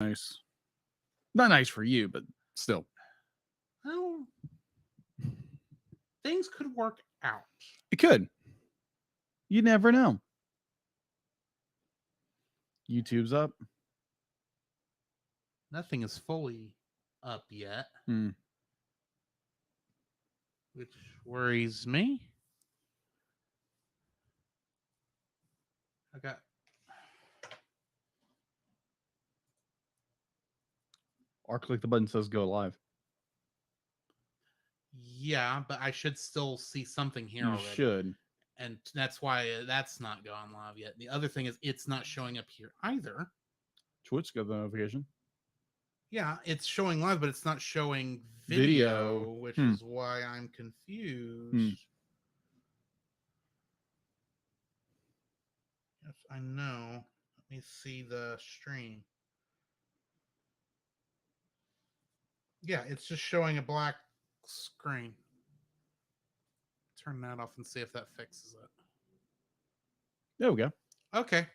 Nice. Not nice for you, but still. Well, things could work out. It could. You never know. YouTube's up. Nothing is fully up yet, Hmm. which worries me. I got Or click the button that says go live. Yeah, but I should still see something here You already. should. And that's why that's not gone live yet. The other thing is it's not showing up here either. Twitch got the notification. Yeah, it's showing live, but it's not showing Video. video, which is why I'm confused. Yes, I know. Let me see the stream. Yeah, it's just showing a black screen. Turn that off and see if that fixes it. There we go. Okay.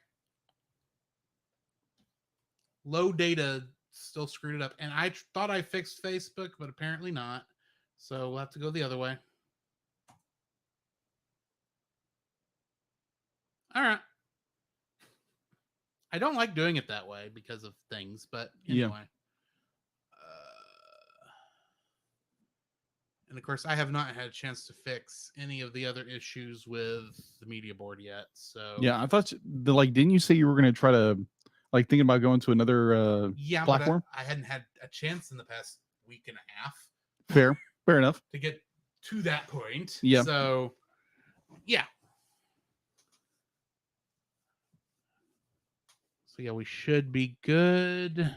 Low data still screwed it up. And I thought I fixed Facebook, but apparently not. So we'll have to go the other way. All right. I don't like doing it that way because of things, but anyway. Yeah. And of course, I have not had a chance to fix any of the other issues with the media board yet. So Yeah, I thought didn't you say you were going to try to thinking about going to another platform? But I hadn't had a chance in the past week and a half. Fair enough. To get to that point. Yeah. So yeah. So yeah, we should be good.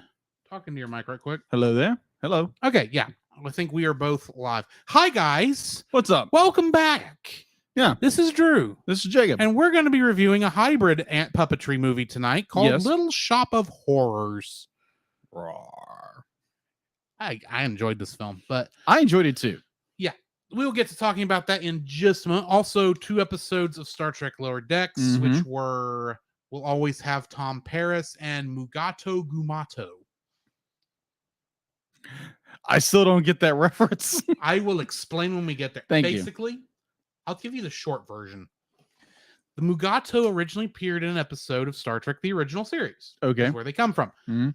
Talking to your mic right quick. Hello there. Hello. Okay, yeah. I think we are both live. Hi guys. What's up? Welcome back. Yeah. This is Drew. This is Jacob. And we're going to be reviewing a hybrid ant puppetry movie tonight called Little Shop of Horrors. Roar. I enjoyed this film, but I enjoyed it too. Yeah. We'll get to talking about that in just a moment. Also, 2 episodes of Star Trek Lower Decks, which will always have Tom Paris and Mugato Gumato. I still don't get that reference. I will explain when we get there. Basically, I'll give you the short version. The Mugato originally appeared in an episode of Star Trek, the original series. Okay. That's where they come from. Mm-hmm.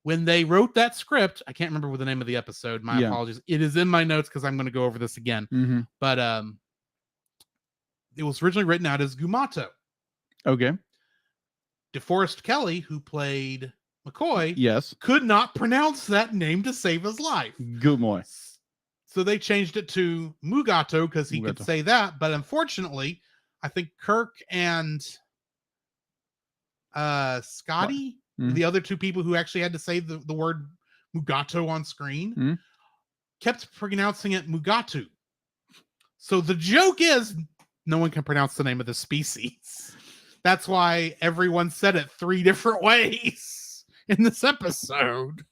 When they wrote that script, I can't remember what the name of the episode. My apologies. It is in my notes because I'm going to go over this again. Mm-hmm. But it was originally written out as Gumato. Okay. DeForest Kelley, who played McCoy, could not pronounce that name to save his life. Good boy. So they changed it to Mugato because he could say that. But unfortunately, I think Kirk and Scotty, the other 2 people who actually had to say the word Mugato on screen, kept pronouncing it Mugatu. So the joke is no one can pronounce the name of the species. That's why everyone said it 3 different ways in this episode.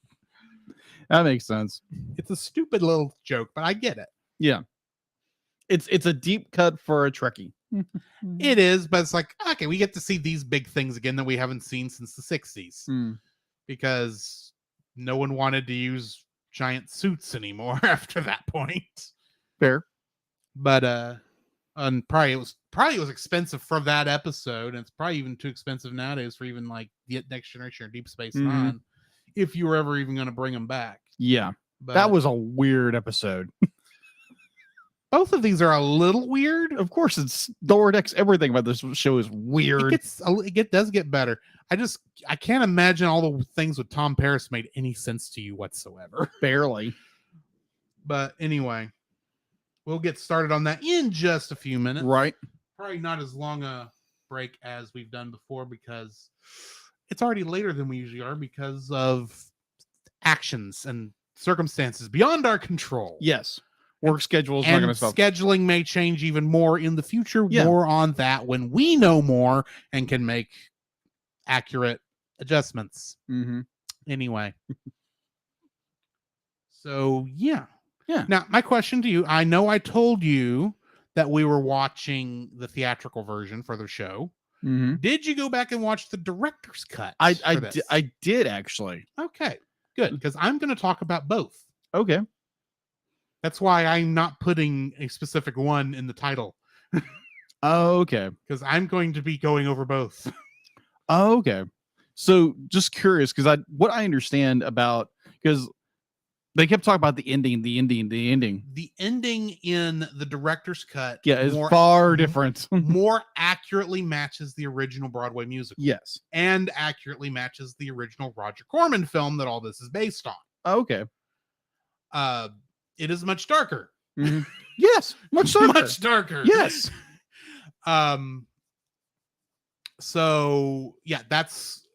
That makes sense. It's a stupid little joke, but I get it. Yeah. It's a deep cut for a Trekkie. It is, but it's like, okay, we get to see these big things again that we haven't seen since the 60s. Because no one wanted to use giant suits anymore after that point. Fair. But and probably it was expensive for that episode, and it's probably even too expensive nowadays for even like the Next Generation or Deep Space Nine, if you were ever even going to bring them back. Yeah, but that was a weird episode. Both of these are a little weird. Of course, it's Lower Decks. Everything about this show is weird. It does get better. I can't imagine all the things with Tom Paris made any sense to you whatsoever. Barely. But anyway, we'll get started on that in just a few minutes. Right. Probably not as long a break as we've done before because it's already later than we usually are because of actions and circumstances beyond our control. Yes. Work schedules and scheduling may change even more in the future. Yeah. More on that when we know more and can make accurate adjustments. Anyway. So, yeah. Now, my question to you, I know I told you that we were watching the theatrical version for the show. Did you go back and watch the director's cut? I did actually. Okay, good, because I'm going to talk about both. Okay. That's why I'm not putting a specific one in the title. Oh, okay. Because I'm going to be going over both. Oh, okay. So just curious, because what I understand about, because they kept talking about the ending. The ending in the director's cut, is far different. More accurately matches the original Broadway musical. Yes. And accurately matches the original Roger Corman film that all this is based on. Oh, okay. It is much darker. Yes, much darker. Much darker. Yes. So yeah,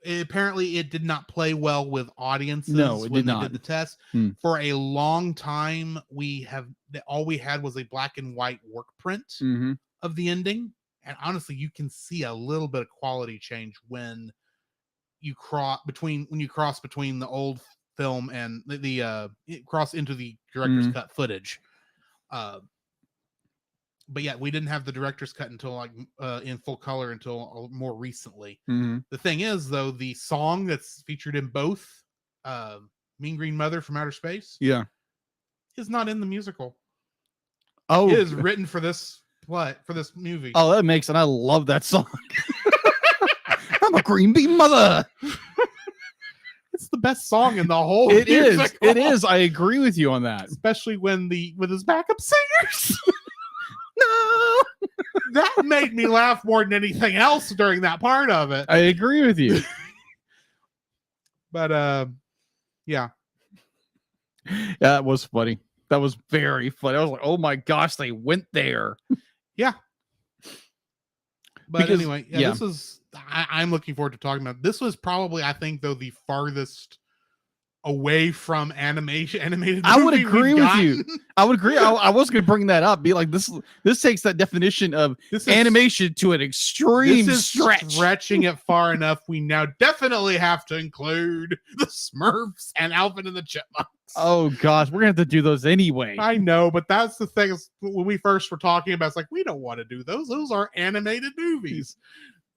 apparently it did not play well with audiences. No, it when did they not. Did the test for a long time. All we had was a black and white work print of the ending, and honestly, you can see a little bit of quality change when you cross between the old film and the cross into the director's cut footage. But yeah, we didn't have the director's cut until in full color until more recently. The thing is, though, the song that's featured in both Mean Green Mother from Outer Space is not in the musical. Oh, it is written for this movie. Oh, that makes, and I love that song. I'm a green bean mother. It's the best song in the whole It musical. is. It is. I agree with you on that. Especially with his backup singers. No. That made me laugh more than anything else during that part of it. I agree with you. But yeah. That was funny. That was very funny. I was like, oh my gosh, they went there. Yeah. But anyway, this is I'm looking forward to talking about. This was probably, I think, though, the farthest away from animated movie I would agree with you. I would agree. I was going to bring that up. Be like, this takes that definition of animation to an extreme stretch. Stretching it far enough. We now definitely have to include the Smurfs and Alvin and the Chipmunks. Oh gosh, we're gonna have to do those anyway. I know, but that's the thing. Is when we first were talking about, it's like, we don't want to do those. Those are animated movies.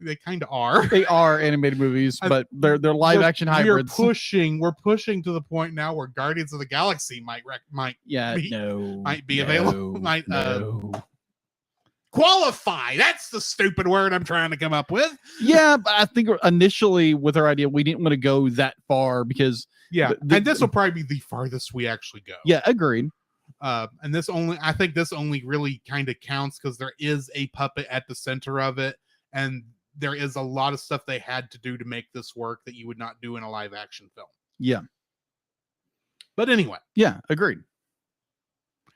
They kind of are. They are animated movies, but they're live action hybrids. We're pushing to the point now where Guardians of the Galaxy might be available. Qualify. That's the stupid word I'm trying to come up with. Yeah, but I think initially with our idea, we didn't want to go that far because and this will probably be the farthest we actually go. Yeah, agreed. And I think this only really kind of counts because there is a puppet at the center of it, and there is a lot of stuff they had to do to make this work that you would not do in a live action film. Yeah. But anyway. Yeah, agreed.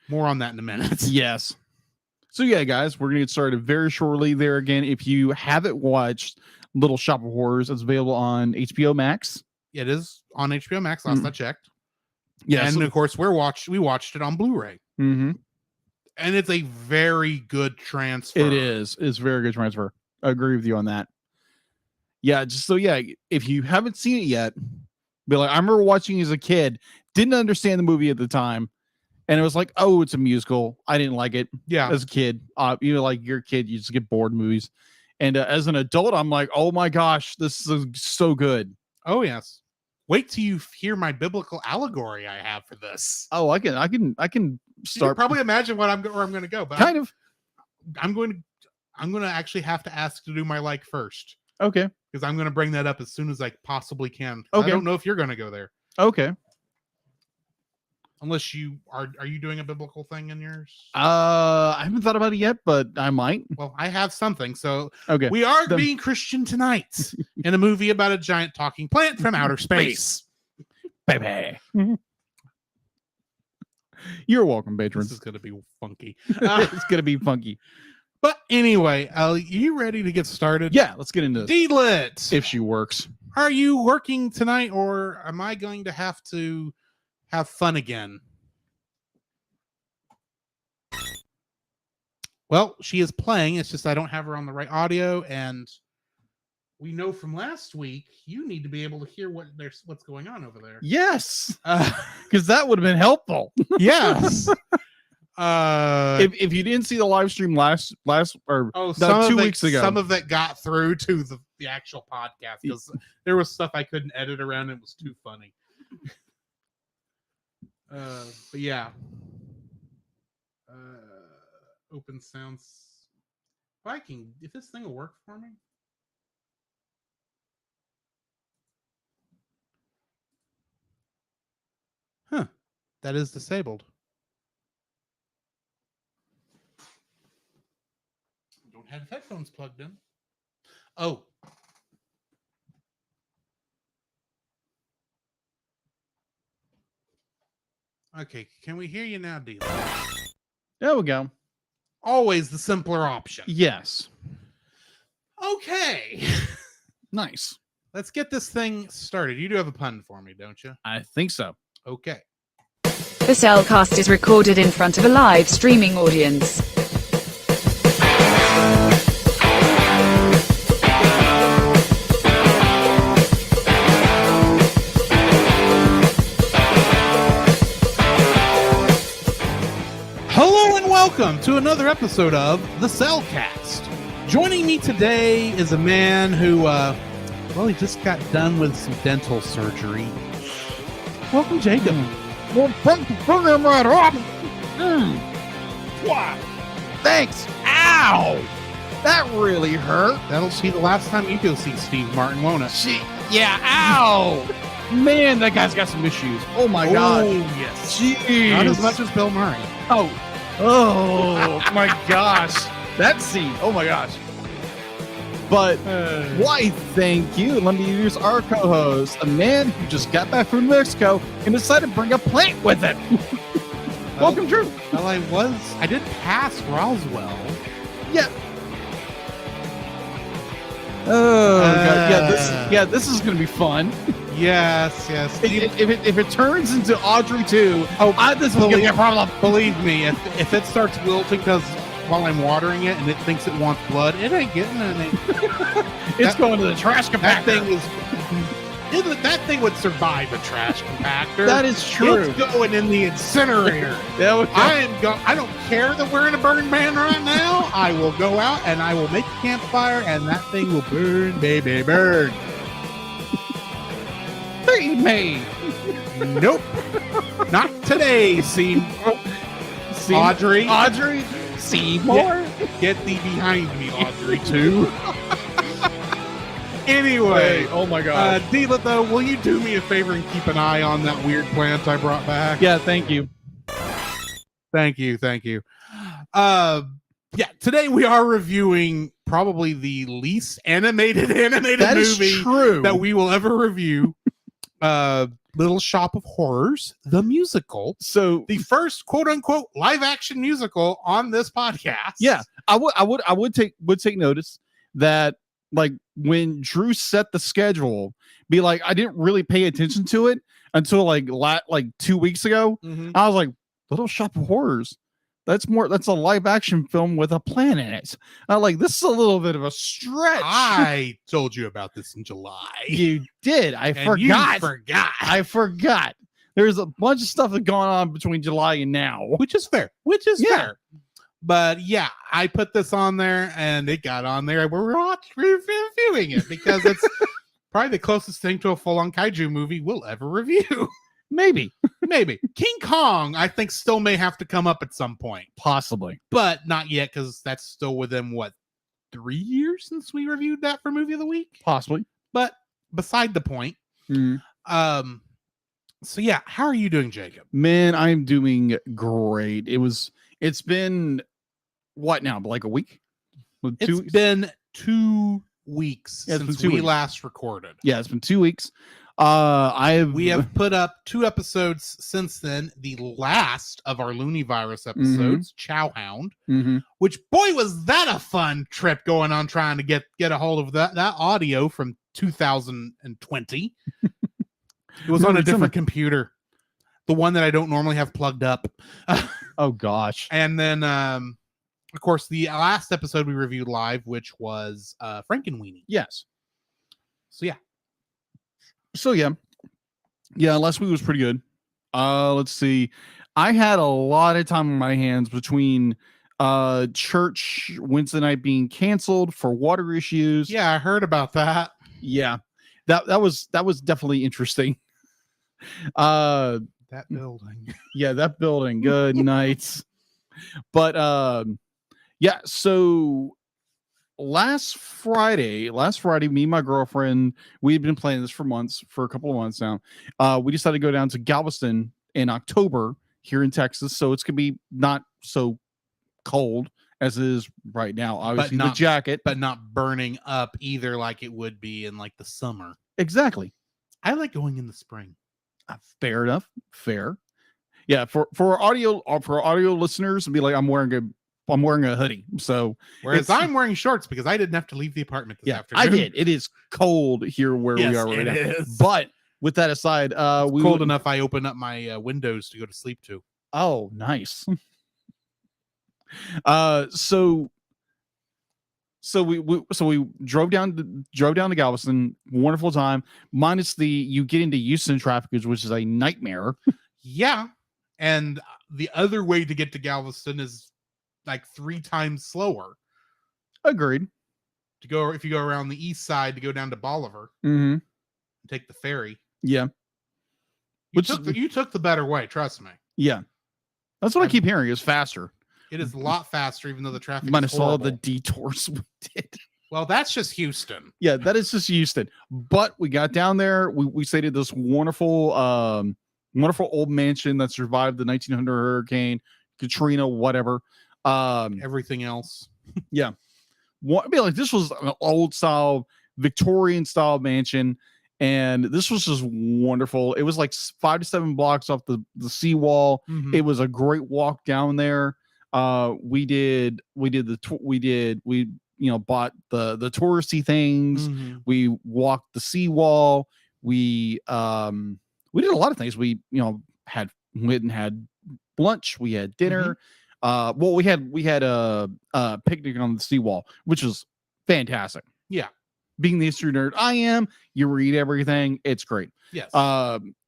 More on that in a minute. Yes. So yeah, guys, we're going to get started very shortly there again. If you haven't watched Little Shop of Horrors, it's available on HBO Max. It is on HBO Max, last I checked. Yeah. And of course, we watched it on Blu-ray. And it's a very good transfer. It is. It's a very good transfer. I agree with you on that. Yeah, if you haven't seen it yet, be like, I remember watching as a kid, didn't understand the movie at the time, and it was like, oh, it's a musical. I didn't like it. Yeah, as a kid, like you're a kid, you just get bored of movies, and as an adult, I'm like, oh my gosh, this is so good. Oh yes. Wait till you hear my biblical allegory I have for this. Oh, I can start. You can probably imagine where I'm going to go, but kind of. I'm going to actually have to ask to do my like first. Okay. Because I'm going to bring that up as soon as I possibly can. Okay. I don't know if you're going to go there. Okay. Unless you are you doing a biblical thing in yours? I haven't thought about it yet, but I might. Well, I have something. So okay. We are being Christian tonight in a movie about a giant talking plant from outer space. Baby. You're welcome, patrons. This is going to be funky. It's going to be funky. But anyway, are you ready to get started? Yeah, let's get into this. D-Lit. If she works. Are you working tonight, or am I going to have fun again? Well, she is playing. It's just I don't have her on the right audio, and we know from last week you need to be able to hear what's going on over there. Yes, because that would have been helpful. Yes. If you didn't see the live stream last or some 2 weeks ago, some of it got through to the actual podcast because there was stuff I couldn't edit around. It was too funny. But yeah. Open sounds. Viking, if this thing will work for me. Huh. That is disabled. Don't have headphones plugged in. Oh. Okay, can we hear you now, D? there we go. Always the simpler option. Yes. Okay. Nice. Let's get this thing started. You do have a pun for me, don't you? I think so. Okay. The Cellcast is recorded in front of a live streaming audience. Hello and welcome to another episode of The Cellcast. Joining me today is a man who, he just got done with some dental surgery. Welcome, Jacob. Well, bring him right up. Wow. Thanks. Ow. That really hurt. That'll be the last time you go see Steve Martin, won't it? Yeah. Ow. Man, that guy's got some issues. Oh my god. Yes. Jeez. Not as much as Bill Murray. Oh my gosh. That scene. Oh my gosh. But why, thank you. Let me introduce our co-host, a man who just got back from Mexico and decided to bring a plant with him. Welcome, Drew. Well, I did pass Roswell. Yeah. Oh, God. This is going to be fun. Yes. If it turns into Audrey 2, this will give me a problem. Believe me, if it starts wilting because while I'm watering it and it thinks it wants blood, it ain't getting anything. It's going to the trash compactor. That thing would survive a trash compactor. That is true. It's going in the incinerator. Yeah, I don't care that we're in a burn ban right now. I will go out and I will make a campfire and that thing will burn, baby, burn. Feed me. Nope. Not today, Audrey. Seymour. Get thee behind me, Audrey, too. Anyway, oh my god. Deela, though, will you do me a favor and keep an eye on that weird plant I brought back? Yeah, thank you. Thank you. Today we are reviewing probably the least animated That movie is true. that we will ever review. Little Shop of Horrors, the musical. So the first quote unquote live action musical on this podcast. Yeah, I would take notice that, like, when Drew set the schedule, be like, I didn't really pay attention to it until like 2 weeks ago. Mm-hmm. I was like, Little Shop of Horrors. That's a live action film with a plan in it. I'm like, this is a little bit of a stretch. I told you about this in July. You did. I forgot. There's a bunch of stuff that's going on between July and now. Which is fair. Fair. But yeah, I put this on there and it got on there. We're reviewing it because it's probably the closest thing to a full-on kaiju movie we'll ever review. Maybe. King Kong, I think, still may have to come up at some point. Possibly. But not yet, because that's still within, 3 years since we reviewed that for Movie of the Week? Possibly. But beside the point. So yeah, how are you doing, Jacob? Man, I'm doing great. It's been what now? Like a week? It's been 2 weeks since we last recorded. Yeah, it's been 2 weeks. We have put up 2 episodes since then. The last of our Looney Virus episodes, Chowhound, which, boy, was that a fun trip going on trying to get a hold of that audio from 2020. It was on a different computer, the one that I don't normally have plugged up. Oh gosh. And then of course the last episode we reviewed live, which was Frankenweenie. Yes. So yeah. Yeah, last week was pretty good. Let's see. I had a lot of time on my hands between church Wednesday night being canceled for water issues. Yeah, I heard about that. Yeah. That was definitely interesting. That building. Yeah, that building. Good nights. But yeah, so last Friday, me and my girlfriend, we've been playing this for a couple of months now. We decided to go down to Galveston in October here in Texas, so it's gonna be not so cold as it is right now. Obviously, the jacket, but not burning up either, like it would be in like the summer. Exactly. I like going in the spring. Fair enough. Fair. Yeah, for audio listeners, be like, I'm wearing a hoodie. So whereas I'm wearing shorts because I didn't have to leave the apartment this afternoon. I did. It is cold here where we are right now. Is. But with that aside, it's cold enough I open up my windows to go to sleep to. Oh, nice. So we drove down to Galveston. Wonderful time. Minus you get into Houston traffic, which is a nightmare. Yeah. And the other way to get to Galveston is like 3 times slower. Agreed. If you go around the east side to go down to Bolivar, take the ferry. Yeah. You took the better way, trust me. Yeah. That's what I keep hearing is faster. It is a lot faster, even though the traffic minus all the detours we did. Well, that's just Houston. Yeah, that is just Houston. But we got down there. We stayed at this wonderful old mansion that survived the 1900 hurricane, Katrina, whatever. Everything else. Yeah. This was an old style, Victorian style mansion. And this was just wonderful. It was like 5 to 7 blocks off the seawall. It was a great walk down there. We bought the touristy things. We walked the seawall. We did a lot of things. We went and had lunch. We had dinner. We had a picnic on the seawall, which was fantastic. Yeah. Being the history nerd I am, you read everything. It's great. Yes.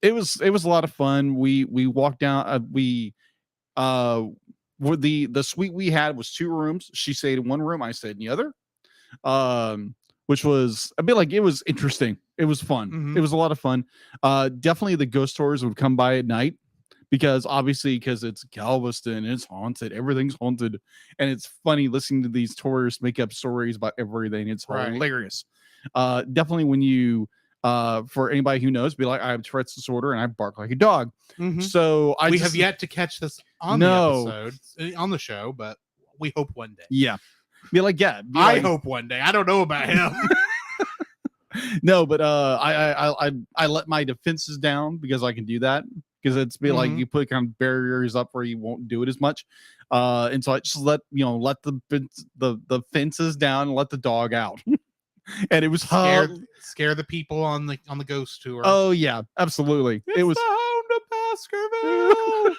It was a lot of fun. We walked down. The suite we had was 2 rooms. She stayed in one room. I stayed in the other. Which was a bit like, it was interesting. It was fun. It was a lot of fun. Definitely the ghost tours would come by at night because it's Galveston, it's haunted. Everything's haunted. And it's funny listening to these tourists make up stories about everything. It's hilarious. Definitely when you, for anybody who knows, be like, I have Tourette's disorder and I bark like a dog. So we have yet to catch this on the episode, on the show, but we hope one day. Yeah. I hope one day. I don't know about him. No, but I let my defenses down because I can do that. Because it's like you put kind of barriers up where you won't do it as much. And so I just let the fences down and let the dog out. And it was scare the people on the ghost tour. Oh yeah, absolutely. It was the Hound of Baskerville.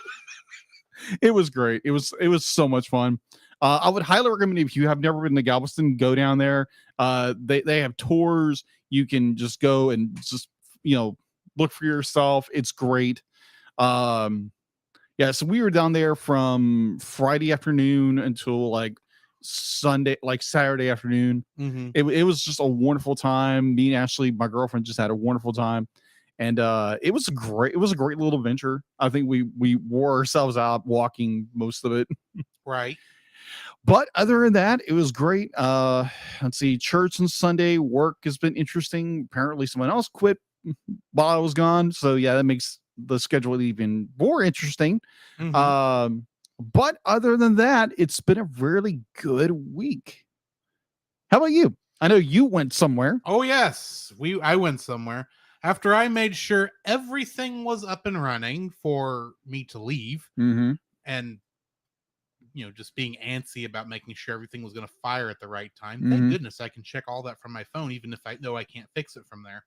It was great. It was so much fun. I would highly recommend, if you have never been to Galveston, go down there. They have tours. You can just go and just look for yourself. It's great. So we were down there from Friday afternoon until like Saturday afternoon. It was just a wonderful time. Me and Ashley, my girlfriend, just had a wonderful time. And it was a great little adventure. I think we wore ourselves out walking most of it. Right. But other than that, it was great. Let's see, church on Sunday, work has been interesting. Apparently someone else quit while I was gone. So yeah, that makes the schedule even more interesting. But other than that, it's been a really good week. How about you? I know you went somewhere. Oh yes, I went somewhere after I made sure everything was up and running for me to leave, and just being antsy about making sure everything was going to fire at the right time. Thank goodness I can check all that from my phone, even if I know I can't fix it from there.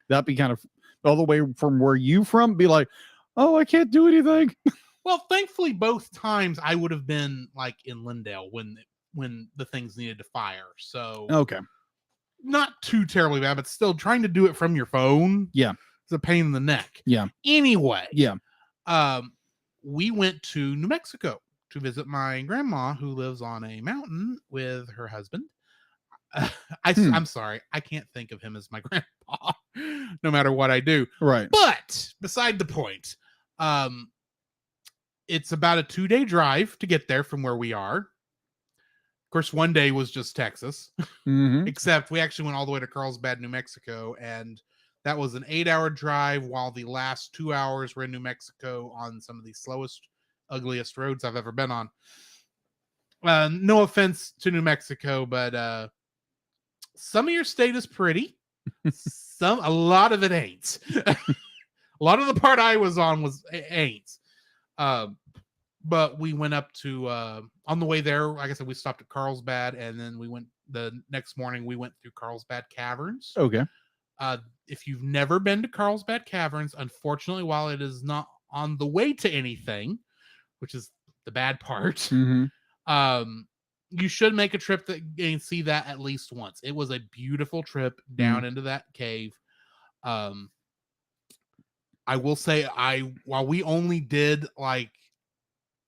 That'd be kind of all the way from where you from. Be like, oh, I can't do anything. Well, thankfully, both times I would have been like in Lindale when the things needed to fire. So okay, not too terribly bad, but still trying to do it from your phone. Yeah, it's a pain in the neck. Yeah. Anyway. Yeah. we went to New Mexico to visit my grandma who lives on a mountain with her husband. I'm sorry, I can't think of him as my grandpa, no matter what I do. Right. But beside the point, it's about a 2-day drive to get there from where we are. Of course, one day was just Texas, except we actually went all the way to Carlsbad, New Mexico, and that was an 8-hour drive, while the last 2 hours were in New Mexico on some of the slowest, ugliest roads I've ever been on. No offense to New Mexico, but some of your state is pretty. A lot of it ain't. A lot of the part I was on ain't. But we went up to on the way there. Like I said, we stopped at Carlsbad, and then we went the next morning. We went through Carlsbad Caverns. Okay. If you've never been to Carlsbad Caverns, unfortunately, while it is not on the way to anything, which is the bad part, you should make a trip and see that at least once. It was a beautiful trip down into that cave. I will say, while we only did like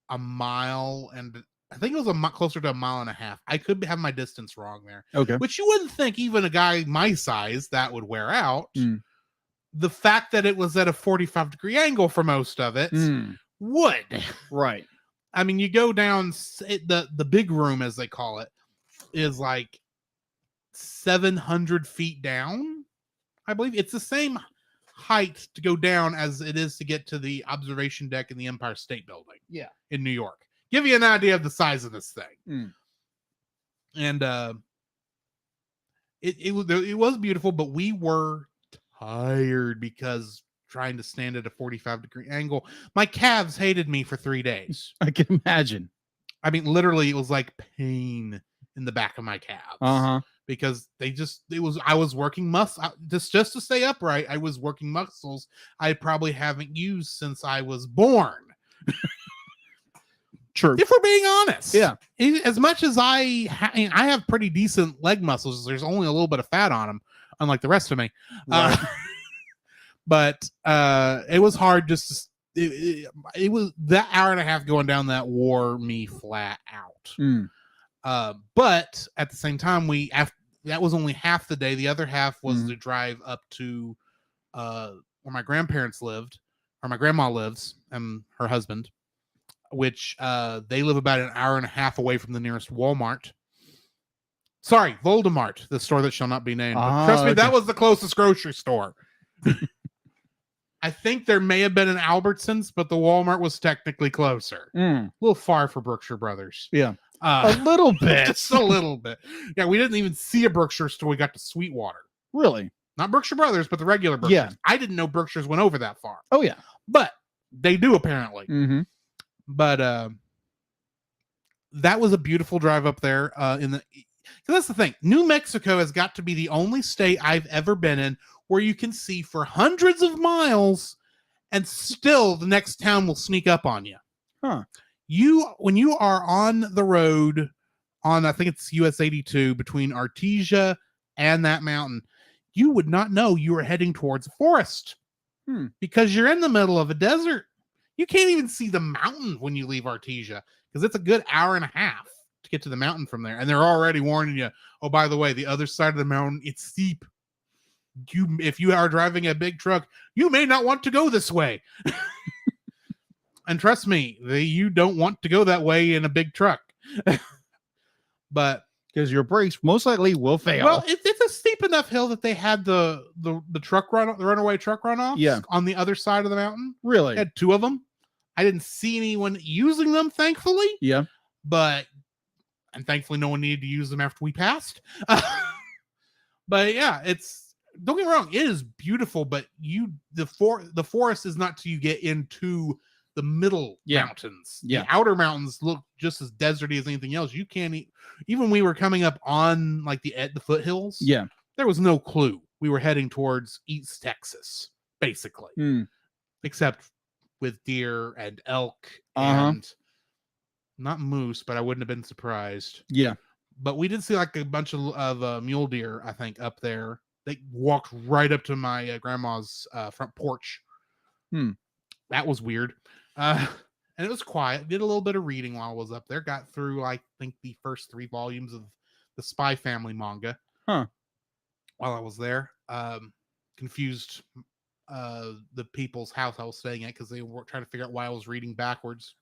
a mile, and I think it was closer to a mile and a half. I could have my distance wrong there. Okay. Which you wouldn't think even a guy my size that would wear out. The fact that it was at a 45-degree angle for most of it would. Right. I mean, you go down the big room, as they call it, is like 700 feet down. I believe it's the same height to go down as it is to get to the observation deck in the Empire State Building. Yeah. In New York. Give you an idea of the size of this thing. And it was beautiful, but we were tired because trying to stand at a 45-degree angle. My calves hated me for 3 days. I can imagine. I mean, literally, it was like pain in the back of my calves. Because I was working muscle just to stay upright. I was working muscles I probably haven't used since I was born. True. If we're being honest. Yeah. As much as I have pretty decent leg muscles, there's only a little bit of fat on them, unlike the rest of me. Right. But it was hard just to, it was that hour and a half going down that wore me flat out. But at the same time, that was only half the day. The other half was the drive up to where my grandparents lived, or my grandma lives, and her husband, which they live about an hour and a half away from the nearest Walmart. Sorry, Voldemort, the store that shall not be named. But trust me, that was the closest grocery store. I think there may have been an Albertsons, but the Walmart was technically closer. A little far for Brookshire Brothers. Yeah. A little bit. Just a little bit. Yeah, we didn't even see a Brookshire till we got to Sweetwater. Really? Not Brookshire Brothers, but the regular Brookshires. Yeah. I didn't know Brookshires went over that far. Oh, yeah. But they do, apparently. But that was a beautiful drive up there. Because that's the thing. New Mexico has got to be the only state I've ever been in where you can see for hundreds of miles and still the next town will sneak up on you. When you are on the road on, I think it's US 82 between Artesia and that mountain, you would not know you were heading towards a forest because you're in the middle of a desert. You can't even see the mountain when you leave Artesia because it's a good hour and a half to get to the mountain from there. And they're already warning you, oh, by the way, the other side of the mountain, it's steep. If you are driving a big truck, you may not want to go this way. And trust me, you don't want to go that way in a big truck. But because your brakes most likely will fail. Well, it's a steep enough hill that they had the runaway truck runoff on the other side of the mountain. Really? They had 2 of them. I didn't see anyone using them, thankfully. Yeah. And thankfully no one needed to use them after we passed. But yeah, don't get me wrong, it is beautiful, but the forest is not till you get into the middle mountains. Yeah. The outer mountains look just as deserty as anything else. You can't even when we were coming up on like the foothills. Yeah. There was no clue. We were heading towards East Texas, basically. Except with deer and elk and not moose, but I wouldn't have been surprised. Yeah. But we did see like a bunch of mule deer, I think, up there. They walked right up to my grandma's front porch. That was weird. And and it was quiet. Did a little bit of reading while I was up there. Got through, I think, the first 3 volumes of the Spy Family manga. Huh. While I was there, confused the people's house I was staying at because they were trying to figure out why I was reading backwards.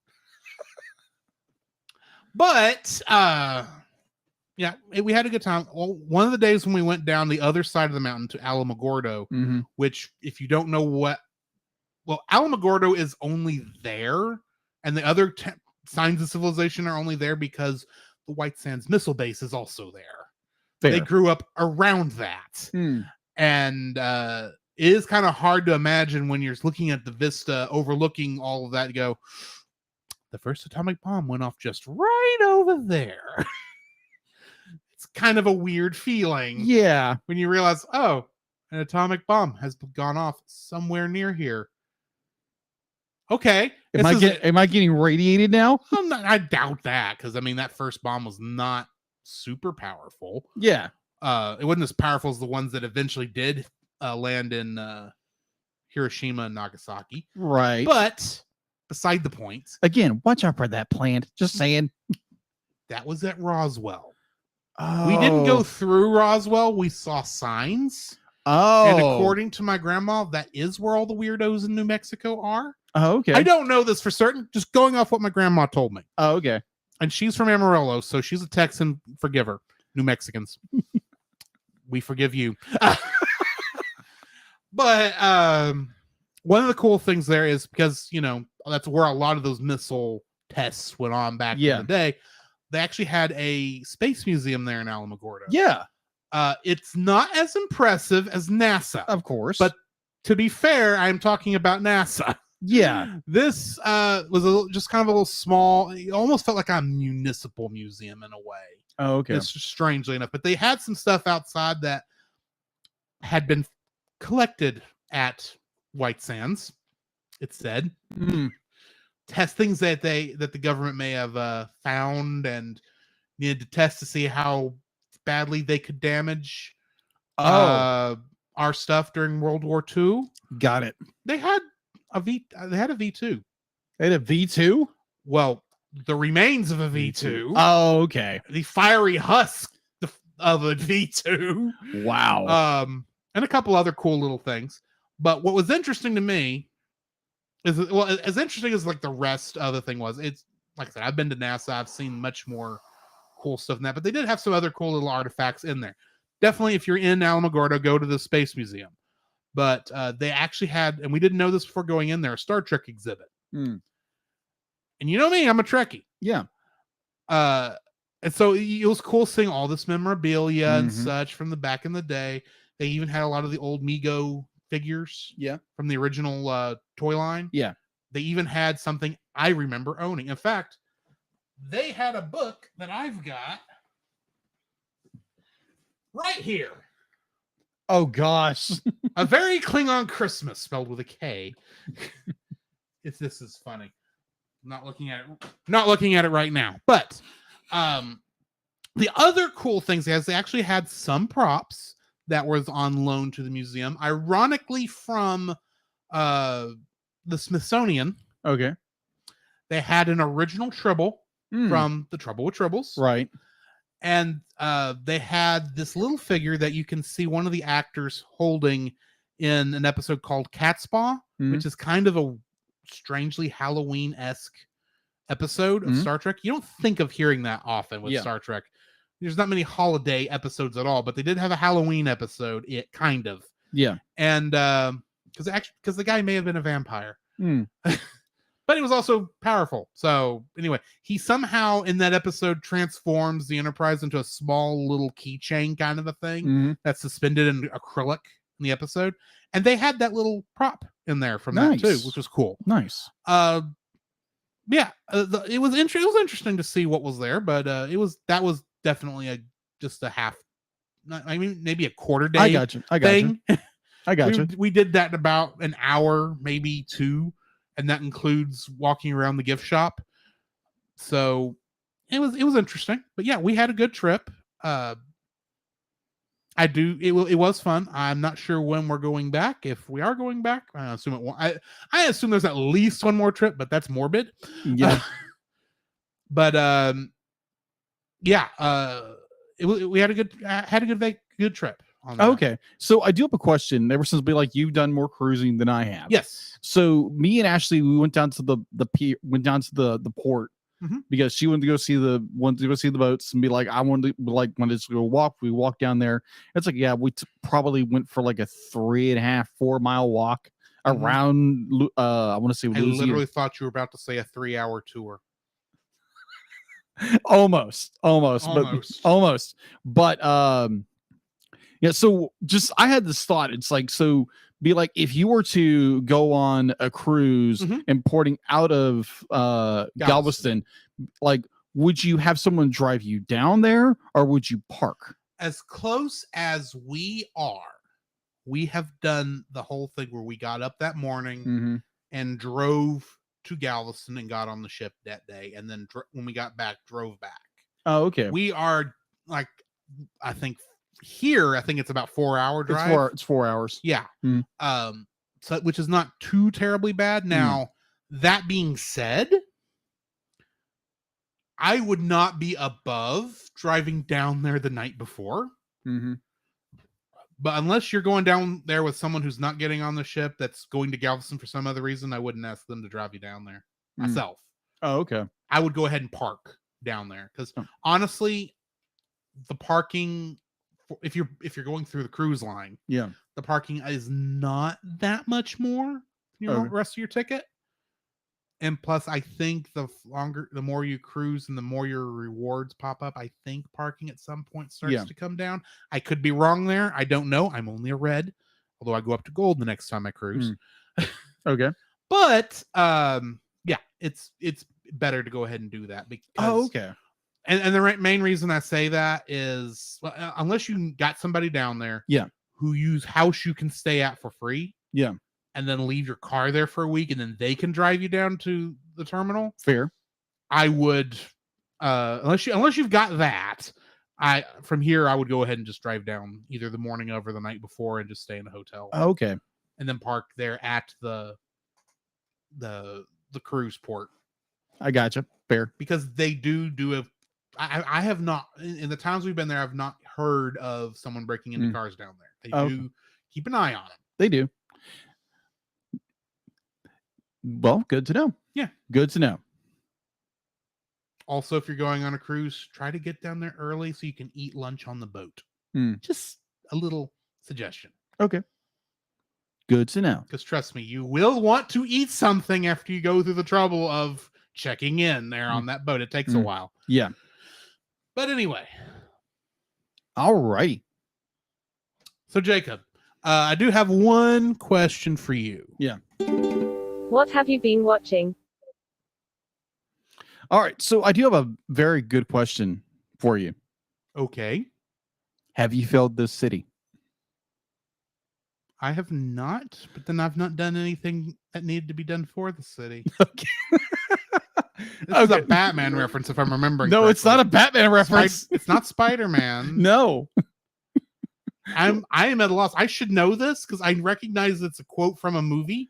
But yeah, we had a good time. Well, one of the days when we went down the other side of the mountain to Alamogordo, which, if you don't know Alamogordo is only there, and the other signs of civilization are only there because the White Sands Missile Base is also there. Fair. They grew up around that. And it is kind of hard to imagine when you're looking at the vista overlooking all of that, go, the first atomic bomb went off just right over there. It's kind of a weird feeling. Yeah. When you realize, oh, an atomic bomb has gone off somewhere near here. Okay. Am I getting radiated now? I doubt that, because I mean, that first bomb was not super powerful. Yeah. It wasn't as powerful as the ones that eventually did land in Hiroshima and Nagasaki. Right. But beside the point. Again, watch out for that plant. Just saying. That was at Roswell. Oh. We didn't go through Roswell. We saw signs. Oh. And according to my grandma, that is where all the weirdos in New Mexico are. Oh, okay. I don't know this for certain. Just going off what my grandma told me. Oh, okay. And she's from Amarillo, so she's a Texan. Forgive her. New Mexicans. We forgive you. But one of the cool things there is, because, you know, that's where a lot of those missile tests went on back in the day. They actually had a space museum there in Alamogordo. Yeah. It's not as impressive as NASA. Of course. But to be fair, I'm talking about NASA. Yeah. This was just kind of a little small. It almost felt like a municipal museum in a way. Oh, okay. It's just strangely enough. But they had some stuff outside that had been collected at White Sands, it said. Test things that the government may have found and needed to test to see how badly they could damage our stuff during World War II. Got it. They had a V2. They had a V2? Well, the remains of a V2. Oh, okay. The fiery husk of a V2. Wow. And a couple other cool little things. But what was interesting to me is, well, as interesting as like the rest of the thing was, it's like I said, I've been to NASA. I've seen much more cool stuff than that, but they did have some other cool little artifacts in there. Definitely, if you're in Alamogordo, go to the Space Museum. But they actually had, and we didn't know this before going in there, a Star Trek exhibit. And you know me, I'm a Trekkie. Yeah. And so it was cool seeing all this memorabilia and such from the back in the day. They even had a lot of the old Mego figures. Yeah. From the original toy line. Yeah. They even had something I remember owning. In fact, they had a book that I've got right here. Oh, gosh. A Very Klingon Christmas, spelled with a K. This is funny. Not looking at it right now. But the other cool things is they actually had some props that was on loan to the museum, ironically from the Smithsonian. Okay. They had an original Tribble from The Trouble with Tribbles. Right. And they had this little figure that you can see one of the actors holding in an episode called Catspaw, which is kind of a strangely Halloween-esque episode of Star Trek. You don't think of hearing that often with Star Trek. There's not many holiday episodes at all, but they did have a Halloween episode, kind of. Yeah. And because the guy may have been a vampire. But he was also powerful. So anyway, he somehow in that episode transforms the Enterprise into a small little keychain kind of a thing that's suspended in acrylic in the episode. And they had that little prop in there from that too, which was cool. Nice. Yeah, it was interesting to see what was there, but that was definitely just a half. I mean, maybe a quarter day. I got you. I got you. We did that in about an hour, maybe 2. And that includes walking around the gift shop. So it was interesting. But yeah, we had a good trip. I do. It was fun. I'm not sure when we're going back. If we are going back, I assume it won't. I assume there's at least one more trip, but that's morbid. Yeah. But yeah. We had a good trip. On that. Okay. So I do have a question. Ever since you've done more cruising than I have. Yes. So me and Ashley, we went down to the port Mhm. because she wanted to go see the boats and be like, I wanted to go walk. We walked down there. It's like, yeah, we probably went for like a 3.5-4 mile walk Mhm. around. I want to say I Louisiana. literally thought you were about to say a 3-hour tour. almost. But yeah. So just I had this thought. It's like, so be like, if you were to go on a cruise Mhm. and porting out of Galveston, like, would you have someone drive you down there or would you park? As close as we are, we have done the whole thing where we got up that morning Mm-hmm. and drove to Galveston and got on the ship that day, and then when we got back, drove back. Oh, okay. We are like, I think it's about 4-hour drive. It's 4 hours. Yeah. Mm. So which is not too terribly bad. Now, that being said, I would not be above driving down there the night before. Mm-hmm. But unless you're going down there with someone who's not getting on the ship that's going to Galveston for some other reason, I wouldn't ask them to drive you down there myself. Oh, okay. I would go ahead and park down there because honestly, the parking, if you're going through the cruise line, Yeah, the parking is not that much more than the rest of your ticket. And plus, I think the more you cruise and the more your rewards pop up, I think parking at some point starts to come down. I could be wrong there. I don't know. I'm only a red, although I go up to gold the next time I cruise. Okay. But yeah, it's better to go ahead and do that because okay. And the main reason I say that is, unless you got somebody down there, whose house you can stay at for free, and then leave your car there for a week, and then they can drive you down to the terminal. Fair. I would, unless you've got that, from here I would go ahead and just drive down either the morning of or the night before and just stay in a hotel. Okay. And then park there at the cruise port. I gotcha. Fair. Because they do a. I have not, in the times we've been there, I've not heard of someone breaking into cars down there. They do keep an eye on them. They do. Well, good to know. Yeah. Good to know. Also, if you're going on a cruise, try to get down there early so you can eat lunch on the boat. Just a little suggestion. Okay. Good to know. Because trust me, you will want to eat something after you go through the trouble of checking in there on that boat. It takes a while. Yeah. But anyway. All right. So, Jacob, I do have one question for you. Yeah. What have you been watching? All right. So I do have a very good question for you. Okay. Have you failed this city? I have not, but then I've not done anything that needed to be done for the city. Okay. This is a Batman reference, if I'm remembering. No, correctly. It's not a Batman reference. It's not Spider-Man. No. I am at a loss. I should know this because I recognize it's a quote from a movie,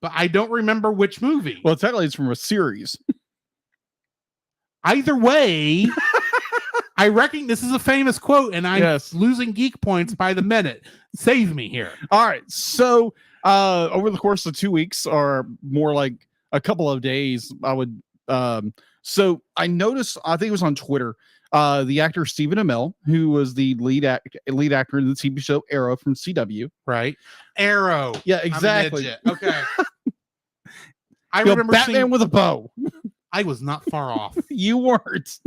but I don't remember which movie. Well, technically, it's from a series. Either way, I reckon this is a famous quote, and I'm losing geek points by the minute. Save me here. All right. So over the course of 2 weeks, or more like a couple of days, I would. So I noticed, I think it was on Twitter, the actor Stephen Amell, who was the lead actor in the TV show Arrow from CW. Right. Arrow. Yeah, exactly. Okay. I remember Batman with a bow. I was not far off. You weren't.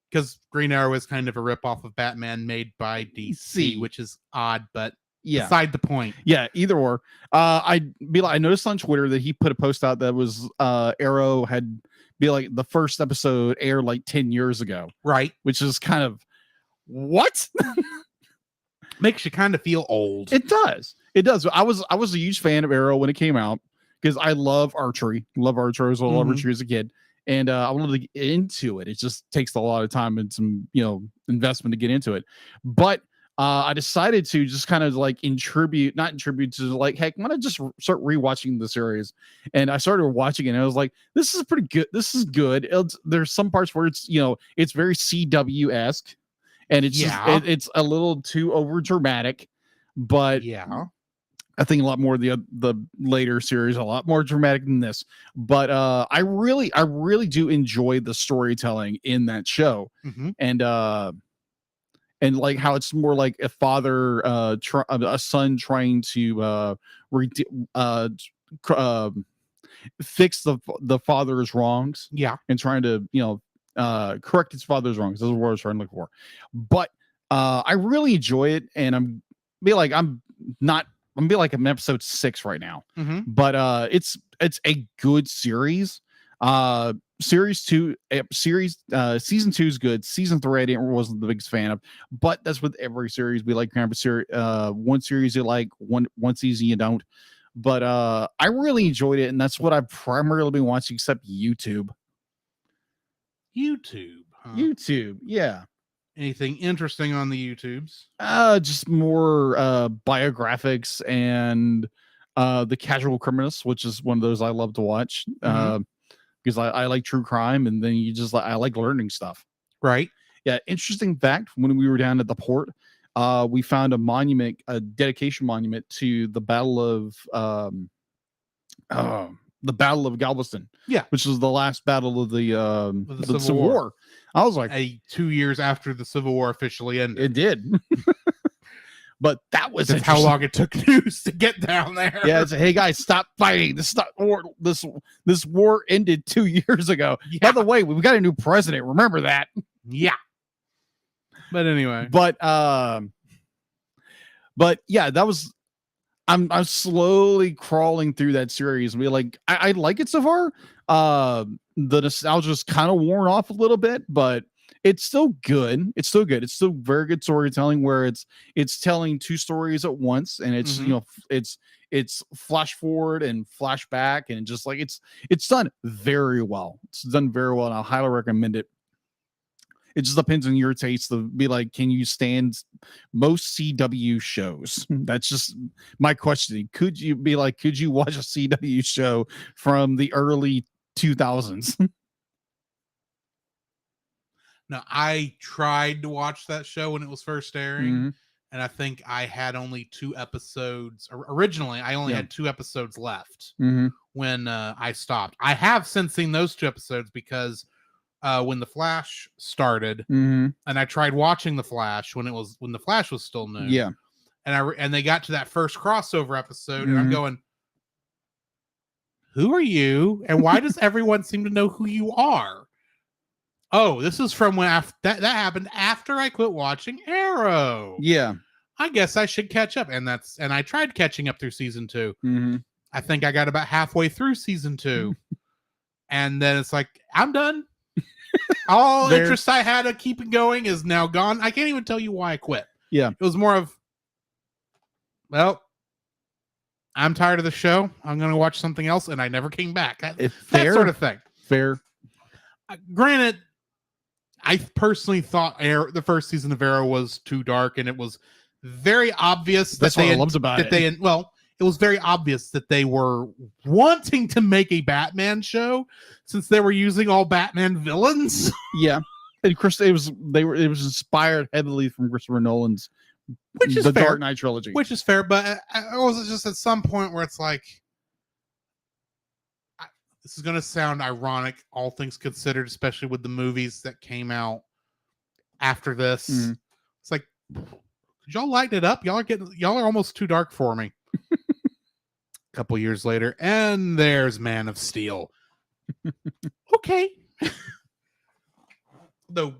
Because Green Arrow is kind of a ripoff of Batman made by DC, which is odd, but beside the point. Yeah, either or. I noticed on Twitter that he put a post out that was Arrow had the first episode aired like 10 years ago. Right. Which is kind of what? Makes you kind of feel old. It does. It does. I was a huge fan of Arrow when it came out because I love archery. Love archery as well. Archery as a kid. And I wanted to get into it. It just takes a lot of time and some, investment to get into it. But I decided to just kind of like not in tribute to like, heck, I'm gonna just start rewatching the series. And I started watching it and I was like, this is pretty good. This is good. There's some parts where it's, it's very CW-esque and it's it's a little too over dramatic, but Yeah. I think a lot more of the later series, a lot more dramatic than this. But I really do enjoy the storytelling in that show. Mm-hmm. And like how it's more like a father a son trying to fix the father's wrongs, and trying to correct his father's wrongs. That's what I was trying to look for. But I really enjoy it, and I'm in episode 6 right now. Mm-hmm. But it's a good series. Season 2 is good. Season 3 I wasn't the biggest fan of, but that's with every series. We like kind of one series you like, one season you don't. But I really enjoyed it, and that's what I've primarily been watching, except YouTube. YouTube, yeah. Anything interesting on the YouTubes? Just more biographics and The Casual Criminalist, which is one of those I love to watch. Because I like true crime, and then I like learning stuff. Right. Yeah. Interesting fact: when we were down at the port, we found a dedication monument to the Battle of Galveston. Yeah, which was the last battle of the Civil War. I was like, 2 years after the Civil War officially ended. It did. But that's how long it took news to get down there. Yeah, it's hey guys, stop fighting. This war ended 2 years ago. Yeah. By the way, we've got a new president. Remember that? Yeah. But anyway. But yeah, that was. I'm slowly crawling through that series. I like it so far. The nostalgia's kind of worn off a little bit, but it's still good. It's still very good storytelling where it's telling two stories at once, and it's it's flash forward and flash back, and just like it's done very well. It's done very well, and I highly recommend it. It just depends on your taste to be like, can you stand most CW shows? That's just my question. Could you watch a CW show from the early 2000s? No, I tried to watch that show when it was first airing, and I think I had only 2 episodes. Originally, I only had 2 episodes left when I stopped. I have since seen those 2 episodes because when The Flash started, and I tried watching The Flash when The Flash was still new. Yeah, and they got to that first crossover episode, and I'm going, who are you, and why does everyone seem to know who you are? Oh, this is from when that happened after I quit watching Arrow. Yeah, I guess I should catch up, and I tried catching up through season 2. I think I got about halfway through season 2, and then it's like, I'm done. All interest I had of keeping going is now gone. I can't even tell you why I quit. Yeah, it was more of, well, I'm tired of the show. I'm going to watch something else, and I never came back. That sort of thing. Fair. Granted, I personally thought the first season of Arrow was too dark, and it was very obvious. That's what I loved about it. It was very obvious that they were wanting to make a Batman show since they were using all Batman villains. Yeah, and it was inspired heavily from Christopher Nolan's Dark Knight trilogy, which is fair. But it was just at some point where it's like, this is going to sound ironic, all things considered, especially with the movies that came out after this. It's like, could y'all lighten it up? Y'all are almost too dark for me. A couple years later, and there's Man of Steel. Okay. Though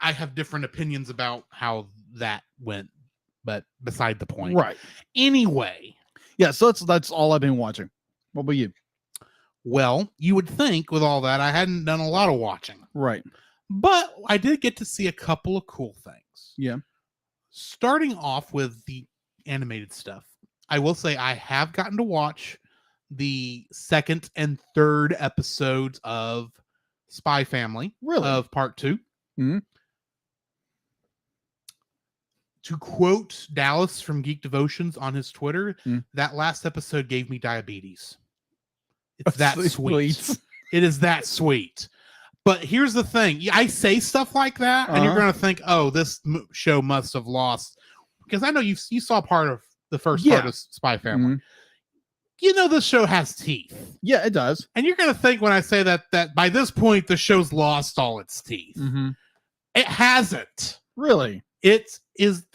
I have different opinions about how that went, but beside the point. Right. Anyway. Yeah, so that's all I've been watching. What about you? Well, you would think with all that I hadn't done a lot of watching. Right. But I did get to see a couple of cool things. Yeah. Starting off with the animated stuff. I will say I have gotten to watch the 2nd and 3rd episodes of Spy Family. Really? Of part 2. To quote Dallas from Geek Devotions on his Twitter, Mm. that last episode gave me diabetes. It's that sweet. Sweet. It is that sweet. But here's the thing. I say stuff like that, and you're Uh-huh. going to think, oh, this show must have lost. Because I know you saw part of the first part Yeah. of Spy Family. Mhm. You know this show has teeth. Yeah, it does. And you're going to think when I say that by this point, the show's lost all its teeth. Mm-hmm. It hasn't. Really? It is...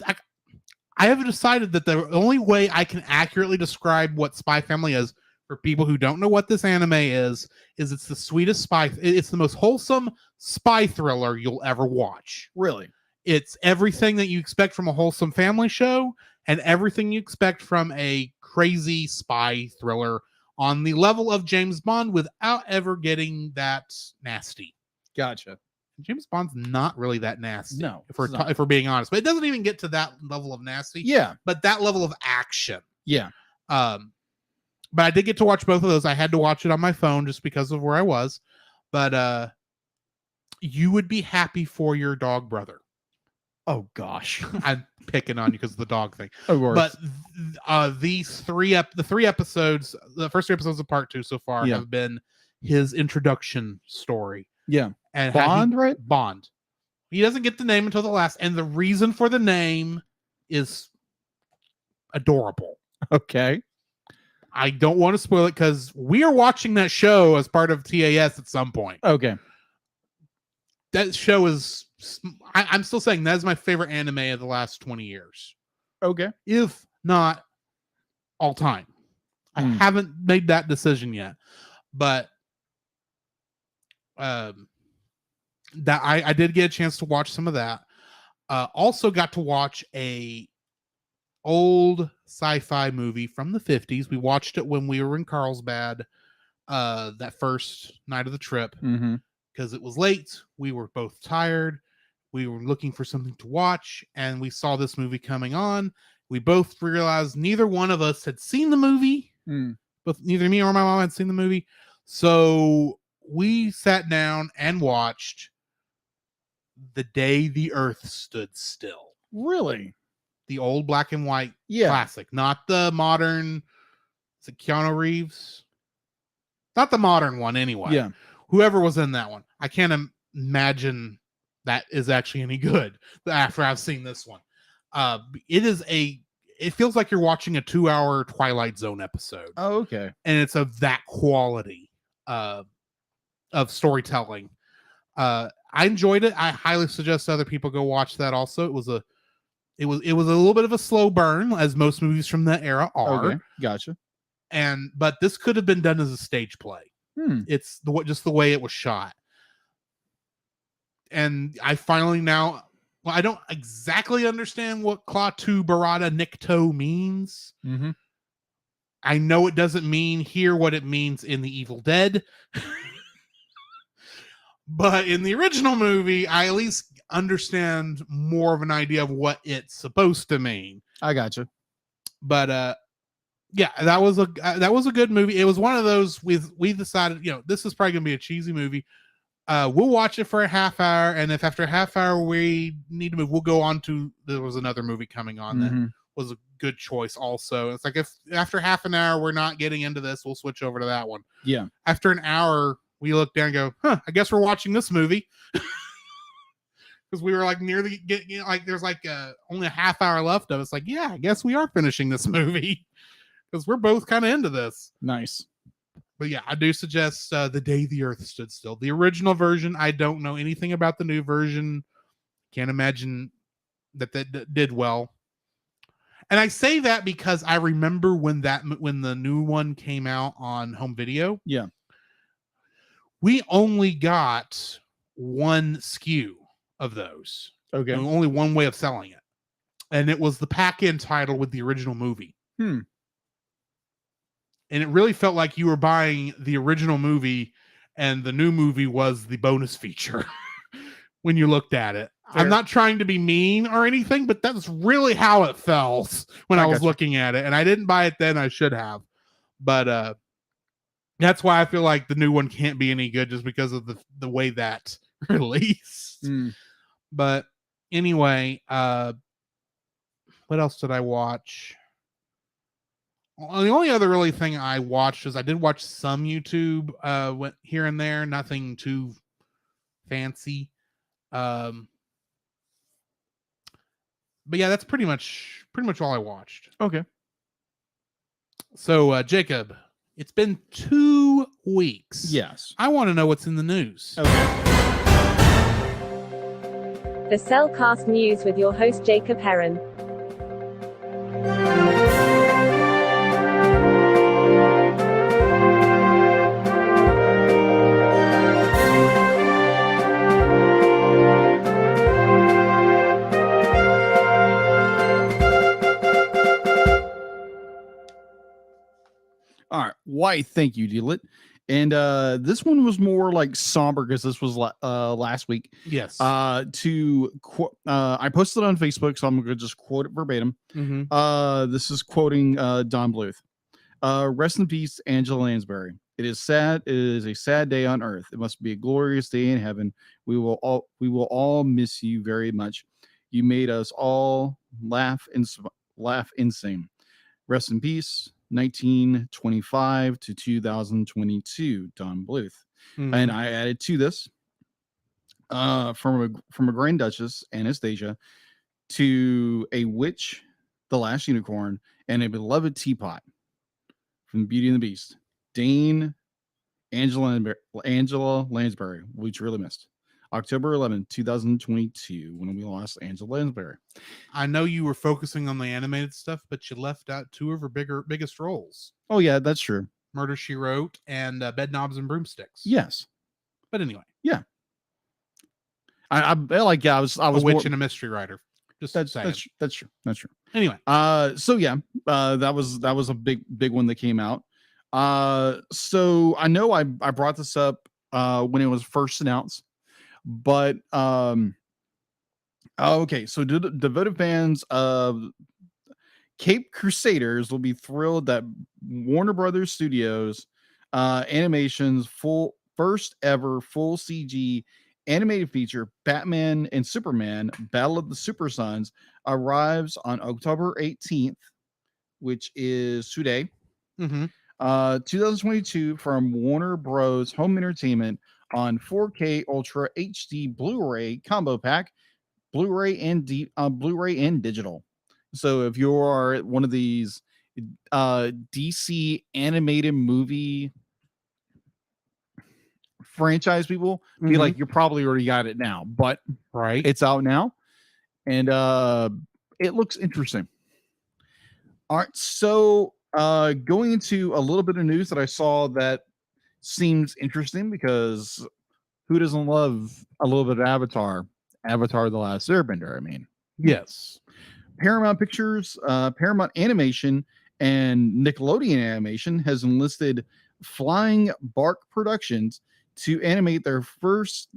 I have decided that the only way I can accurately describe what Spy Family is for people who don't know what this anime is it's the sweetest spy. It's the most wholesome spy thriller you'll ever watch. Really? It's everything that you expect from a wholesome family show and everything you expect from a crazy spy thriller on the level of James Bond without ever getting that nasty. Gotcha. James Bond's not really that nasty. No, if we're it's not. if we're being honest, but it doesn't even get to that level of nasty. Yeah. But that level of action. Yeah. But I did get to watch both of those. I had to watch it on my phone just because of where I was. But you would be happy for your dog brother. Oh gosh. I'm picking on you because of the dog thing. Of course. But these the 3 episodes, the first 3 episodes of part 2 so far Yeah. have been his introduction story. Yeah. And how Bond, right? Bond. He doesn't get the name until the last, and the reason for the name is adorable. Okay. I don't want to spoil it because we are watching that show as part of TAS at some point. Okay. That show is, I'm still saying that is my favorite anime of the last 20 years, Okay. if not all time. I Hmm. haven't made that decision yet, but that I did get a chance to watch some of that. Also got to watch a old sci-fi movie from the 50s. We watched it when we were in Carlsbad that first night of the trip Mm-hmm. because it was late. We were both tired. We were looking for something to watch, and we saw this movie coming on. We both realized neither one of us had seen the movie. Mm. But neither me or my mom had seen the movie. So we sat down and watched The Day the Earth Stood Still. Really? The old black and white Yeah. classic, not the modern. Is it Keanu Reeves? Not the modern one, anyway. Yeah. Whoever was in that one, I can't imagine that is actually any good after I've seen this one. It feels like you're watching a 2-hour Twilight Zone episode, Oh, okay. and it's of that quality of storytelling. I enjoyed it. I highly suggest other people go watch that. Also, it was a little bit of a slow burn, as most movies from that era are. Okay. Gotcha. But this could have been done as a stage play. Hmm. It's just the way it was shot. And I finally now, well, I don't exactly understand what Klaatu Barada Nikto means. Mm-hmm. I know it doesn't mean here what it means in The Evil Dead. But in the original movie, I at least understand more of an idea of what it's supposed to mean. I gotcha. But yeah, that was a good movie. It was one of those we decided, this is probably gonna be a cheesy movie. We'll watch it for a half hour, and if after a half hour we need to move, we'll go on to, there was another movie coming on that Mhm. was a good choice also. It's like, if after half an hour we're not getting into this, we'll switch over to that one. Yeah. After an hour, we look down and go, I guess we're watching this movie. Because we were like nearly getting, like, there's like only a half hour left of it. It's like, yeah, I guess we are finishing this movie. Because we're both kind of into this. Nice. But yeah, I do suggest The Day the Earth Stood Still. The original version, I don't know anything about the new version. Can't imagine that did well. And I say that because I remember when the new one came out on home video. Yeah. We only got one SKU of those. Okay. And only one way of selling it. And it was the pack-in title with the original movie. Hmm. And it really felt like you were buying the original movie and the new movie was the bonus feature when you looked at it. Fair. I'm not trying to be mean or anything, but that's really how it felt when I was gotcha. looking at it. And I didn't buy it then. I should have. But that's why I feel like the new one can't be any good, just because of the way that released. Mm. But anyway, What else did I watch? Well, the only other really thing I watched is I did watch some YouTube went here and there, nothing too fancy. But yeah, that's pretty much all I watched. Okay. So Jacob, it's been 2 weeks. Yes. I want to know what's in the news. Okay. The Cellcast News with your host Jacob Heron. All right. Why? Thank you, Dealit. And this one was more like somber because this was last week. Yes. I posted it on Facebook, so I'm gonna just quote it verbatim. Mm-hmm. This is quoting Don Bluth. Rest in peace, Angela Lansbury. It is sad. It is a sad day on earth. It must be a glorious day in heaven. We will all miss you very much. You made us all laugh and sing. Rest in peace. 1925 to 2022, Don Bluth. Mm-hmm. And I added to this from a Grand Duchess, Anastasia, to a witch, the last unicorn, and a beloved teapot from Beauty and the Beast, Dame Angela Lansbury, which really missed. October 11, 2022, when we lost Angela Lansbury. I know you were focusing on the animated stuff, but you left out 2 of her biggest roles. Oh yeah, that's true. Murder, She Wrote, and Bed Knobs and Broomsticks. Yes, but anyway, yeah. I like. Yeah, I was a witch and a mystery writer. Just that's saying. That's true. That's true. Anyway, so yeah, that was a big one that came out. So I know I brought this up when it was first announced. But okay, so devoted fans of Cape Crusaders will be thrilled that Warner Brothers Studios Animation's first ever full CG animated feature, Batman and Superman: Battle of the Super Sons, arrives on October 18th, which is today. 2022 from Warner Bros. Home Entertainment on 4K Ultra HD Blu-ray combo pack, Blu-ray and digital. So if you are one of these DC animated movie franchise people, be like, you probably already got it now, but right, it's out now, and it looks interesting. All right, so going into a little bit of news that I saw that seems interesting, because who doesn't love a little bit of Avatar the Last Airbender? I mean, yes. Paramount Pictures, Paramount Animation, and Nickelodeon Animation has enlisted Flying Bark Productions to animate their first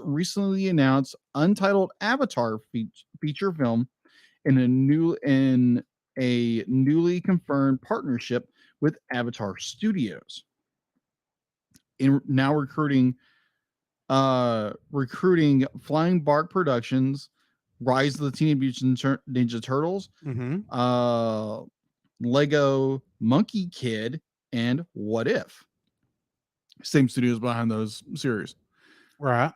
recently announced untitled Avatar feature film in a newly confirmed partnership with Avatar Studios. In now recruiting Flying Bark Productions, Rise of the Teenage Mutant Ninja Turtles, Lego Monkey Kid, and What If. Same studios behind those series. Right.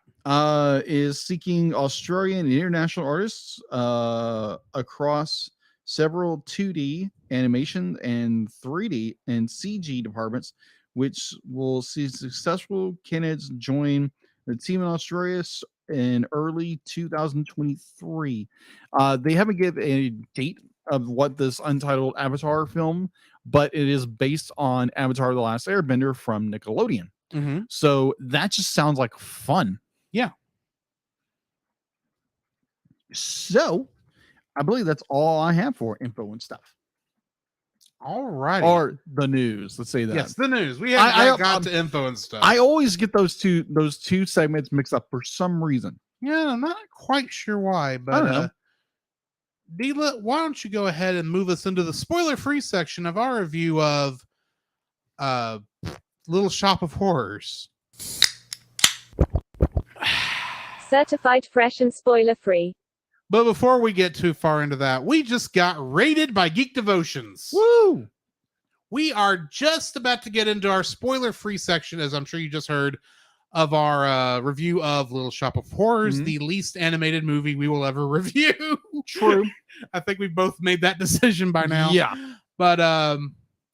Is seeking Australian and international artists across several 2D animation and 3D and CG departments, which will see successful candidates join the team in Australia in early 2023. They haven't given a date of what this untitled Avatar film, but it is based on Avatar: The Last Airbender from Nickelodeon. So that just sounds like fun. Yeah. So I believe that's all I have for info and stuff. All right. Or the news. Let's say that. Yes, the news. We haven't got to info and stuff. I always get those two segments mixed up for some reason. Yeah, I'm not quite sure why, but I don't know. Dila, why don't you go ahead and move us into the spoiler-free section of our review of Little Shop of Horrors. Certified fresh and spoiler-free. But before we get too far into that, we just got rated by Geek Devotions. Woo! We are just about to get into our spoiler-free section, as I'm sure you just heard, of our review of Little Shop of Horrors, the least animated movie we will ever review. True. I think we've both made that decision by now. Yeah. But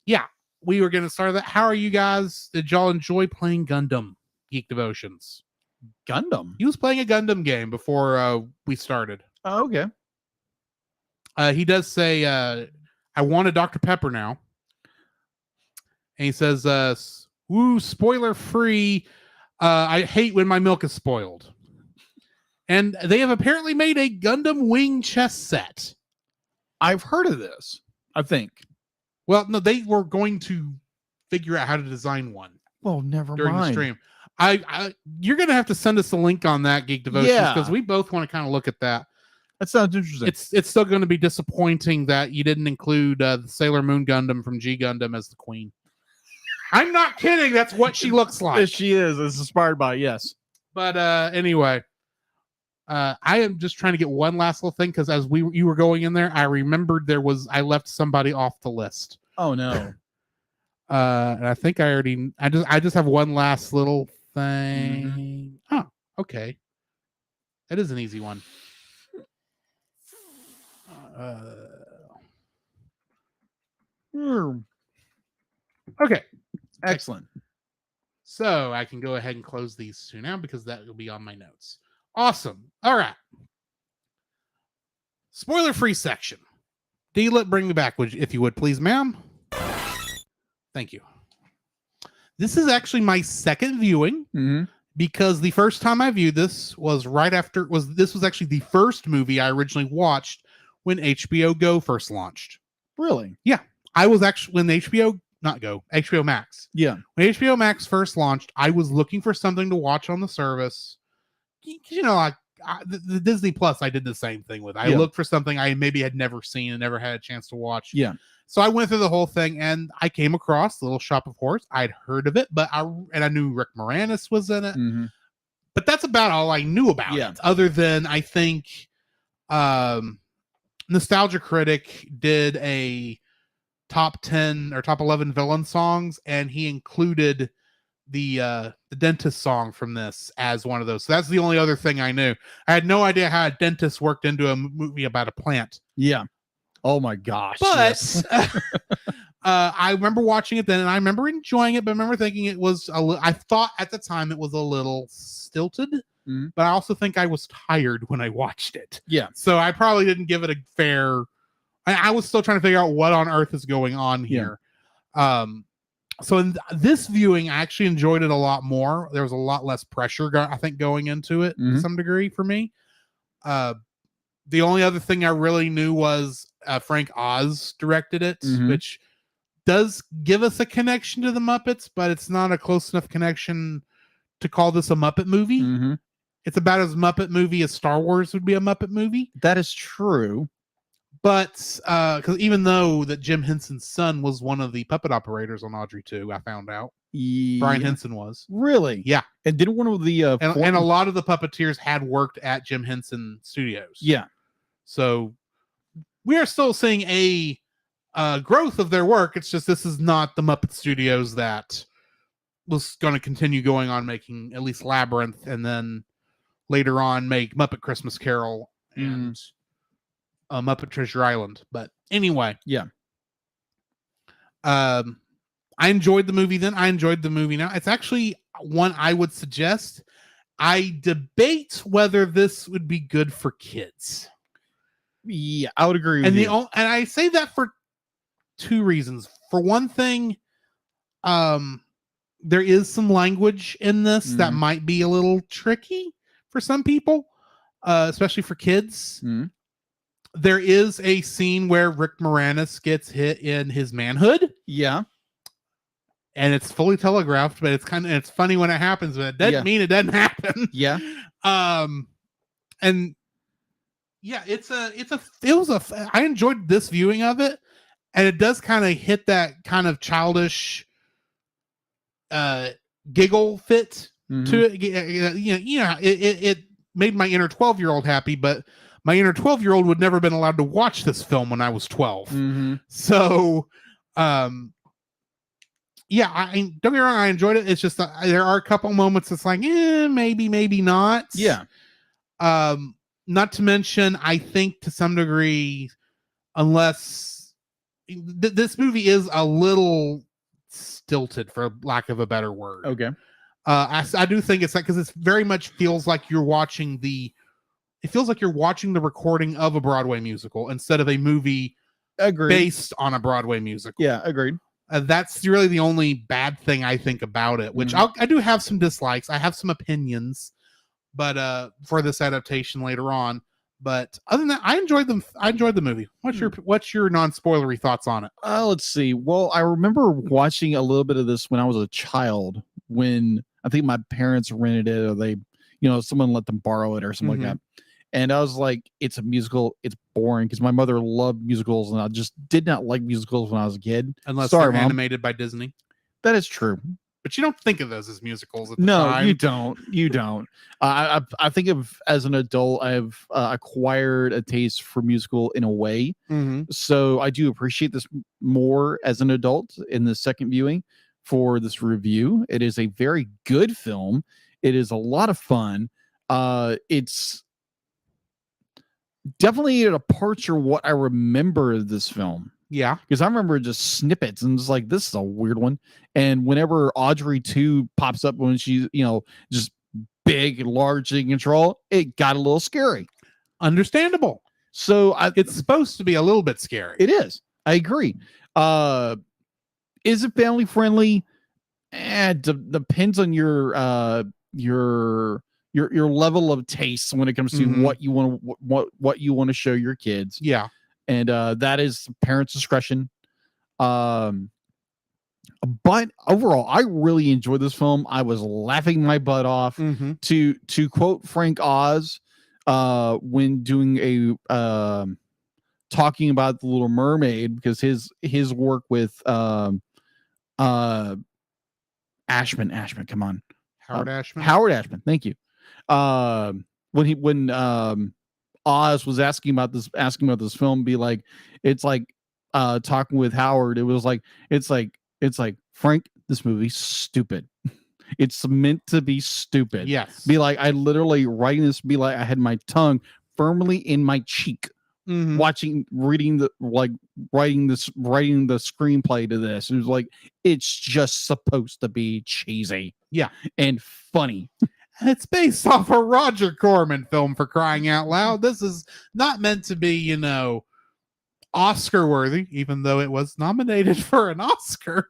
yeah, we were going to start that. How are you guys? Did y'all enjoy playing Gundam, Geek Devotions? Gundam. He was playing a Gundam game before we started. Oh, okay. He does say, I want a Dr. Pepper now. And he says, woo, spoiler free. I hate when my milk is spoiled. And they have apparently made a Gundam Wing chess set. I've heard of this, I think. Well, no, they were going to figure out how to design one Well, never during mind. the stream. You're going to have to send us a link on that, Geek Devotions, because we both want to kind of look at that. That sounds interesting. It's still going to be disappointing that you didn't include the Sailor Moon Gundam from G Gundam as the queen. I'm not kidding. That's what she looks like. Yes, she is. It's inspired by, yes. But anyway, I am just trying to get one last little thing because as you were going in there, I remembered I left somebody off the list. Oh, no. And I think I just have one last little thing. Oh, okay. That is an easy one. Okay. Excellent. So I can go ahead and close these two now because that will be on my notes. Awesome. All right. Spoiler free section. D-Lit, bring me back, if you would, please, ma'am. Thank you. This is actually my second viewing because the first time I viewed this was this was actually the first movie I originally watched when HBO Go first launched. Really? Yeah. I was actually when HBO Max. Yeah. When HBO Max first launched, I was looking for something to watch on the service. You know, the Disney Plus, I did the same thing with. I looked for something I maybe had never seen and never had a chance to watch. Yeah. So I went through the whole thing and I came across Little Shop of Horrors. I'd heard of it, but I knew Rick Moranis was in it. But that's about all I knew about it. Other than I think Nostalgia Critic did a top 10 or top 11 villain songs, and he included the dentist song from this as one of those. So that's the only other thing I knew. I had no idea how a dentist worked into a movie about a plant. Yeah. Oh my gosh. But yes. I remember watching it then, and I remember enjoying it, but I remember thinking it was I thought at the time it was a little stilted, but I also think I was tired when I watched it. Yeah. So I probably didn't give it a fair. I was still trying to figure out what on earth is going on here. So in this viewing, I actually enjoyed it a lot more. There was a lot less pressure, I think, going into it to some degree for me. The only other thing I really knew was Frank Oz directed it, which does give us a connection to the Muppets, but it's not a close enough connection to call this a Muppet movie. It's about as Muppet movie as Star Wars would be a Muppet movie. That is true. But because even though that Jim Henson's son was one of the puppet operators on Audrey 2, I found out. Brian Henson was. Really? Yeah. And didn't one of the and a lot of the puppeteers had worked at Jim Henson Studios. Yeah. So we are still seeing a growth of their work. It's just this is not the Muppet Studios that was going to continue going on making at least Labyrinth, and then later on make Muppet Christmas Carol and Muppet Treasure Island. But anyway, yeah. I enjoyed the movie then. I enjoyed the movie now. It's actually one I would suggest. I debate whether this would be good for kids. Yeah, I would agree with you. And I say that for two reasons. For one thing, there is some language in this that might be a little tricky for some people, especially for kids. There is a scene where Rick Moranis gets hit in his manhood. Yeah. And it's fully telegraphed, but it's funny when it happens, but it doesn't mean it doesn't happen. Yeah. And yeah, I enjoyed this viewing of it, and it does kind of hit that kind of childish giggle fit to it. You know, it made my inner 12-year-old happy, but my inner 12-year-old would never have been allowed to watch this film when I was 12. Mm-hmm. So, yeah, I don't get me wrong, I enjoyed it. It's just there are a couple moments that's like, maybe, maybe not. Yeah. Not to mention, I think to some degree, unless this movie is a little stilted, for lack of a better word. Okay. I do think it's like, because it very much feels like you're watching the recording of a Broadway musical instead of a movie Agreed. based on a Broadway musical. Yeah, agreed. That's really the only bad thing I think about it, which I do have some dislikes. I have some opinions, but for this adaptation later on. But other than that, I enjoyed them. I enjoyed the movie. What's your non-spoilery thoughts on it? Let's see. Well, I remember watching a little bit of this when I was a child, when I think my parents rented it, or they, someone let them borrow it or something like that. And I was like, it's a musical. It's boring, because my mother loved musicals, and I just did not like musicals when I was a kid. Unless Sorry, they're Mom. animated by Disney. That is true. But you don't think of those as musicals at the No, time. you don't. You don't. I think of, as an adult, I've acquired a taste for musical in a way. So I do appreciate this more as an adult in the second viewing for this review. It is a very good film. It is a lot of fun. It's definitely a departure what I remember of this film. Yeah. Because I remember just snippets and just like, this is a weird one. And whenever Audrey 2 pops up, when she's, just big, large in control, it got a little scary. Understandable. So it's supposed to be a little bit scary. It is. I agree. Is it family friendly? Depends on your level of taste when it comes to what you want to show your kids. Yeah. And that is parents' discretion. But overall, I really enjoyed this film. I was laughing my butt off. To quote Frank Oz, when doing a talking about The Little Mermaid, because his work with Ashman, come on, Howard Ashman. Howard Ashman, thank you. When Oz was asking about this film, be like, it's like talking with Howard. It was like, it's like, Frank, this movie's stupid. It's meant to be stupid. Yes. Be like, I literally writing this, be like, I had my tongue firmly in my cheek, writing the screenplay to this. It was like, it's just supposed to be cheesy. Yeah. And funny. And it's based off a Roger Corman film, for crying out loud. This is not meant to be, Oscar worthy, even though it was nominated for an Oscar.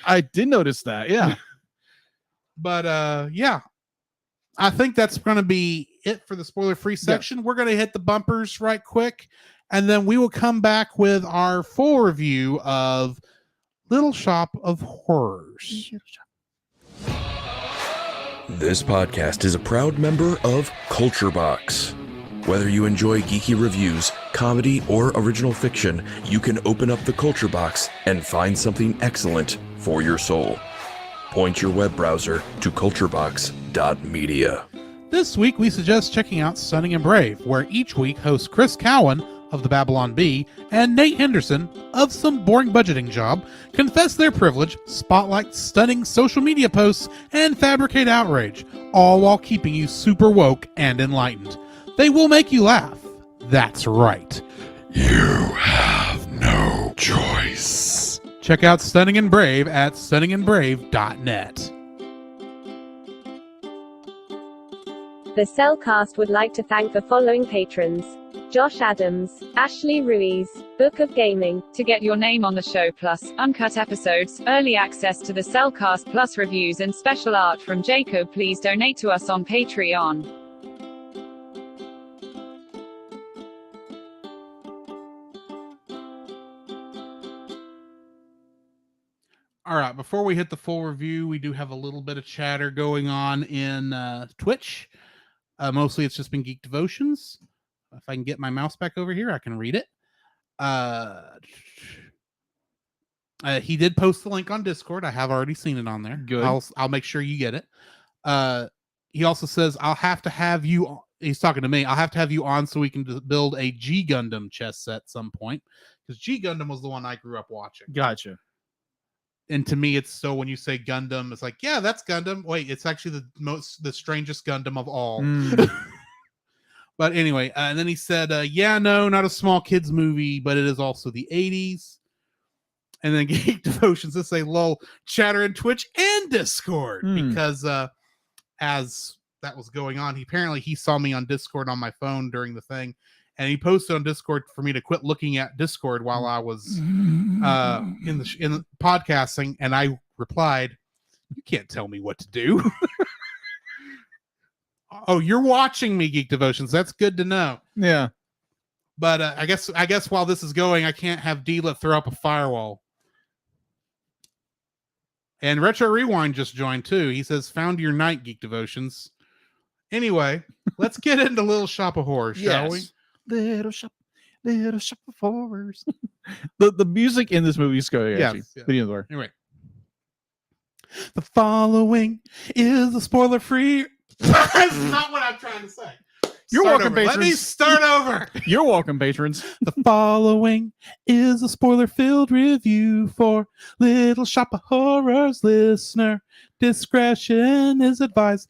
I did notice that, yeah. But yeah, I think that's going to be it for the spoiler-free section. We're going to hit the bumpers right quick, and then we will come back with our full review of Little Shop of Horrors. This podcast is a proud member of Culture Box. Whether you enjoy geeky reviews, comedy, or original fiction, you can open up the Culture Box and find something excellent for your soul. Point your web browser to culturebox.media. This week, we suggest checking out Stunning and Brave, where each week hosts Chris Cowan of the Babylon Bee and Nate Henderson of Some Boring Budgeting Job confess their privilege, spotlight stunning social media posts, and fabricate outrage, all while keeping you super woke and enlightened. They will make you laugh. That's right. You have no choice. Check out Stunning and Brave at stunningandbrave.net. The Cellcast would like to thank the following patrons: Josh Adams, Ashley Ruiz, Book of Gaming. To get your name on the show, plus uncut episodes, early access to the Cellcast Plus reviews, and special art from Jacob, please donate to us on Patreon. All right, before we hit the full review, we do have a little bit of chatter going on in Twitch. Mostly it's just been Geek Devotions. If I can get my mouse back over here, I can read it. He did post the link on Discord. I have already seen it on there. Good. I'll make sure you get it. He also says, I'll have to have you he's talking to me. I'll have to have you on so we can build a G Gundam chess set some point, because G Gundam was the one I grew up watching. Gotcha. And to me, it's so when you say Gundam, it's like, yeah, that's Gundam. Wait, it's actually the strangest Gundam of all. But anyway, and then he said, yeah, no, not a small kids movie, but it is also the 80s. And then Geek Devotions to say, lol, chatter in Twitch and Discord. Because as that was going on, he saw me on Discord on my phone during the thing. And he posted on Discord for me to quit looking at Discord while I was in the podcasting. And I replied, you can't tell me what to do. Oh, you're watching me, Geek Devotions. That's good to know. Yeah. But I guess while this is going, I can't have Dila throw up a firewall. And Retro Rewind just joined too. He says, found your night, Geek Devotions. Anyway, let's get into Little Shop of Horrors, shall we? Little shop of horrors. the music in this movie is going. Yes. Anyway, the following is a spoiler-free. That's not what I'm trying to say. You're welcome, patrons. Let me start over. You're welcome, patrons. The following is a spoiler-filled review for Little Shop of Horrors. Listener discretion is advised.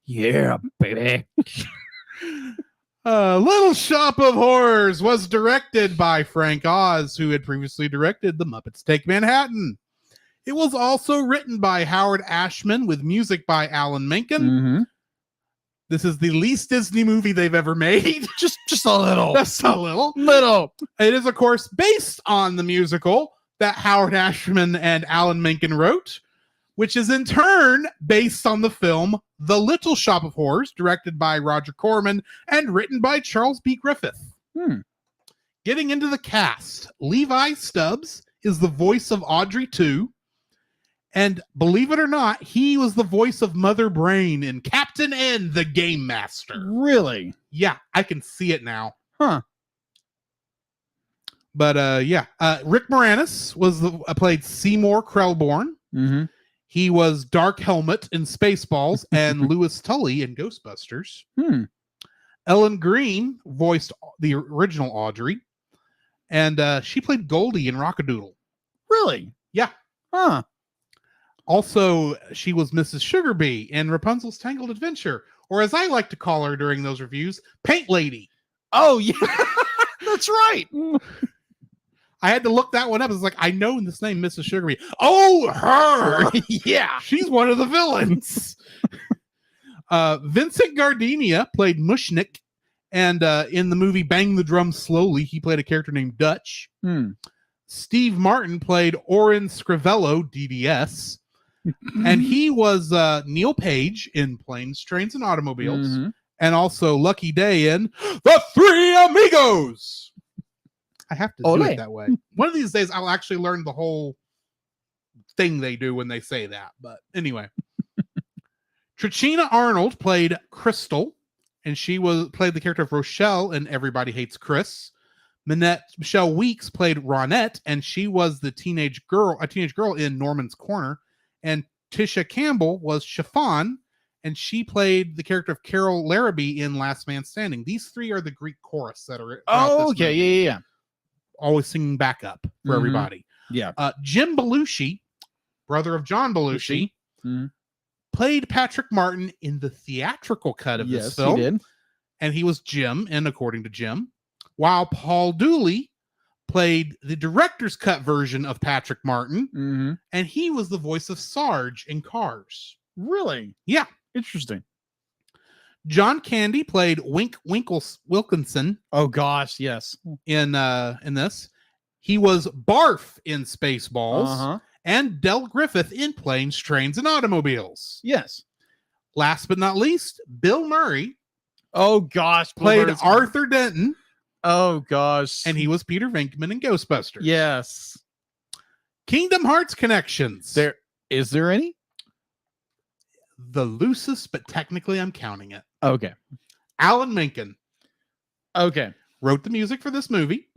Yeah, baby. Little Shop of Horrors was directed by Frank Oz, who had previously directed The Muppets Take Manhattan. It was also written by Howard Ashman with music by Alan Menken. This is the least Disney movie they've ever made. Just a little. Just a little. Little. It is, of course, based on the musical that Howard Ashman and Alan Menken wrote, which is in turn based on the film The Little Shop of Horrors, directed by Roger Corman and written by Charles B. Griffith. Getting into the cast, Levi Stubbs is the voice of Audrey 2. And believe it or not, he was the voice of Mother Brain in Captain N, the Game Master. Really? Yeah, I can see it now. Huh. But Rick Moranis played Seymour Krelborn. He was Dark Helmet in Spaceballs and Louis Tully in Ghostbusters. Ellen Green voiced the original Audrey, and she played Goldie in Rockadoodle. Really? Yeah. Huh. Also, she was Mrs. Sugarbee in Rapunzel's Tangled Adventure, or as I like to call her during those reviews, Paint Lady. Oh, yeah. That's right. I had to look that one up. It's like, I know this name, Mrs. Sugarbee. Oh, her. Yeah. She's one of the villains. Vincent Gardenia played Mushnik. And in the movie Bang the Drum Slowly, he played a character named Dutch. Steve Martin played Orin Scrivello, DDS. And he was Neil Page in Planes, Trains, and Automobiles. And also Lucky Day in The Three Amigos. I have to do it that way. One of these days, I'll actually learn the whole thing they do when they say that. But anyway. Trachina Arnold played Crystal. And she played the character of Rochelle in Everybody Hates Chris. Michelle Weeks played Ronette, and she was a teenage girl in Norman's Corner. And Tisha Campbell was Chiffon, and she played the character of Carol Larrabee in Last Man Standing. These three are the Greek chorus that are. Oh, okay, yeah. Always singing backup for everybody. Yeah. Jim Belushi, brother of John Belushi, played Patrick Martin in the theatrical cut of this film. He did. And he was Jim, and according to Jim, while Paul Dooley played the director's cut version of Patrick Martin, and he was the voice of Sarge in Cars. Really? Yeah. Interesting. John Candy played Wink Wilkinson. Oh gosh, yes. In this, he was Barf in Spaceballs, and Del Griffith in Planes, Trains, and Automobiles. Yes. Last but not least, Bill Murray. Oh gosh, played Arthur Denton. Oh gosh, and he was Peter Venkman in Ghostbusters. Yes. Kingdom Hearts connections. Is there any? The loosest, but technically I'm counting it. Okay. Alan Menken. Okay. Wrote the music for this movie.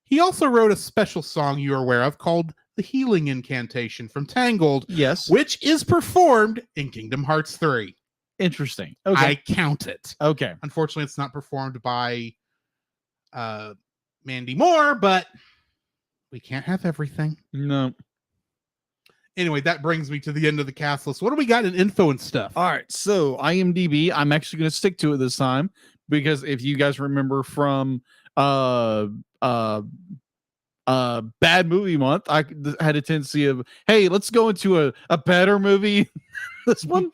He also wrote a special song you're aware of called the healing incantation from Tangled, Yes. which is performed in Kingdom Hearts 3. Interesting. I Okay. count it. Okay. Unfortunately, it's not performed by Mandy Moore, but we can't have everything. No. Anyway, that brings me to the end of the cast list. What do we got in info and stuff? All right. So IMDb, I'm actually going to stick to it this time because if you guys remember from Bad Movie Month, I had a tendency of, hey, let's go into a better movie this one.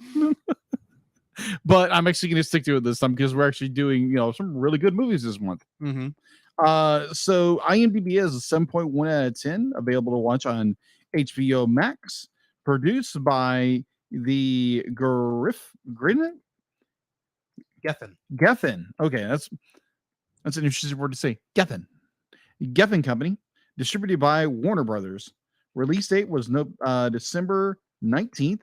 But I'm actually going to stick to it this time because we're actually doing, some really good movies this month. Mm-hmm. So IMDb has a 7.1 out of 10 available to watch on HBO Max, produced by the Geffen. Geffen. Okay, that's an interesting word to say. Geffen Company, distributed by Warner Brothers. Release date was December 19th,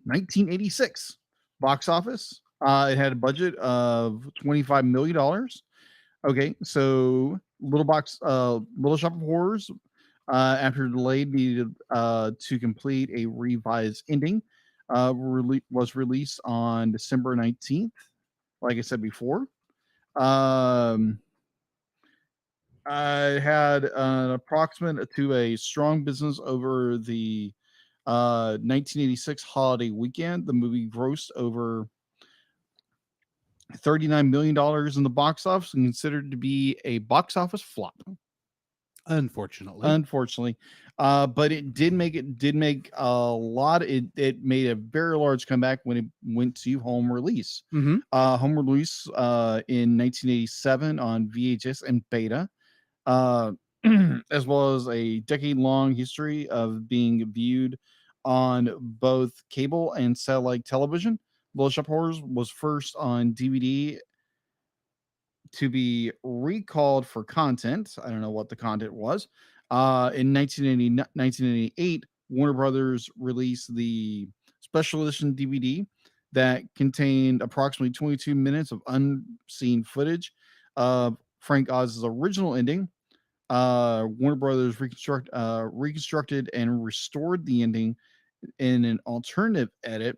1986. Box office. It had a budget of $25 million. Okay, so Little Shop of Horrors, after delayed, needed to complete a revised ending. Was released on December 19th, like I said before. I had an approximate to a strong business over the 1986 holiday weekend. The movie grossed over $39 million in the box office and considered to be a box office flop. Unfortunately. But it did make a lot. It made a very large comeback when it went to home release. Mm-hmm. Home release in 1987 on VHS and Beta, as well as a decade-long history of being viewed on both cable and satellite television. Little Shop of Horrors was first on DVD to be recalled for content. I don't know what the content was. In 1988, Warner Brothers released the special edition DVD that contained approximately 22 minutes of unseen footage of Frank Oz's original ending. Warner Brothers reconstructed and restored the ending in an alternative edit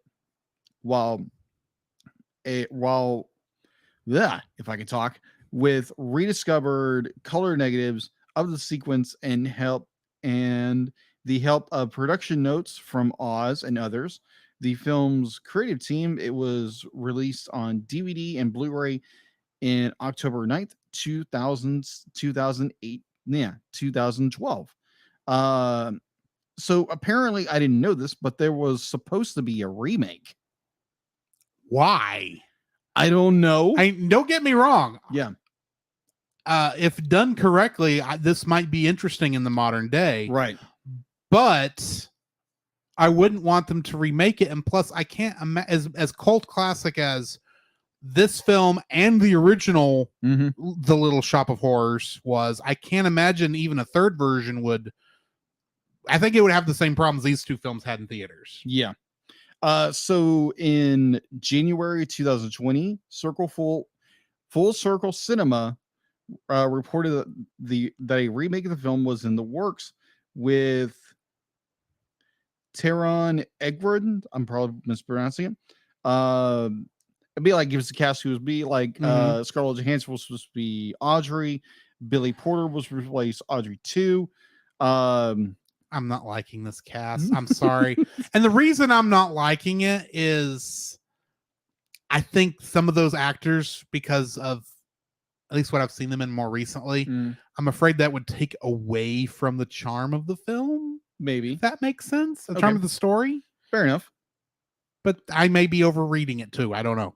if I can talk, with rediscovered color negatives of the sequence and the help of production notes from Oz and others. The film's creative team, it was released on DVD and Blu-ray in October 9th, 2008. Yeah, 2012. So apparently I didn't know this, but there was supposed to be a remake. Why? I don't know. Don't get me wrong. Yeah. If done correctly, this might be interesting in the modern day. Right. But I wouldn't want them to remake it. And plus, I can't imagine as cult classic as this film and the original, The Little Shop of Horrors was. I can't imagine even a third version would. I think it would have the same problems these two films had in theaters. Yeah. So in January 2020, Full Circle Cinema reported that a remake of the film was in the works with Taron Egerton. I'm probably mispronouncing it. It'd be like, give us a cast who would be like Scarlett Johansson was supposed to be Audrey. Billy Porter was replaced Audrey 2. I'm not liking this cast. I'm sorry. And the reason I'm not liking it is I think some of those actors, because of at least what I've seen them in more recently, I'm afraid that would take away from the charm of the film. Maybe. If that makes sense. The charm of the story. Fair enough. But I may be overreading it too. I don't know.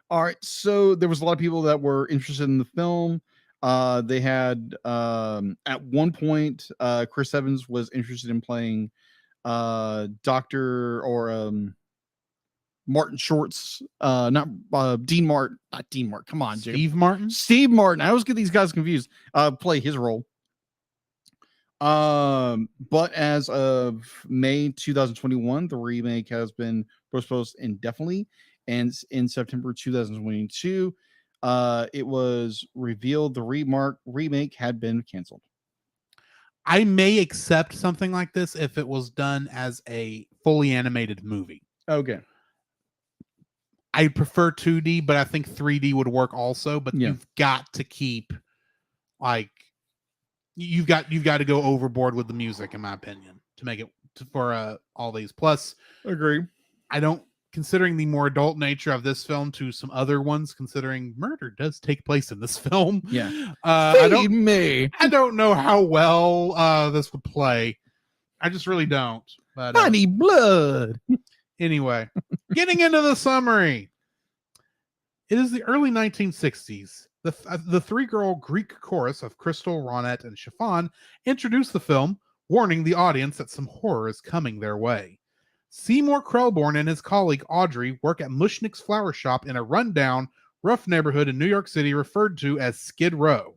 All right. So there was a lot of people that were interested in the film. They had at one point Chris Evans was interested in playing Dr. or Martin Short's not Dean Martin, not Dean Martin. Come on, Jim. Steve Martin. I always get these guys confused. Play his role. But as of May 2021, the remake has been postponed indefinitely, and in September 2022, it was revealed the remake had been canceled. I may accept something like this if it was done as a fully animated movie. Okay. I prefer 2D, but I think 3D would work also. But Yeah. you've got to keep like you've got to go overboard with the music, in my opinion, to make it for all these. Plus, Agree. I don't, considering the more adult nature of this film to some other ones, considering murder does take place in this film. Yeah. I Feed me. don't know how well this would play. I just really don't. But I need blood. anyway, getting into the summary. It is the early 1960s. The three-girl Greek chorus of Crystal, Ronette, and Chiffon introduce the film, warning the audience that some horror is coming their way. Seymour Krelborn and his colleague Audrey work at Mushnick's flower shop in a rundown, rough neighborhood in New York City referred to as Skid Row.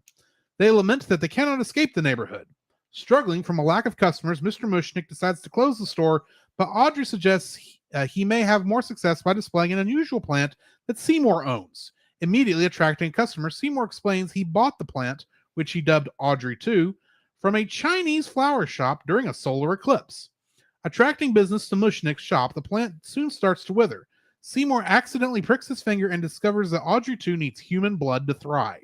They lament that they cannot escape the neighborhood. Struggling from a lack of customers, Mr. Mushnick decides to close the store, but Audrey suggests he may have more success by displaying an unusual plant that Seymour owns. Immediately attracting customers, Seymour explains he bought the plant, which he dubbed Audrey 2, from a Chinese flower shop during a solar eclipse. Attracting business to Mushnick's shop, the plant soon starts to wither. Seymour accidentally pricks his finger and discovers that Audrey 2 needs human blood to thrive.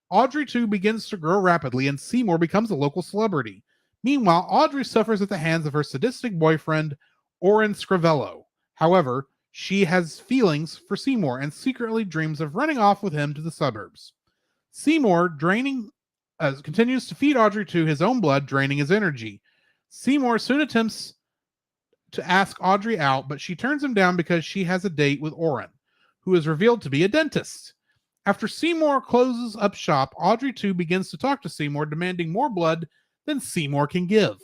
Audrey 2 begins to grow rapidly, and Seymour becomes a local celebrity. Meanwhile, Audrey suffers at the hands of her sadistic boyfriend, Oren Scrivello. However, she has feelings for Seymour and secretly dreams of running off with him to the suburbs. Seymour continues to feed Audrey 2 his own blood, draining his energy. Seymour soon attempts to ask Audrey out, but she turns him down because she has a date with Oren, who is revealed to be a dentist. After Seymour closes up shop, Audrey 2 begins to talk to Seymour, demanding more blood than Seymour can give.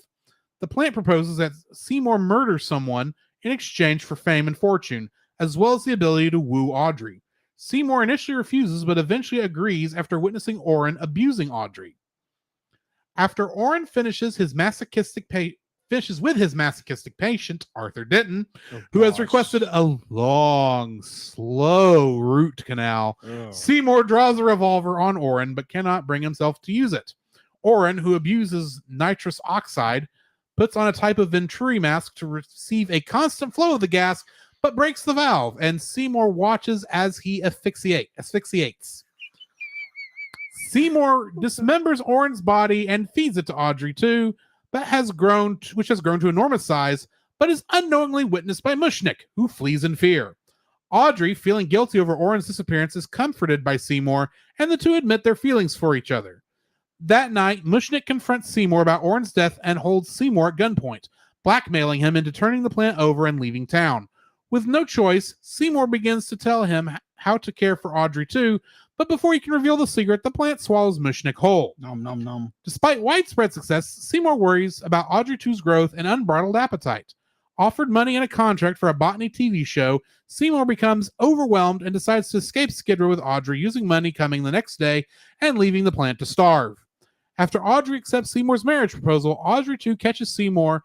The plant proposes that Seymour murder someone in exchange for fame and fortune, as well as the ability to woo Audrey. Seymour initially refuses, but eventually agrees after witnessing Oren abusing Audrey. After Oren finishes with his masochistic patient, Arthur Denton, who has requested a long, slow root canal, Seymour draws a revolver on Oren, but cannot bring himself to use it. Oren, who abuses nitrous oxide, puts on a type of Venturi mask to receive a constant flow of the gas, but breaks the valve, and Seymour watches as he asphyxiates. Seymour dismembers Oren's body and feeds it to Audrey 2, which has grown to enormous size, but is unknowingly witnessed by Mushnick, who flees in fear. Audrey, feeling guilty over Oren's disappearance, is comforted by Seymour, and the two admit their feelings for each other. That night, Mushnick confronts Seymour about Oren's death and holds Seymour at gunpoint, blackmailing him into turning the plant over and leaving town. With no choice, Seymour begins to tell him how to care for Audrey 2, but before he can reveal the secret, the plant swallows Mushnick whole. Nom nom nom. Despite widespread success, Seymour worries about Audrey 2's growth and unbridled appetite. Offered money and a contract for a botany TV show, Seymour becomes overwhelmed and decides to escape Skid Row with Audrey, using money coming the next day and leaving the plant to starve. After Audrey accepts Seymour's marriage proposal, Audrey 2 catches Seymour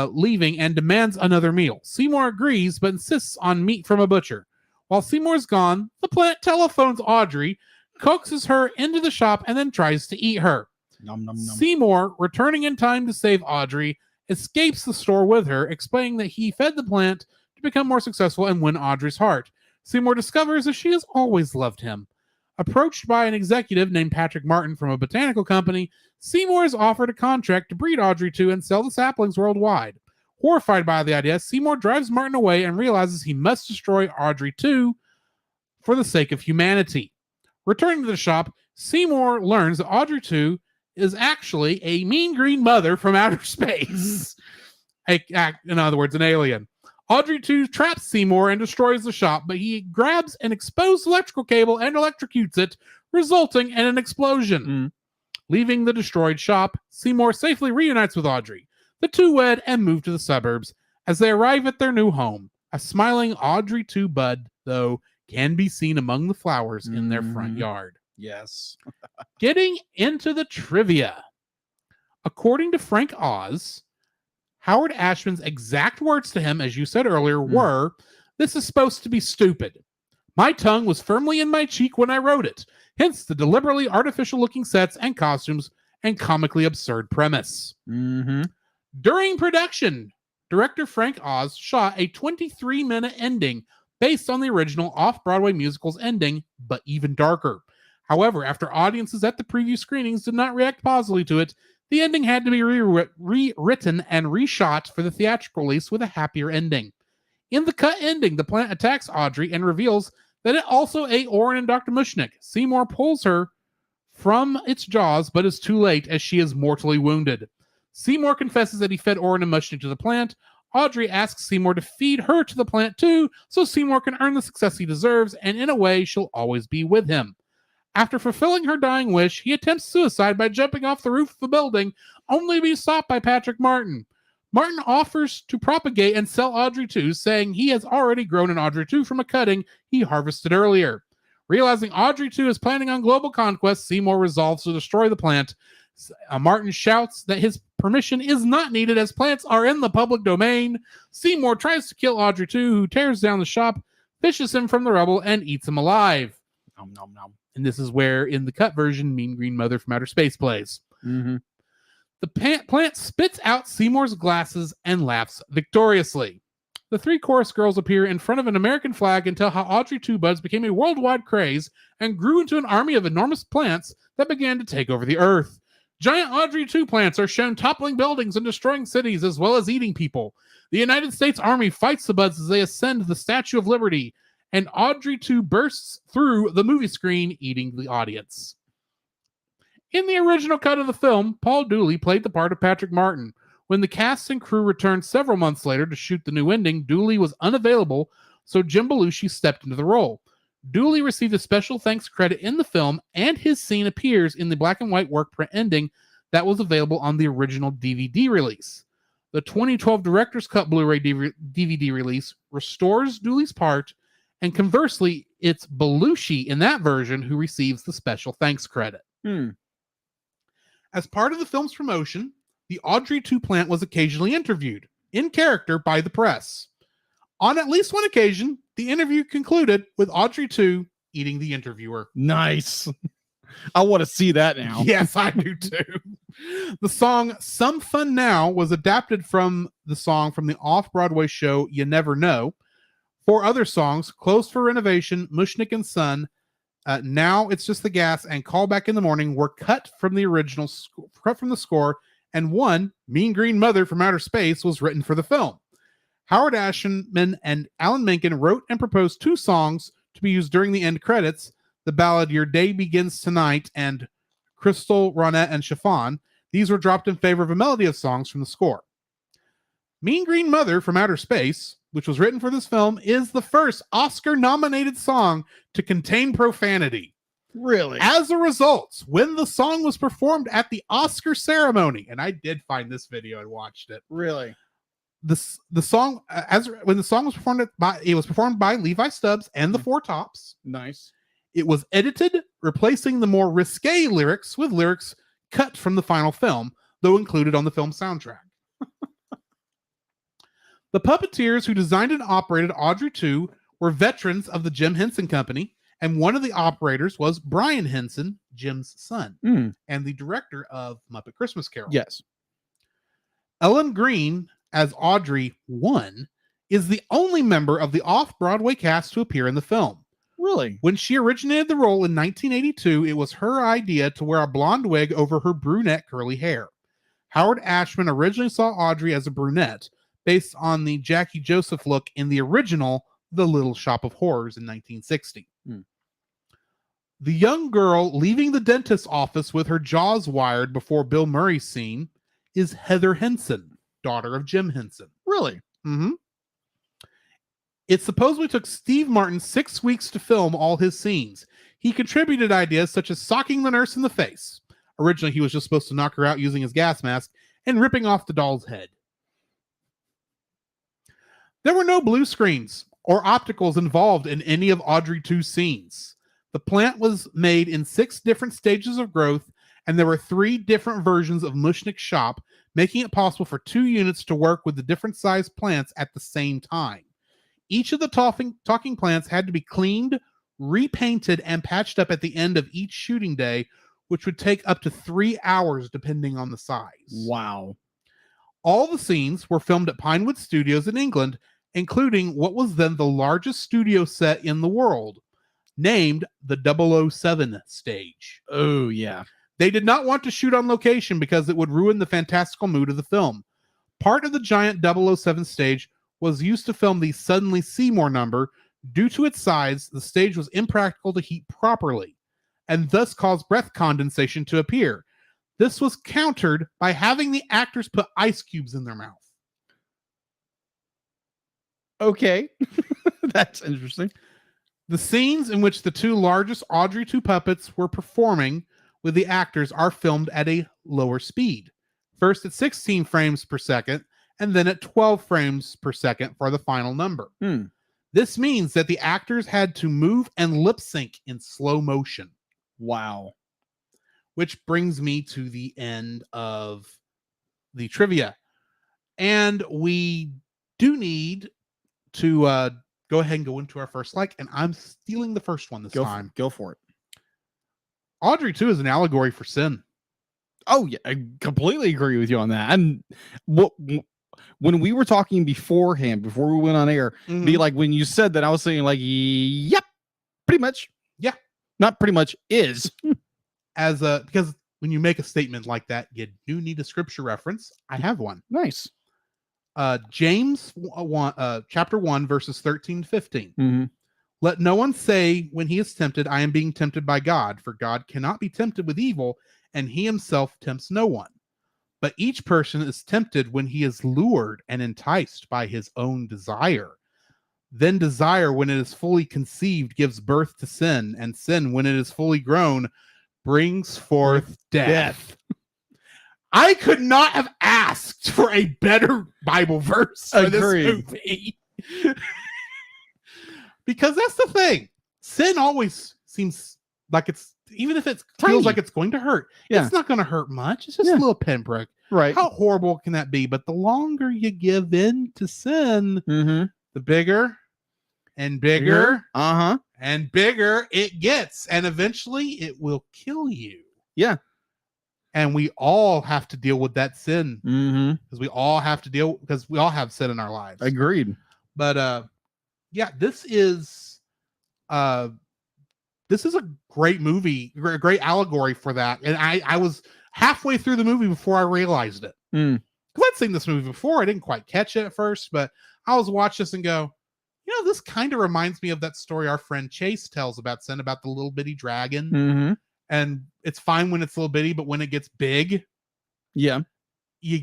leaving and demands another meal. Seymour agrees, but insists on meat from a butcher. While Seymour's gone, the plant telephones Audrey, coaxes her into the shop, and then tries to eat her. Nom nom nom. Seymour, returning in time to save Audrey, escapes the store with her, explaining that he fed the plant to become more successful and win Audrey's heart. Seymour discovers that she has always loved him. Approached by an executive named Patrick Martin from a botanical company, Seymour is offered a contract to breed Audrey 2 and sell the saplings worldwide. Horrified by the idea, Seymour drives Martin away and realizes he must destroy Audrey 2 for the sake of humanity. Returning to the shop, Seymour learns that Audrey 2 is actually a mean green mother from outer space. In other words, an alien. Audrey 2 traps Seymour and destroys the shop, but he grabs an exposed electrical cable and electrocutes it, resulting in an explosion. Leaving the destroyed shop, Seymour safely reunites with Audrey. The two wed and move to the suburbs. As they arrive at their new home, a smiling Audrey 2 bud, though, can be seen among the flowers in their front yard. Yes. Getting into the trivia. According to Frank Oz, Howard Ashman's exact words to him, as you said earlier, were, "This is supposed to be stupid. My tongue was firmly in my cheek when I wrote it, hence the deliberately artificial-looking sets and costumes and comically absurd premise. Mm-hmm. During production, director Frank Oz shot a 23-minute ending based on the original off-Broadway musical's ending, but even darker. However, after audiences at the preview screenings did not react positively to it, the ending had to be rewritten and reshot for the theatrical release with a happier ending. In the cut ending, the plant attacks Audrey and reveals that it also ate Orin and Dr. Mushnick. Seymour pulls her from its jaws, but is too late as she is mortally wounded. Seymour confesses that he fed Orin and Mushnick to the plant. Audrey asks Seymour to feed her to the plant too, so Seymour can earn the success he deserves, and in a way, she'll always be with him. After fulfilling her dying wish, he attempts suicide by jumping off the roof of the building, only to be stopped by Patrick Martin. Martin offers to propagate and sell Audrey 2, saying he has already grown an Audrey 2 from a cutting he harvested earlier. Realizing Audrey 2 is planning on global conquest, Seymour resolves to destroy the plant. Martin shouts that his permission is not needed as plants are in the public domain. Seymour tries to kill Audrey 2, who tears down the shop, fishes him from the rubble, and eats him alive. Nom, nom, nom. And this is where, in the cut version, Mean Green Mother from Outer Space plays. Mm-hmm. The plant spits out Seymour's glasses and laughs victoriously. The three chorus girls appear in front of an American flag and tell how Audrey 2 buds became a worldwide craze and grew into an army of enormous plants that began to take over the earth. Giant Audrey 2 plants are shown toppling buildings and destroying cities as well as eating people. The United States Army fights the buds as they ascend the Statue of Liberty, and Audrey 2 bursts through the movie screen, eating the audience. In the original cut of the film, Paul Dooley played the part of Patrick Martin. When the cast and crew returned several months later to shoot the new ending, Dooley was unavailable, so Jim Belushi stepped into the role. Dooley received a special thanks credit in the film, and his scene appears in the black and white work print ending that was available on the original DVD release. The 2012 Director's Cut Blu-ray DVD release restores Dooley's part, and conversely, it's Belushi in that version who receives the special thanks credit. As part of the film's promotion, the Audrey 2 plant was occasionally interviewed, in character, by the press. On at least one occasion, the interview concluded with Audrey 2 eating the interviewer. Nice. I want to see that now. Yes, I do too. The song Some Fun Now was adapted from the song from the off-Broadway show You Never Know. 4 other songs, Closed for Renovation, Mushnick and Son, Now It's Just the Gas, and Call Back in the Morning were cut from the original cut from the score, and one, Mean Green Mother from Outer Space, was written for the film. Howard Ashman and Alan Menken wrote and proposed 2 songs to be used during the end credits, the ballad Your Day Begins Tonight and Crystal, Ronette, and Chiffon. These were dropped in favor of a melody of songs from the score. Mean Green Mother from Outer Space, which was written for this film, is the first Oscar-nominated song to contain profanity. Really? As a result, when the song was performed at the Oscar ceremony, and I did find this video and watched it. Really? The song when the song was performed by Levi Stubbs and the Four Tops. Nice. It was edited, replacing the more risque lyrics with lyrics cut from the final film, though included on the film soundtrack. The puppeteers who designed and operated Audrey 2 were veterans of the Jim Henson Company, and one of the operators was Brian Henson, Jim's son, and the director of Muppet Christmas Carol. Yes. Ellen Greene, as Audrey 1, is the only member of the off-Broadway cast to appear in the film. Really? When she originated the role in 1982, it was her idea to wear a blonde wig over her brunette curly hair. Howard Ashman originally saw Audrey as a brunette, based on the Jackie Joseph look in the original The Little Shop of Horrors in 1960. The young girl leaving the dentist's office with her jaws wired before Bill Murray's scene is Heather Henson, daughter of Jim Henson. Really? Mm-hmm. It supposedly took Steve Martin 6 weeks to film all his scenes. He contributed ideas such as socking the nurse in the face. Originally, he was just supposed to knock her out using his gas mask and ripping off the doll's head. There were no blue screens or opticals involved in any of Audrey 2's scenes. The plant was made in 6 different stages of growth, and there were 3 different versions of Mushnick's shop, making it possible for 2 units to work with the different sized plants at the same time. Each of the talking plants had to be cleaned, repainted, and patched up at the end of each shooting day, which would take up to 3 hours depending on the size. Wow. All the scenes were filmed at Pinewood Studios in England, including what was then the largest studio set in the world, named the 007 stage. Oh, yeah. They did not want to shoot on location because it would ruin the fantastical mood of the film. Part of the giant 007 stage was used to film the Suddenly Seymour number. Due to its size, the stage was impractical to heat properly, and thus caused breath condensation to appear. This was countered by having the actors put ice cubes in their mouth. Okay. That's interesting. The scenes in which the two largest Audrey 2 puppets were performing with the actors are filmed at a lower speed. First at 16 frames per second, and then at 12 frames per second for the final number. This means that the actors had to move and lip sync in slow motion. Wow. Which brings me to the end of the trivia. And we do need to go ahead and go into our first like, and I'm stealing the first one this time. Go for it. Audrey 2 is an allegory for sin. Oh, yeah. I completely agree with you on that. And when we were talking beforehand, before we went on air, be like, when you said that, I was saying like, yep, pretty much. Yeah. Not pretty much, is. Because when you make a statement like that, you do need a scripture reference. I have one. Nice. James 1, chapter 1, verses 13 to 15. Mm-hmm. Let no one say when he is tempted, I am being tempted by God, for God cannot be tempted with evil, and he himself tempts no one. But each person is tempted when he is lured and enticed by his own desire. Then desire, when it is fully conceived, gives birth to sin, and sin, when it is fully grown, brings forth death. I could not have asked for a better Bible verse for this movie. Because that's the thing. Sin always seems like it's, even if it feels like it's going to hurt, it's not going to hurt much. It's just a little pinprick. Right. How horrible can that be? But the longer you give in to sin, the bigger and bigger and bigger it gets. And eventually it will kill you. Yeah. And we all have to deal with that sin. Because we all have sin in our lives. Agreed. But yeah, this is a great movie, a great allegory for that. And I was halfway through the movie before I realized it. Because I'd seen this movie before. I didn't quite catch it at first, but I was watching this and go, you know, this kind of reminds me of that story our friend Chase tells about sin, about the little bitty dragon. And it's fine when it's little bitty, but when it gets big, you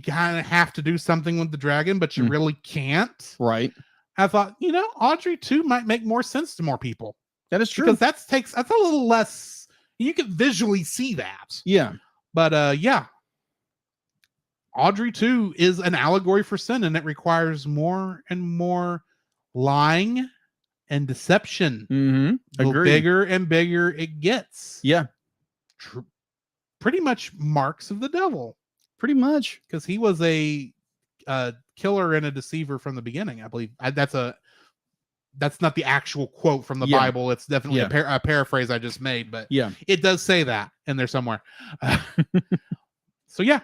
kind of have to do something with the dragon, but you really can't. Right. I thought, you know, Audrey 2 might make more sense to more people. That is true. Because that's a little less, you can visually see that. Yeah. But yeah, Audrey 2 is an allegory for sin, and it requires more and more lying and deception. The bigger and bigger it gets. Yeah. Pretty much marks of the devil. Pretty much. Because he was a killer and a deceiver from the beginning, I believe. That's not the actual quote from the Bible. It's definitely a paraphrase I just made, but it does say that in there somewhere. So yeah,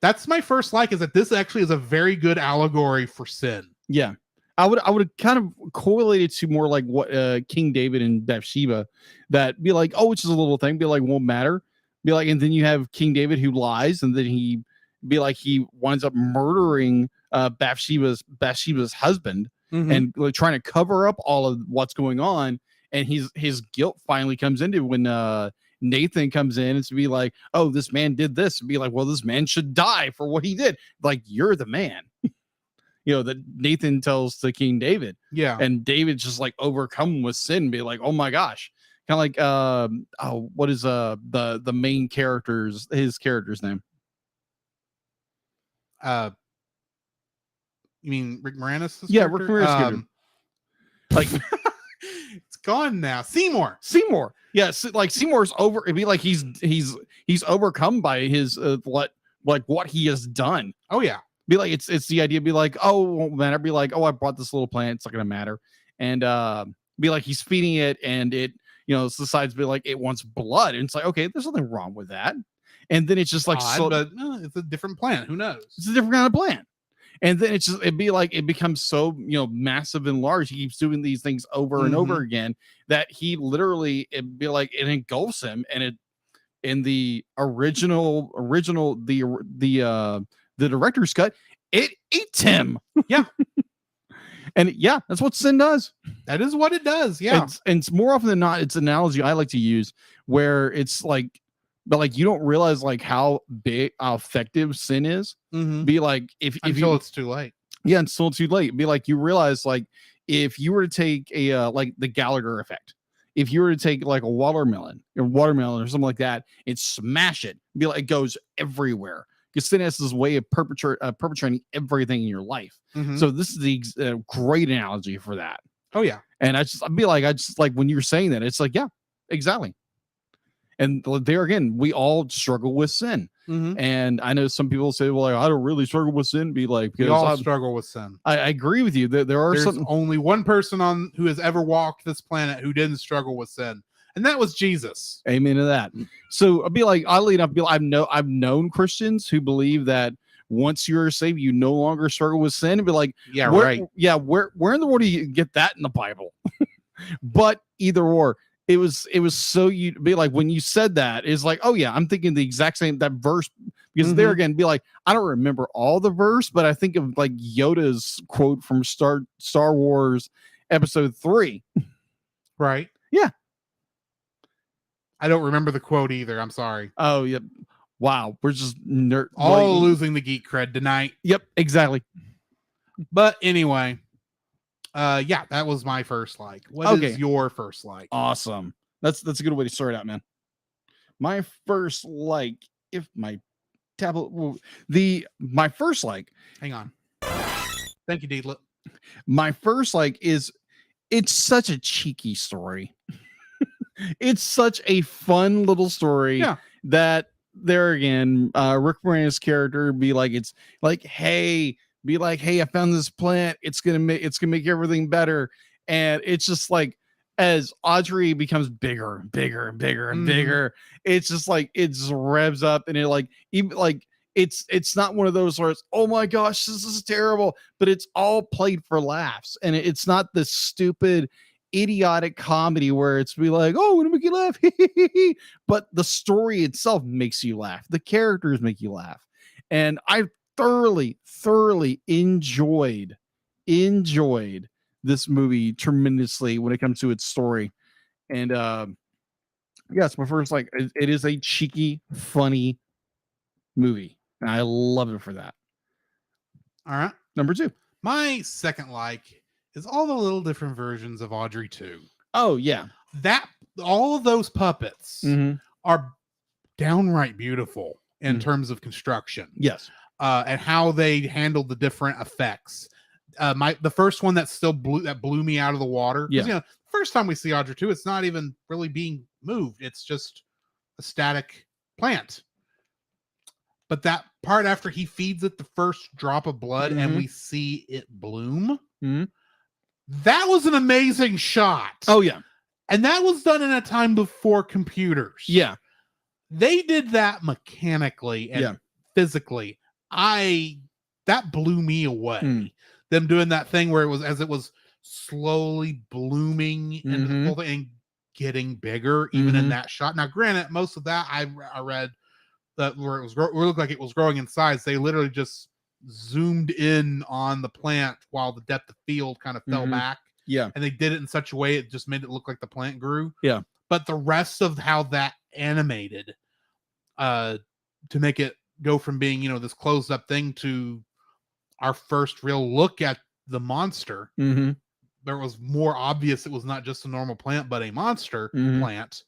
that's my first like, is that this actually is a very good allegory for sin. Yeah. I would kind of correlate it to more like what King David and Bathsheba, that be like, oh, it's just a little thing, be like, won't matter. Be like, and then you have King David who lies, and then he be like, he winds up murdering Bathsheba's husband, and like trying to cover up all of what's going on. And his guilt finally comes into when Nathan comes in and to be like, oh, this man did this, and be like, well, this man should die for what he did. Like, you're the man. You know, that Nathan tells to King David. Yeah. And David's just like overcome with sin and be like, oh my gosh. Kind of like what is the main his character's name? You mean Rick Moranis? Yeah, Rick Moranis. Like it's gone now. Seymour. Yes, like Seymour's over. It'd be like he's overcome by his what he has done. Oh yeah. Be like it's the idea. Be like, oh, it won't matter. Be like, oh, I brought this little plant. It's not gonna matter. And be like, he's feeding it, and it decides to be like, it wants blood. And it's like, okay, there's nothing wrong with that. And then it's just like, Odd, but it's a different plant. Who knows? it's a different kind of plant. And then it becomes so, massive and large. He keeps doing these things over and over again that he literally, it'd be like, it engulfs him. And it, in the original, the director's cut, it eats him. Yeah. And yeah, that's what sin does. That is what it does. Yeah. And it's more often than not, it's an analogy I like to use where it's like, but like, you don't realize like how effective sin is. Be like, until it's too late. Yeah, until too late. Be like, you realize like, if you were to take a like the Gallagher effect, if you were to take like a watermelon or something like that and smash it, be like, it goes everywhere. Because sin has this way of perpetrating everything in your life. So this is the great analogy for that. Oh yeah. And I'd just like when you're saying that, it's like, yeah, exactly. And there again, we all struggle with sin. And I know some people say, well, like, I don't really struggle with sin. Be like, we all struggle with sin. I agree with you. There's only one person who has ever walked this planet who didn't struggle with sin. And that was Jesus. Amen to that. So I'll be like, I'll lead up. I've known Christians who believe that once you're saved, you no longer struggle with sin. And be like, yeah, right. Yeah, where in the world do you get that in the Bible? But either or, it was so, you'd be like, when you said that, it's like, oh yeah, I'm thinking the exact same that verse, because there again, be like, I don't remember all the verse, but I think of like Yoda's quote from Star Wars Episode 3. Right. Yeah. I don't remember the quote either. I'm sorry. Oh, yeah. Wow. We're just all losing the geek cred tonight. Yep, exactly. But anyway, yeah, that was my first like. What is your first like? Awesome. That's a good way to start out, man. My first like, if my tablet my first like. Hang on. Thank you, Deedlet. My first like is, it's such a cheeky story. It's such a fun little story that there again, Rick Moranis' character be like, it's like, hey, I found this plant. It's gonna make everything better. And it's just like, as Audrey becomes bigger and bigger and bigger and bigger, it's just like, it just revs up, and it like, even like, it's not one of those where it's, oh my gosh, this is terrible, but it's all played for laughs. And it's not this stupid idiotic comedy where it's be like, oh, I'm gonna make you laugh. But the story itself makes you laugh. The characters make you laugh. And I thoroughly enjoyed this movie tremendously when it comes to its story. And it's my first like, it is a cheeky, funny movie. And I love it for that. All right. Number 2. My second like is all the little different versions of Audrey 2. Oh yeah. That all of those puppets are downright beautiful in terms of construction. Yes. And how they handled the different effects. The first one that blew me out of the water. Yeah. First time we see Audrey 2, it's not even really being moved. It's just a static plant. But that part after he feeds it the first drop of blood and we see it bloom, that was an amazing shot. Oh yeah. And that was done in a time before computers. Yeah. They did that mechanically and physically. That blew me away. Them doing that thing where it was slowly blooming and getting bigger, even in that shot. Now, granted, most of that I read that where it looked like it was growing in size. They literally just zoomed in on the plant while the depth of field kind of fell back. Yeah. And they did it in such a way it just made it look like the plant grew. Yeah. But the rest of how that animated to make it go from being, this closed up thing to our first real look at the monster, there was more obvious it was not just a normal plant, but a monster plant.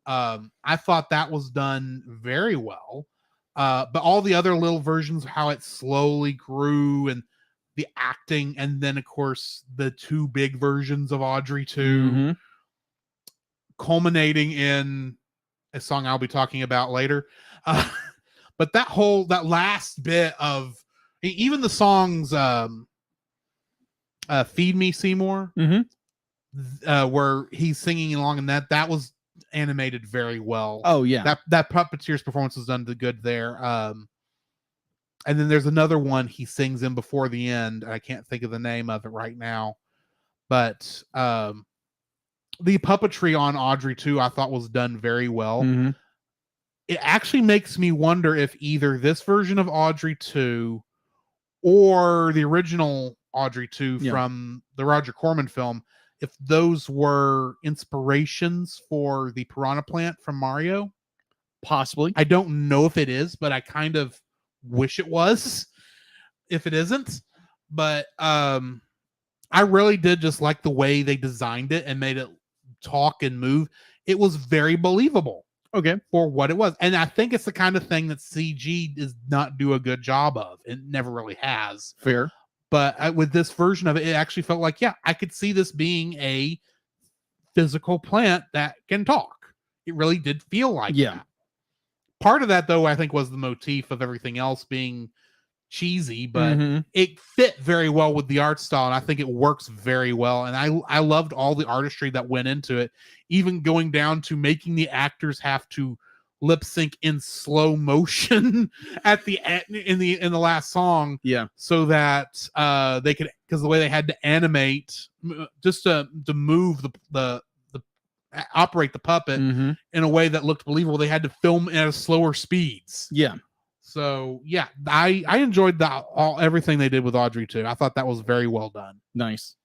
I thought that was done very well. But all the other little versions, how it slowly grew and the acting, and then of course the 2 big versions of Audrey 2, culminating in a song I'll be talking about later. But that last bit of even the songs, Feed Me Seymour, where he's singing along, and that was animated very well. Oh yeah. That puppeteer's performance was done good there. And then there's another one he sings in before the end. I can't think of the name of it right now, but the puppetry on Audrey 2 I thought was done very well. Mm-hmm. It actually makes me wonder if either this version of Audrey 2 or the original Audrey 2 from the Roger Corman film, if those were inspirations for the Piranha Plant from Mario. Possibly. I don't know if it is, but I kind of wish it was if it isn't. But I really did just like the way they designed it and made it talk and move. It was very believable. Okay. For what it was. And I think it's the kind of thing that CG does not do a good job of. It never really has. Fair. But with this version of it, it actually felt like, yeah, I could see this being a physical plant that can talk. It really did feel like that. Part of that, though, I think was the motif of everything else being cheesy, but it fit very well with the art style, and I think it works very well. And I loved all the artistry that went into it, even going down to making the actors have to lip sync in slow motion in the last song, so that they could, because the way they had to animate just to move the operate the puppet in a way that looked believable, they had to film at slower speeds. So yeah, I enjoyed everything they did with Audrey 2. I thought that was very well done. Nice.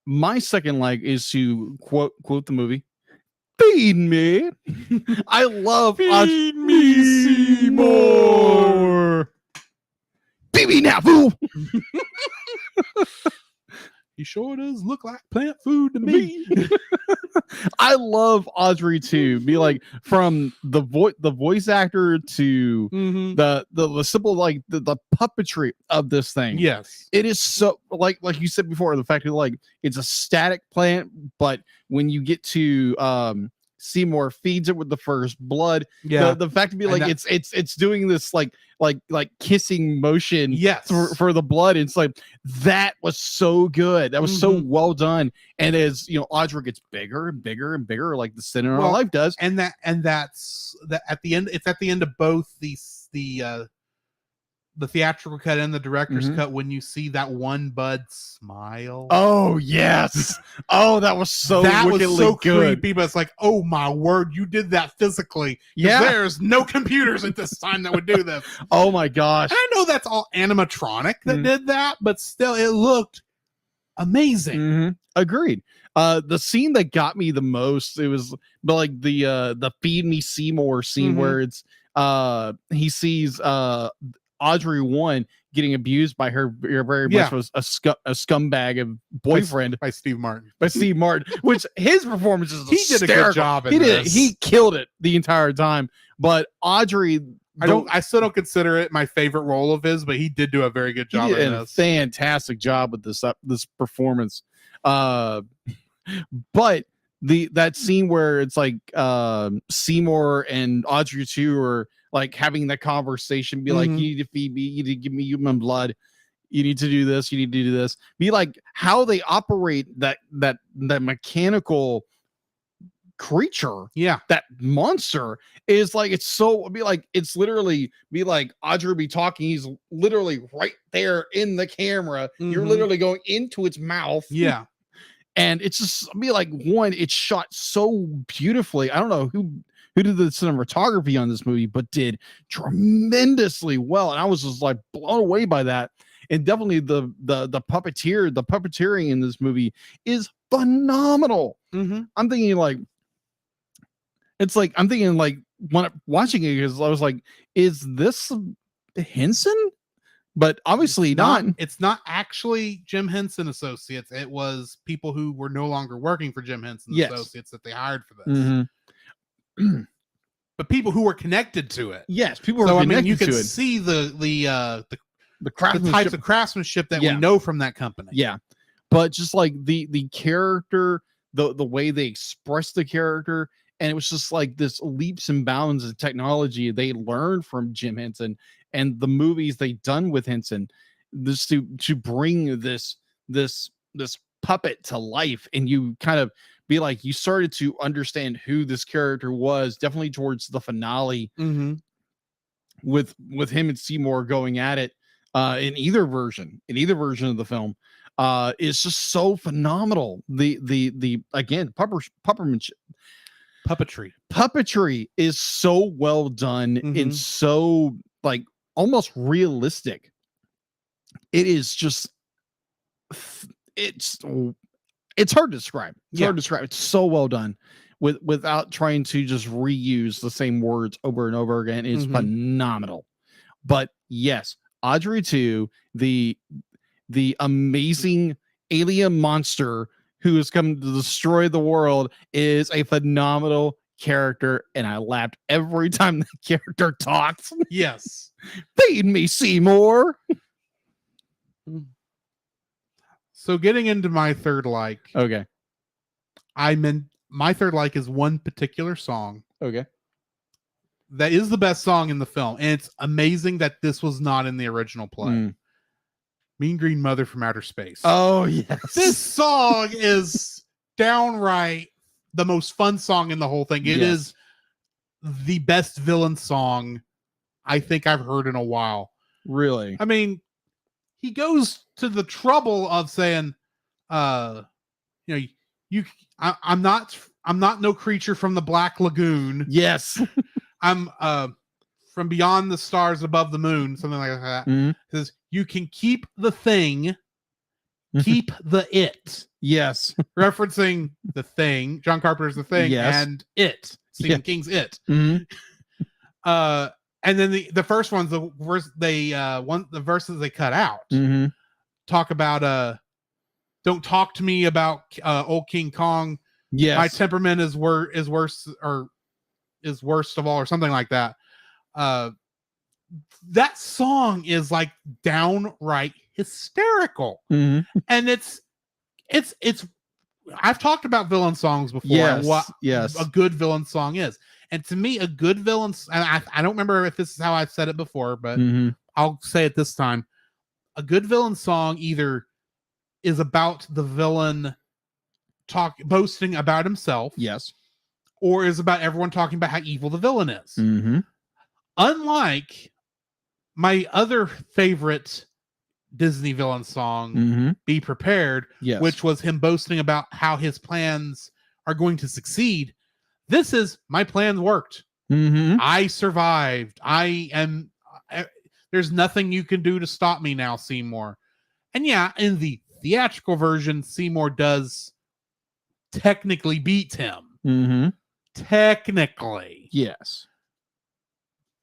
My second like is to quote the movie. Feed me. I love Feed me Seymour. Feed me now, fool. He sure does look like plant food to me. I love Audrey 2. Be like, from the voice actor to the simple, like the puppetry of this thing. Yes, it is so like you said before, the fact that like it's a static plant, but when you get to Seymour feeds it with the first blood. The fact to be like it's doing this like kissing motion for the blood. It's like that was so good. That was so well done. And as you know, Audrey gets bigger and bigger and bigger, like the Sin in Our Life does. And that's at the end. It's at the end of both the theatrical cut and the director's cut, when you see that one bud smile. Oh yes. Oh, that was so good. Creepy, but it's like, oh my word, you did that physically. There's no computers at this time that would do this. Oh my gosh. And I know that's all animatronic that did that, but still it looked amazing. Agreed. The scene that got me the most, it was like the Feed Me Seymour scene where it's he sees Audrey 1 getting abused by her very much was a scumbag of boyfriend by Steve Martin. Which his performance is he did a good job. He killed it the entire time. But Audrey, I still don't consider it my favorite role of his, but he did do a very good job. He did a fantastic job with this performance. But that scene where it's like Seymour and Audrey 2 are like having that conversation, be like, you need to feed me, you need to give me human blood, you need to do this, you need to do this. Be like how they operate that mechanical creature, that monster is like, it's so be like, it's literally be like Audrey be talking, he's literally right there in the camera, you're literally going into its mouth. And it's just be like, one, it's shot so beautifully. I don't know who did the cinematography on this movie, but did tremendously well. And I was just like blown away by that. And definitely the puppeteering in this movie is phenomenal. I'm thinking like, when I'm watching it, because I was like, is this Henson? But obviously not. It's not actually Jim Henson Associates. It was people who were no longer working for Jim Henson Associates that they hired for this. But people who were connected to it. Yes, people who were connected to it. You can see the types of craftsmanship that we know from that company. Yeah. But just like the character, the way they express the character, and it was just like this leaps and bounds of technology they learned from Jim Henson and the movies they done with Henson, this to bring this puppet to life, and you kind of be like, you started to understand who this character was, definitely towards the finale with him and Seymour going at it in either version of the film. Is just so phenomenal. The again, puppetry is so well done. It's so like almost realistic. It is just it's hard to describe. It's so well done without trying to just reuse the same words over and over again. It's phenomenal. But yes, Audrey 2, the amazing alien monster who has come to destroy the world, is a phenomenal character, and I laughed every time the character talks. Yes. Feed me, Seymour. So getting into my third like. Okay. My third like is one particular song. Okay. That is the best song in the film. And it's amazing that this was not in the original play. Mean Green Mother from Outer Space. Oh, yes. This song is downright the most fun song in the whole thing. It is the best villain song I think I've heard in a while. Really? I mean, he goes to the trouble of saying, I'm not no creature from the Black Lagoon. Yes. I'm from beyond the stars above the moon, something like that. Says you can keep the thing, keep the it. Yes. Referencing The Thing, John Carpenter's The Thing, and It, Stephen King's It. And then the first ones, the verses they cut out talk about don't talk to me about old King Kong. Yes. My temperament is worst of all, or something like that. That song is like downright hysterical. And it's I've talked about villain songs before. Yes. What a good villain song is. And to me, a good villain, and I don't remember if this is how I've said it before, but I'll say it this time. A good villain song either is about the villain boasting about himself. Yes. Or is about everyone talking about how evil the villain is. Unlike my other favorite Disney villain song, Be Prepared, which was him boasting about how his plans are going to succeed. This is, my plans worked. I survived. There's nothing you can do to stop me now, Seymour. And yeah, in the theatrical version, Seymour does technically beat him. Technically. Yes.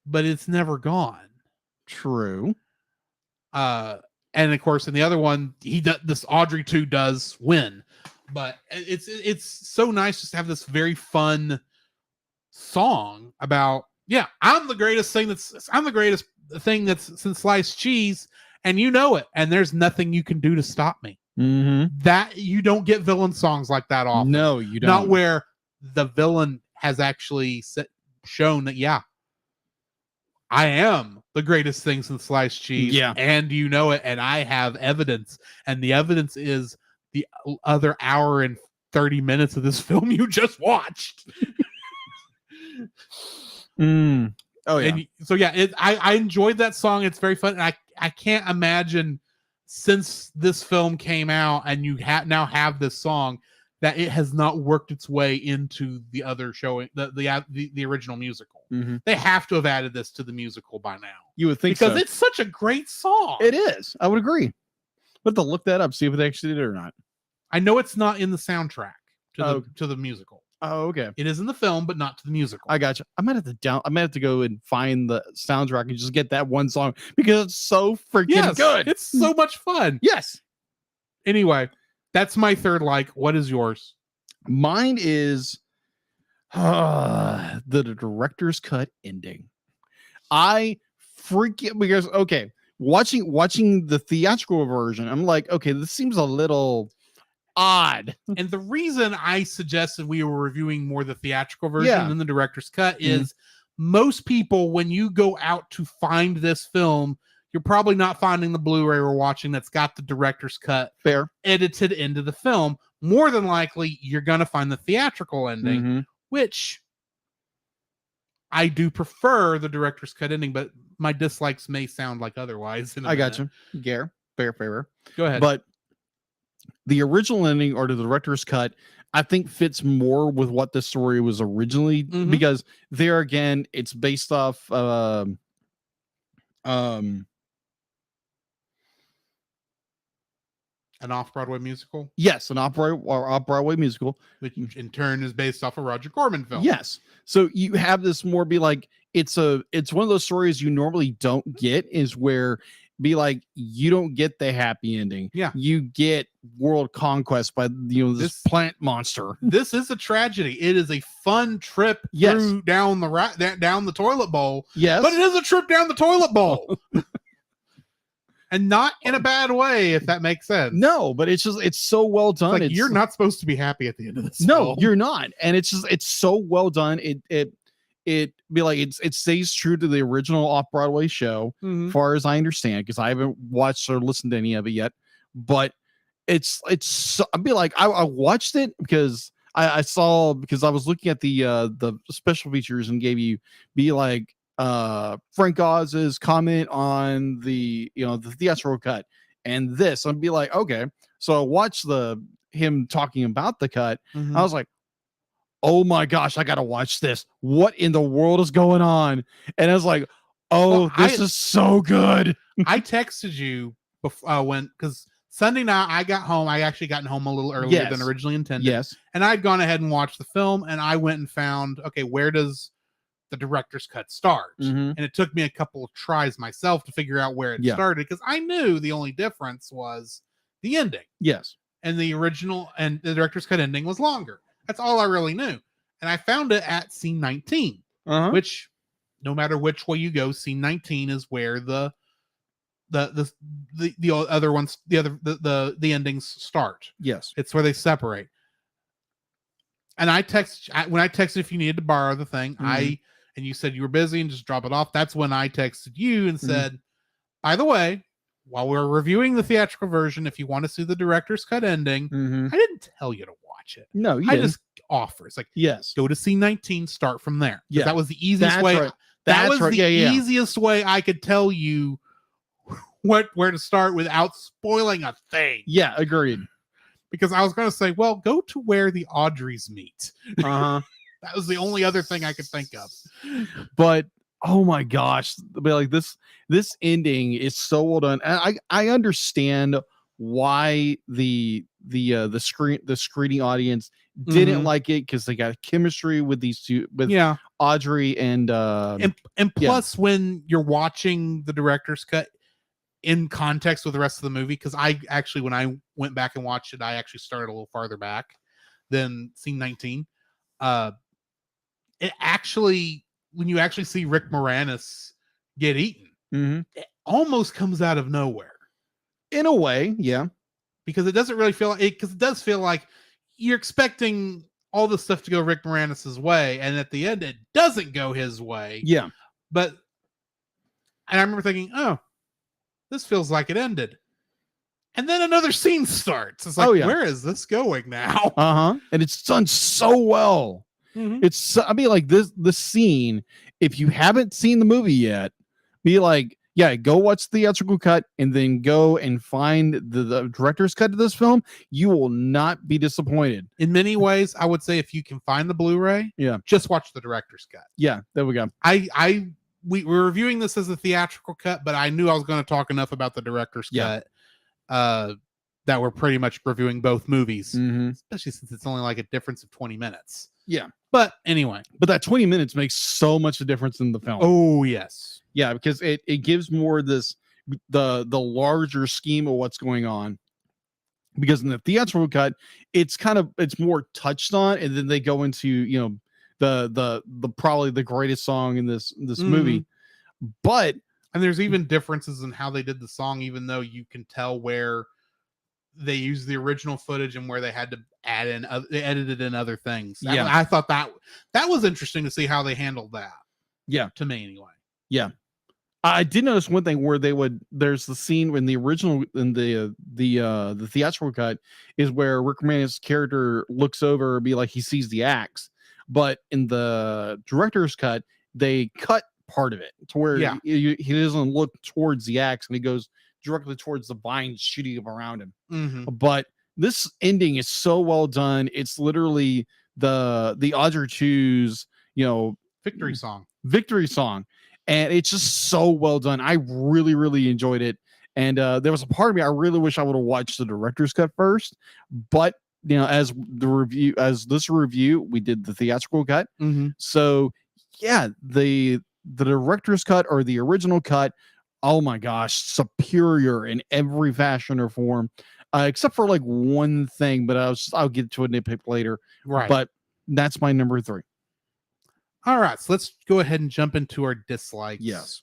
But it's never gone. True. And of course, in the other one, this Audrey 2 does win. But it's so nice just to have this very fun song about, I'm the greatest thing that's since sliced cheese, and you know it, and there's nothing you can do to stop me. That you don't get villain songs like that often. No, you don't. Not where the villain has actually shown that, I am the greatest thing since sliced cheese. And you know it, and I have evidence. And the evidence is the other hour and 30 minutes of this film you just watched. Oh, yeah. And so, I enjoyed that song. It's very fun. And I can't imagine, since this film came out and you now have this song, that it has not worked its way into the other showing, the original musical. They have to have added this to the musical by now. You would think because so. It's such a great song. It is. I would agree. But to look that up, see if they actually did it or not. I know it's not in the soundtrack to the musical. Oh, okay. It is in the film, but not to the musical. I got you. I might have to go and find the soundtrack and just get that one song because it's so freaking good. It's so much fun. Yes. Anyway, that's my third like. What is yours? Mine is the director's cut ending. I freaking because watching the theatrical version, I'm like, okay, this seems a little odd. And the reason I suggested we were reviewing more the theatrical version than the director's cut is most people, when you go out to find this film, you're probably not finding the Blu-ray we're watching that's got the director's cut Fair. edited into the film. More than likely, you're going to find the theatrical ending, Mhm. which I do prefer the director's cut ending, but my dislikes may sound like otherwise. I got you. Fair. Fair. Go ahead. But the original ending or the director's cut, I think fits more with what the story was originally, Mhm. because there again, it's based off An off-Broadway musical, yes, an opera or off-Broadway musical. which in turn is based off a Roger Corman film. Yes. So you have this more be like it's one of those stories you normally don't get, is where be like you don't get the happy ending. Yeah. You get world conquest by this This- plant monster. This is a tragedy. It is a fun trip Yes. through down the toilet bowl, Yes. but it is a trip down the toilet bowl. And not in a bad way, if that makes sense. No, but it's so well It's done. like It's you're not supposed to be happy at the end of this. no, film. you're not. And it's so well done. It be like it stays true to the original off-Broadway show, Mhm. far as I understand, because I haven't watched or listened to any of it yet. But it's so, I'd be like, I watched it because I saw, because I was looking at the special features and gave you be like Frank Oz's comment on the the theatrical cut and this. I'd be like, okay. So I watched him talking about the cut. Mhm. I was like, oh my gosh, I gotta watch this. What in the world is going on? And I was like, oh, Well, this is so good. I texted you because Sunday night I got home. I actually gotten home a little earlier Yes. than originally intended. Yes. And I'd gone ahead and watched the film, and I went and found, okay, where does the director's cut start? Mhm. And it took me a couple of tries myself to figure out where it Yeah. started, because I knew the only difference was the ending, Yes. and the original and the director's cut ending was longer. That's all I really knew. And I found it at scene 19, Uh-huh. which no matter which way you go, scene 19 is where the other ones, the endings start. Yes. It's where they separate. And when I texted if you needed to borrow the thing, and you said you were busy and just drop it off. That's when I texted you and said, by the way, while we're reviewing the theatrical version, if you want to see the director's cut ending, I didn't tell you to watch it. No, you I didn't. just offer. It's like, Yes. go to scene 19, start from there. 'Cause Yeah. that was the easiest That's way. right. That That's was right. the Yeah. easiest way I could tell you where to start without spoiling a thing. Yeah, agreed. Because I was going to say, well, go to where the Audreys meet. Uh-huh. That was the only other thing I could think of. But oh my gosh, but like this ending is so well done. And I understand why the screening audience didn't Mhm. like it, because they got chemistry with these two, with Yeah. Audrey and And yeah. plus, when you're watching the director's cut in context with the rest of the movie, because I actually, when I went back and watched it, I actually started a little farther back than scene 19. It actually, when you actually see Rick Moranis get eaten, Mhm. it almost comes out of nowhere, in a way, yeah. because it doesn't really feel like it, because it does feel like you're expecting all this stuff to go Rick Moranis's way, and at the end it doesn't go his way. Yeah. And I remember thinking, oh, this feels like it ended. And then another scene starts. It's like, Oh, yeah. where is this going now? Uh-huh. And it's done so well. Mhm. I mean, like the scene, if you haven't seen the movie yet, be like, yeah, go watch the theatrical cut and then go and find the director's cut of this film. You will not be disappointed. In many ways, I would say if you can find the Blu-ray, Yeah. just watch the director's cut. Yeah, there we go. We're reviewing this as a theatrical cut, but I knew I was going to talk enough about the director's Yeah. cut that we're pretty much reviewing both movies, Mhm. especially since it's only like a difference of 20 minutes. Yeah. But anyway. But that 20 minutes makes so much a difference in the film. Oh, yes. Yeah, because it gives more the larger scheme of what's going on. Because in the theatrical cut, it's more touched on, and then they go into the probably the greatest song in this movie. But And there's even differences in how they did the song, even though you can tell where they used the original footage and where they had to add in, they edited in other things. Yeah. I thought that was interesting to see how they handled that. Yeah. To me, anyway. Yeah. I did notice one thing where there's the scene in the original in the theatrical cut is where Rick Moranis' character looks over and be like he sees the axe, but in the director's cut they cut part of it to where he doesn't look towards the axe and he goes directly towards the vines shooting up around him. But this ending is so well done. It's literally the Audrey 2's victory song. And it's just so well done. I really, really enjoyed it. And there was a part of me I really wish I would have watched the director's cut first. But as this review, we did the theatrical cut. So yeah, the director's cut or the original cut, oh my gosh, superior in every fashion or form, except for like one thing. But I'll get to a nitpick later. Right. But that's my number 3. All right, so let's go ahead and jump into our dislikes. Yes.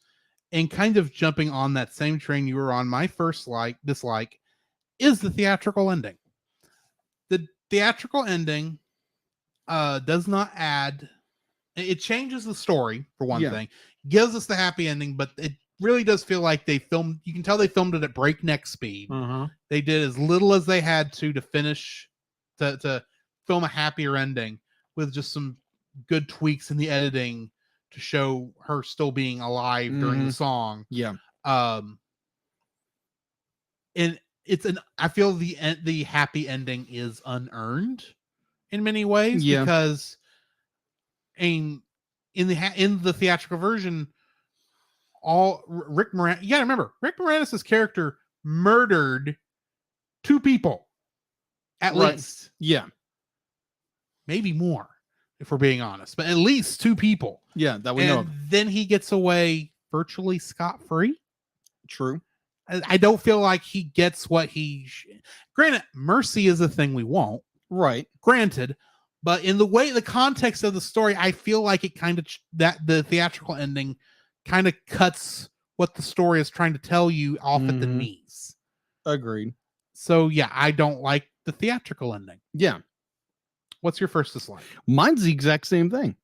And kind of jumping on that same train you were on, my first dislike is the theatrical ending. The theatrical ending does not add, it changes the story for one thing, gives us the happy ending, but it really does feel like you can tell they filmed it at breakneck speed. They did as little as they had to finish, to film a happier ending with just some good tweaks in the editing to show her still being alive during the song. And I feel the happy ending is unearned in many ways because in the theatrical version, Rick Moranis, you gotta remember, Rick Moranis' character murdered 2 people at least. Maybe more, if we're being honest, but at least 2 people. That we know of. Then he gets away virtually scot-free. True. I don't feel like he gets what granted, mercy is a thing we won't. Right. Granted, but in the context of the story, I feel like it kind of that the theatrical ending kind of cuts what the story is trying to tell you off at the knees. Agreed. So yeah, I don't like the theatrical ending. Yeah. What's your first dislike? Mine's the exact same thing.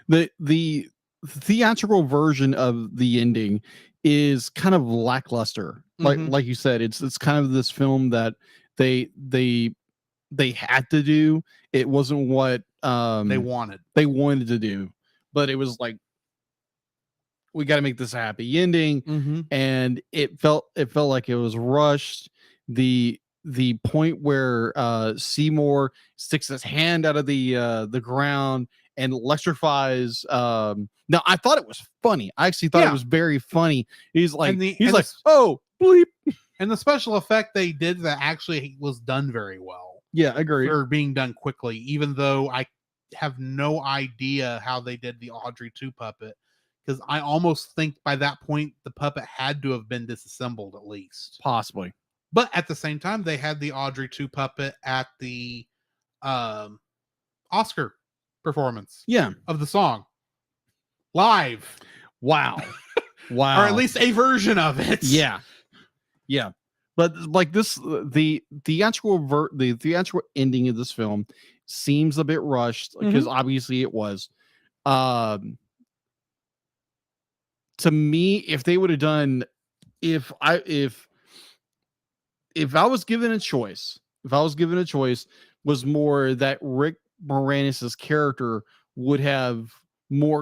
The theatrical version of the ending is kind of lackluster. Like you said, it's kind of this film that they had to do. It wasn't what they wanted to do, but it was like, we got to make this a happy ending. And it felt like it was rushed. The point where Seymour sticks his hand out of the ground and electrifies. Now I thought it was funny. I actually thought it was very funny. He's like, oh bleep. And the special effect they did that actually was done very well. Yeah, I agree. For being done quickly, even though I have no idea how they did the Audrey 2 puppet, because I almost think by that point the puppet had to have been disassembled at least. Possibly. But at the same time, they had the Audrey 2 puppet at the Oscar performance of the song live. Wow. Wow. Or at least a version of it. Yeah. But like this, the theatrical ending of this film seems a bit rushed because obviously it was. To me, if they would have done, if I was given a choice, was more that Rick Moranis' character would have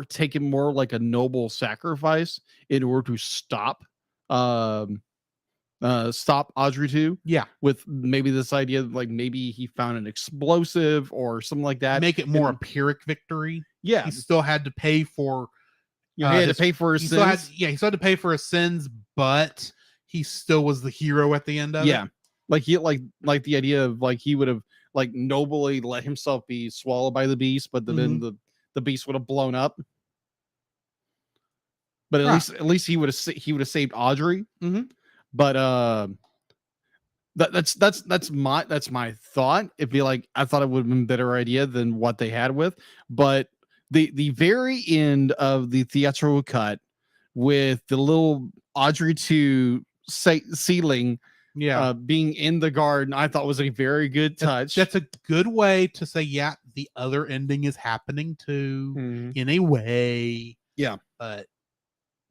taken more like a noble sacrifice in order to stop Audrey 2. Yeah. With maybe this idea that like maybe he found an explosive or something like that. Make it more a Pyrrhic victory. Yeah. He still had to pay for he had to pay for his sins. He still had to pay for his sins, but he still was the hero at the end of it. Like the idea of like he would have like nobly let himself be swallowed by the beast, but then the beast would have blown up. But at least he would have saved Audrey. But that's my thought. It'd be like, I thought it would have been a better idea than what they had with, but the very end of the theatrical cut with the little Audrey 2 ceiling being in the garden, I thought was a very good touch. That's a good way to say, yeah, the other ending is happening too in a way. Yeah. But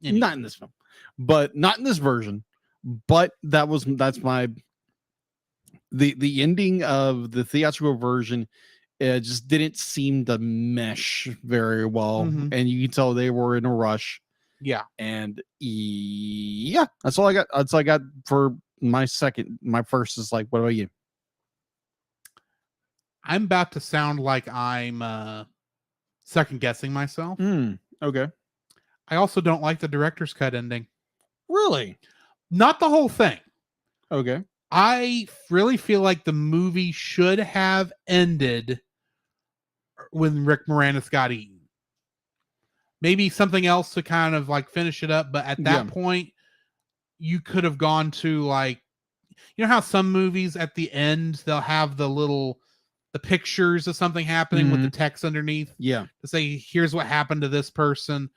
not in this film. but not in this version. But that's my the ending of the theatrical version. It just didn't seem to mesh very well, Mhm. and you can tell they were in a rush. Yeah. And yeah, that's all I got. That's all I got for my second. My first is like, what about you? I'm about to sound like I'm second guessing myself. Okay. I also don't like the director's cut ending. Really? Not the whole thing. Okay. I really feel like the movie should have ended when Rick Moranis got eaten. Maybe something else to kind of like finish it up, but at that Yeah. point, you could have gone to like, you know how some movies at the end they'll have the pictures of something happening with the text underneath Yeah. to say, here's what happened to this person,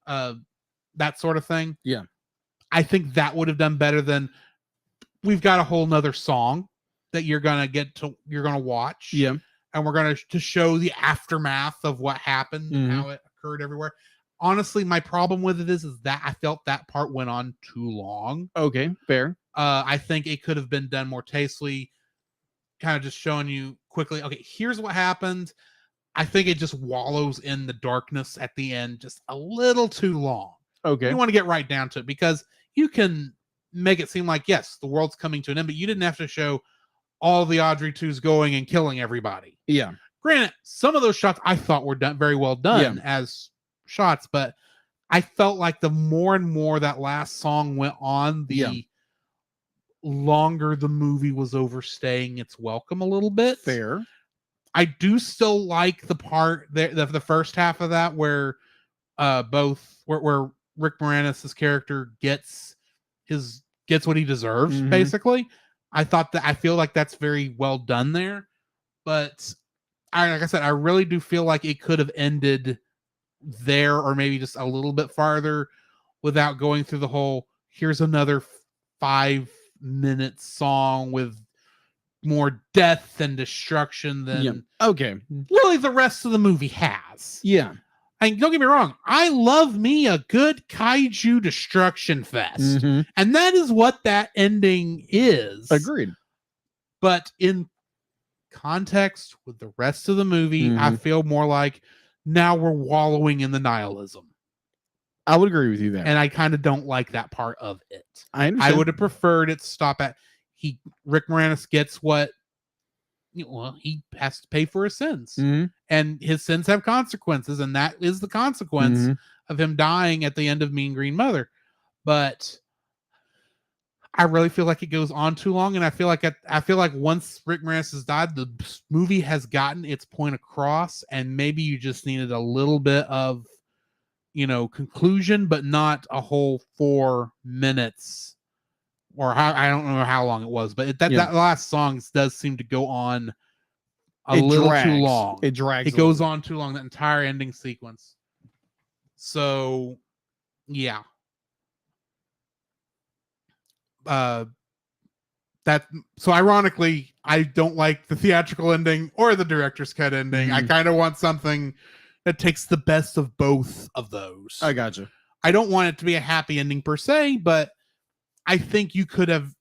that sort of thing. Yeah. I think that would have done better than we've got a whole nother song that you're gonna watch. Yeah. And we're gonna to show the aftermath of what happened and how it occurred everywhere. Honestly, my problem with it is that I felt that part went on too long. Okay. Fair. I think it could have been done more tastefully, kind of just showing you quickly, okay, here's what happened. I think it just wallows in the darkness at the end just a little too long. Okay. You want to get right down to it because you can make it seem like, yes, the world's coming to an end, but you didn't have to show all the Audrey 2s going and killing everybody. Yeah. Granted, some of those shots I thought were done very well done as shots, but I felt like the more and more that last song went on, the longer the movie was overstaying its welcome a little bit. Fair. I do still like the part there, the first half of that where where Rick Moranis' character gets what he deserves, basically. I feel like that's very well done there. But like I said, I really do feel like it could have ended there or maybe just a little bit farther without going through the whole, here's another 5-minute song with more death and destruction than really the rest of the movie has. Yeah. And don't get me wrong, I love me a good kaiju destruction fest. And that is what that ending is. Agreed. But in context with the rest of the movie, I feel more like now we're wallowing in the nihilism. I would agree with you there. And I kind of don't like that part of it. I understand. I would have preferred it to stop at Rick Moranis gets what he has to pay for his sins. And his sins have consequences, and that is the consequence of him dying at the end of Mean Green Mother. But I really feel like it goes on too long, and I feel like once Rick Moranis has died, the movie has gotten its point across, and maybe you just needed a little bit of conclusion, but not a whole 4 minutes. Or I don't know how long it was, but that last song does seem to go on a little too long. It drags. It goes on too long, that entire ending sequence. So, yeah. So ironically, I don't like the theatrical ending or the director's cut ending. I kind of want something that takes the best of both of those. I gotcha. I don't want it to be a happy ending per se, but I think you could have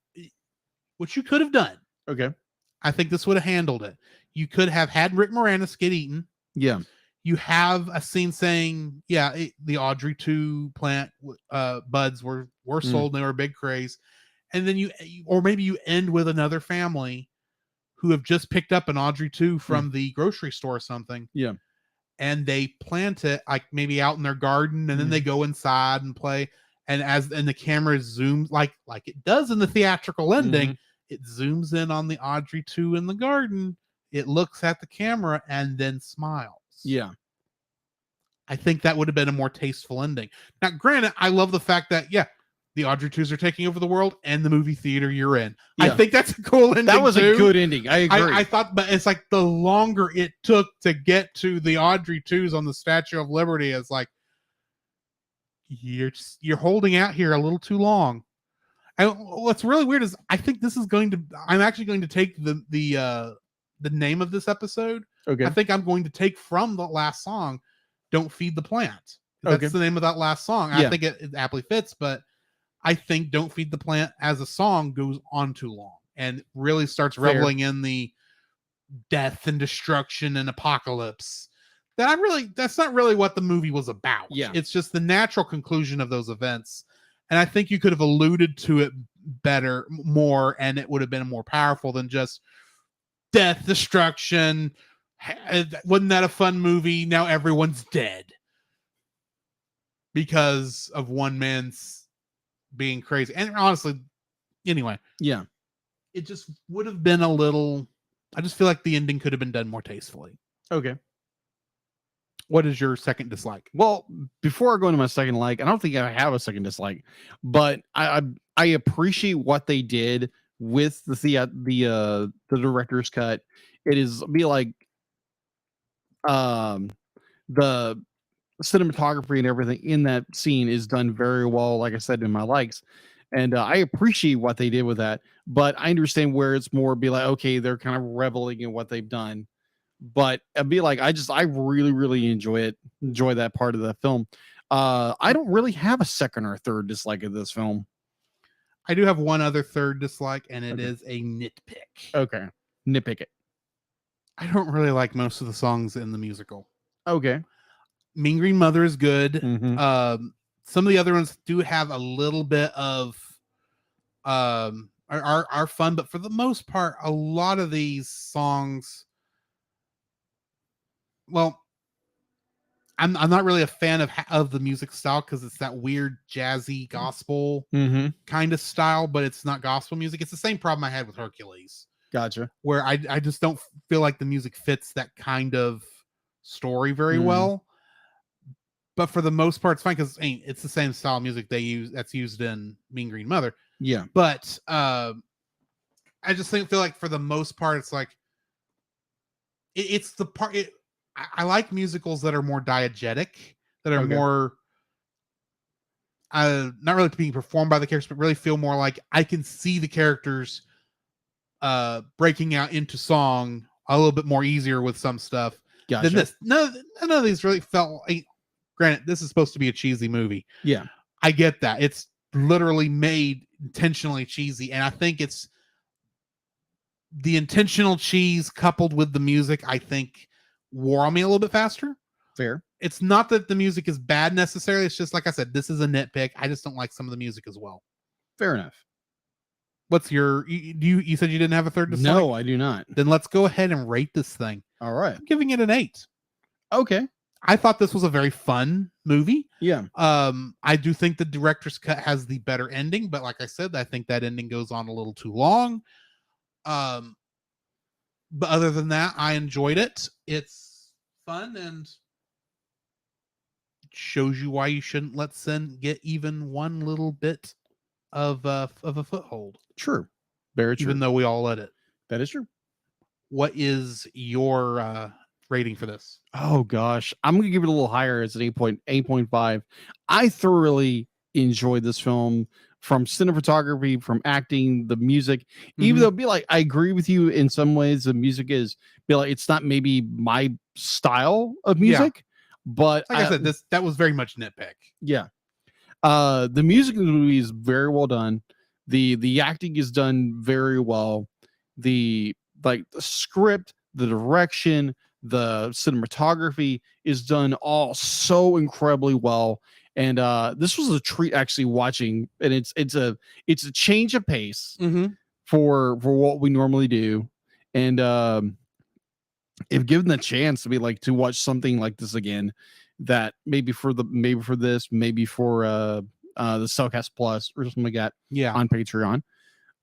done. Okay. I think this would have handled it. You could have had Rick Moranis get eaten. Yeah. You have a scene saying, the Audrey 2 plant buds were sold and they were a big craze. And then maybe you end with another family who have just picked up an Audrey 2 from the grocery store or something. Yeah. And they plant it like maybe out in their garden, and then they go inside and play. And the camera zooms like it does in the theatrical ending, it zooms in on the Audrey 2 in the garden. It looks at the camera and then smiles. Yeah. I think that would have been a more tasteful ending. Now, granted, I love the fact that, the Audrey 2s are taking over the world and the movie theater you're in. Yeah. I think that's a cool ending. That was a good ending. I agree. I thought, but it's like the longer it took to get to the Audrey 2s on the Statue of Liberty, it's like, you're holding out here a little too long. And what's really weird is I think I'm actually going to take the name of this episode. Okay. I think I'm going to take from the last song, Don't Feed the Plant. That's the name of that last song. I think it aptly fits, but I think Don't Feed the Plant as a song goes on too long and really starts Fair. reveling in the death and destruction and apocalypse. That's not really what the movie was about. Yeah. It's just the natural conclusion of those events. And I think you could have alluded to it more, and it would have been more powerful than just death, destruction. Wasn't that a fun movie? Now everyone's dead because of one man's being crazy. And honestly, anyway, Yeah. it just would have been a little. I just feel like the ending could have been done more tastefully. Okay. What is your second dislike? Well, before I go into my second like, I don't think I have a second dislike, but I appreciate what they did with the director's cut. It is the cinematography and everything in that scene is done very well, like I said in my likes, and I appreciate what they did with that. But I understand where it's more be like, okay, they're kind of reveling in what they've done. But I'd be like, I really enjoy that part of the film. I don't really have a second or third dislike of this film. I do have one other third dislike, and it Okay. is a nitpick. Okay, nitpick it. I don't really like most of the songs in the musical. Okay. Mean Green Mother is good. Mhm. Some of the other ones do have a little bit of are fun, but for the most part, a lot of these songs. Well, I'm not really a fan of the music style because it's that weird jazzy gospel Mm-hmm. kind of style, but it's not gospel music. It's the same problem I had with Hercules, Gotcha. where I just don't feel like the music fits that kind of story very Mhm. well. But for the most part, it's fine because it's the same style of music that's used in Mean Green Mother. Yeah. But I just feel like for the most part, it's like it's the part. I like musicals that are more diegetic, that are Okay. more not really being performed by the characters, but really feel more like I can see the characters breaking out into song a little bit more easier with some stuff Gotcha. than this. None of these really felt. Granted, this is supposed to be a cheesy movie. Yeah. I get that. It's literally made intentionally cheesy, and I think it's the intentional cheese coupled with the music, I think, wore on me a little bit faster. Fair. It's not that the music is bad necessarily. It's just like I said, this is a nitpick. I just don't like some of the music as well. Fair enough. What's your you said you didn't have a third dislike? No, I do not. Then let's go ahead and rate this thing. All right. I'm giving it an 8. Okay. I thought this was a very fun movie. Yeah. I do think the director's cut has the better ending, but like I said, I think that ending goes on a little too long. But other than that, I enjoyed it. It's fun and shows you why you shouldn't let sin get even one little bit of a foothold, True. Very true. even though we all let it. That is true. What is your rating for this? Oh gosh, I'm gonna give it a little higher. It's an 8.5. I thoroughly enjoyed this film, from cinematography, from acting, the music. Even Mhm. though, be like, I agree with you in some ways. The music is, be like, it's not maybe my style of Yeah. music, but Like I said, that was very much nitpick. yeah. The music in the movie is very well done. The acting is done very well. The script, the direction, the cinematography is done all so incredibly well. And this was a treat actually watching, and it's a change of pace Mm-hmm. for what we normally do. And if given the chance to be like to watch something like this again, that maybe for the Cellcast Plus or something like that Yeah. on Patreon.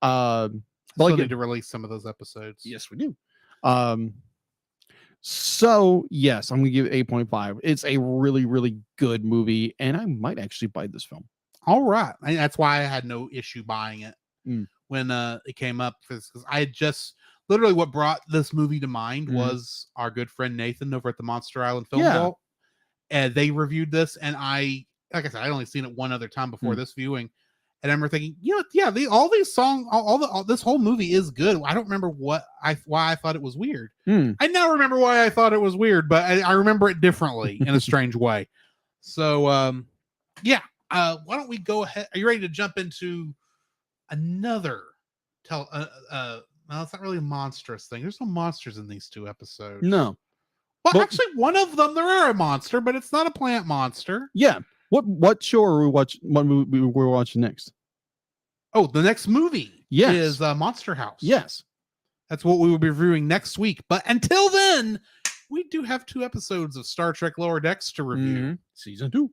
But Still like need to release some of those episodes. yes, we do. So yes, I'm gonna give it 8.5. It's a really, really good movie, and I might actually buy this film. All right. That's why I had no issue buying it when it came up, because I had just literally what brought this movie to mind was our good friend Nathan over at the Monster Island Film Yeah. Vault. And they reviewed this, and like I said, I'd only seen it one other time before this viewing. And I remember thinking, all these songs, this whole movie is good. I don't remember why I thought it was weird. I now remember why I thought it was weird, but I remember it differently in a strange way. So, why don't we go ahead? Are you ready to jump into another well, it's not really a monstrous thing. There's no monsters in these 2 episodes. No. Well, But- actually, one of them there are a monster, but it's not a plant monster. Yeah. What show are we watching? What movie we're watching next? Oh, the next movie Yes. is Monster House. Yes. That's what we will be reviewing next week. But until then, we do have 2 episodes of Star Trek Lower Decks to review. Season 2.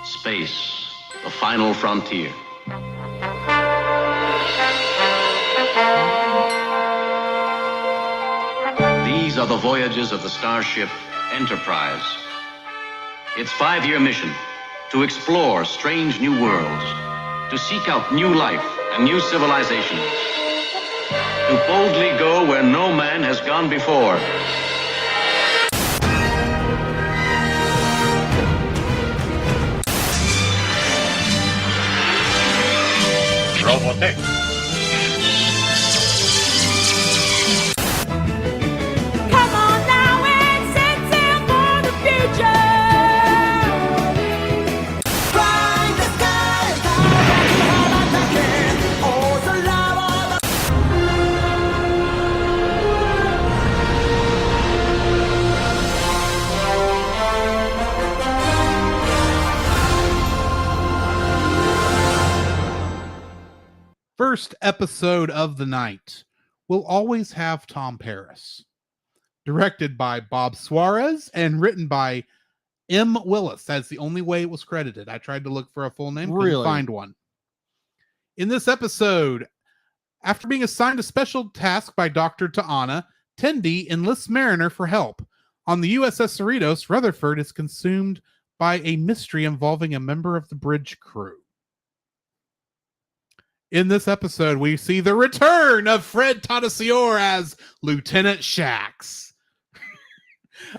Space, the final frontier. These are the voyages of the starship Enterprise. Its 5-year mission, to explore strange new worlds, to seek out new life and new civilizations, to boldly go where no man has gone before. Robotech. Come on now and set sail for the future. Find the sky, oh, the lava. First episode of the night will always have Tom Paris. Directed by Bob Suarez and written by M. Willis. That's the only way it was credited. I tried to look for a full name, couldn't Really? find one. In this episode, after being assigned a special task by Dr. Ta'ana, Tendi enlists Mariner for help. On the USS Cerritos, Rutherford is consumed by a mystery involving a member of the bridge crew. In this episode, we see the return of Fred Tatasciore as Lieutenant Shax.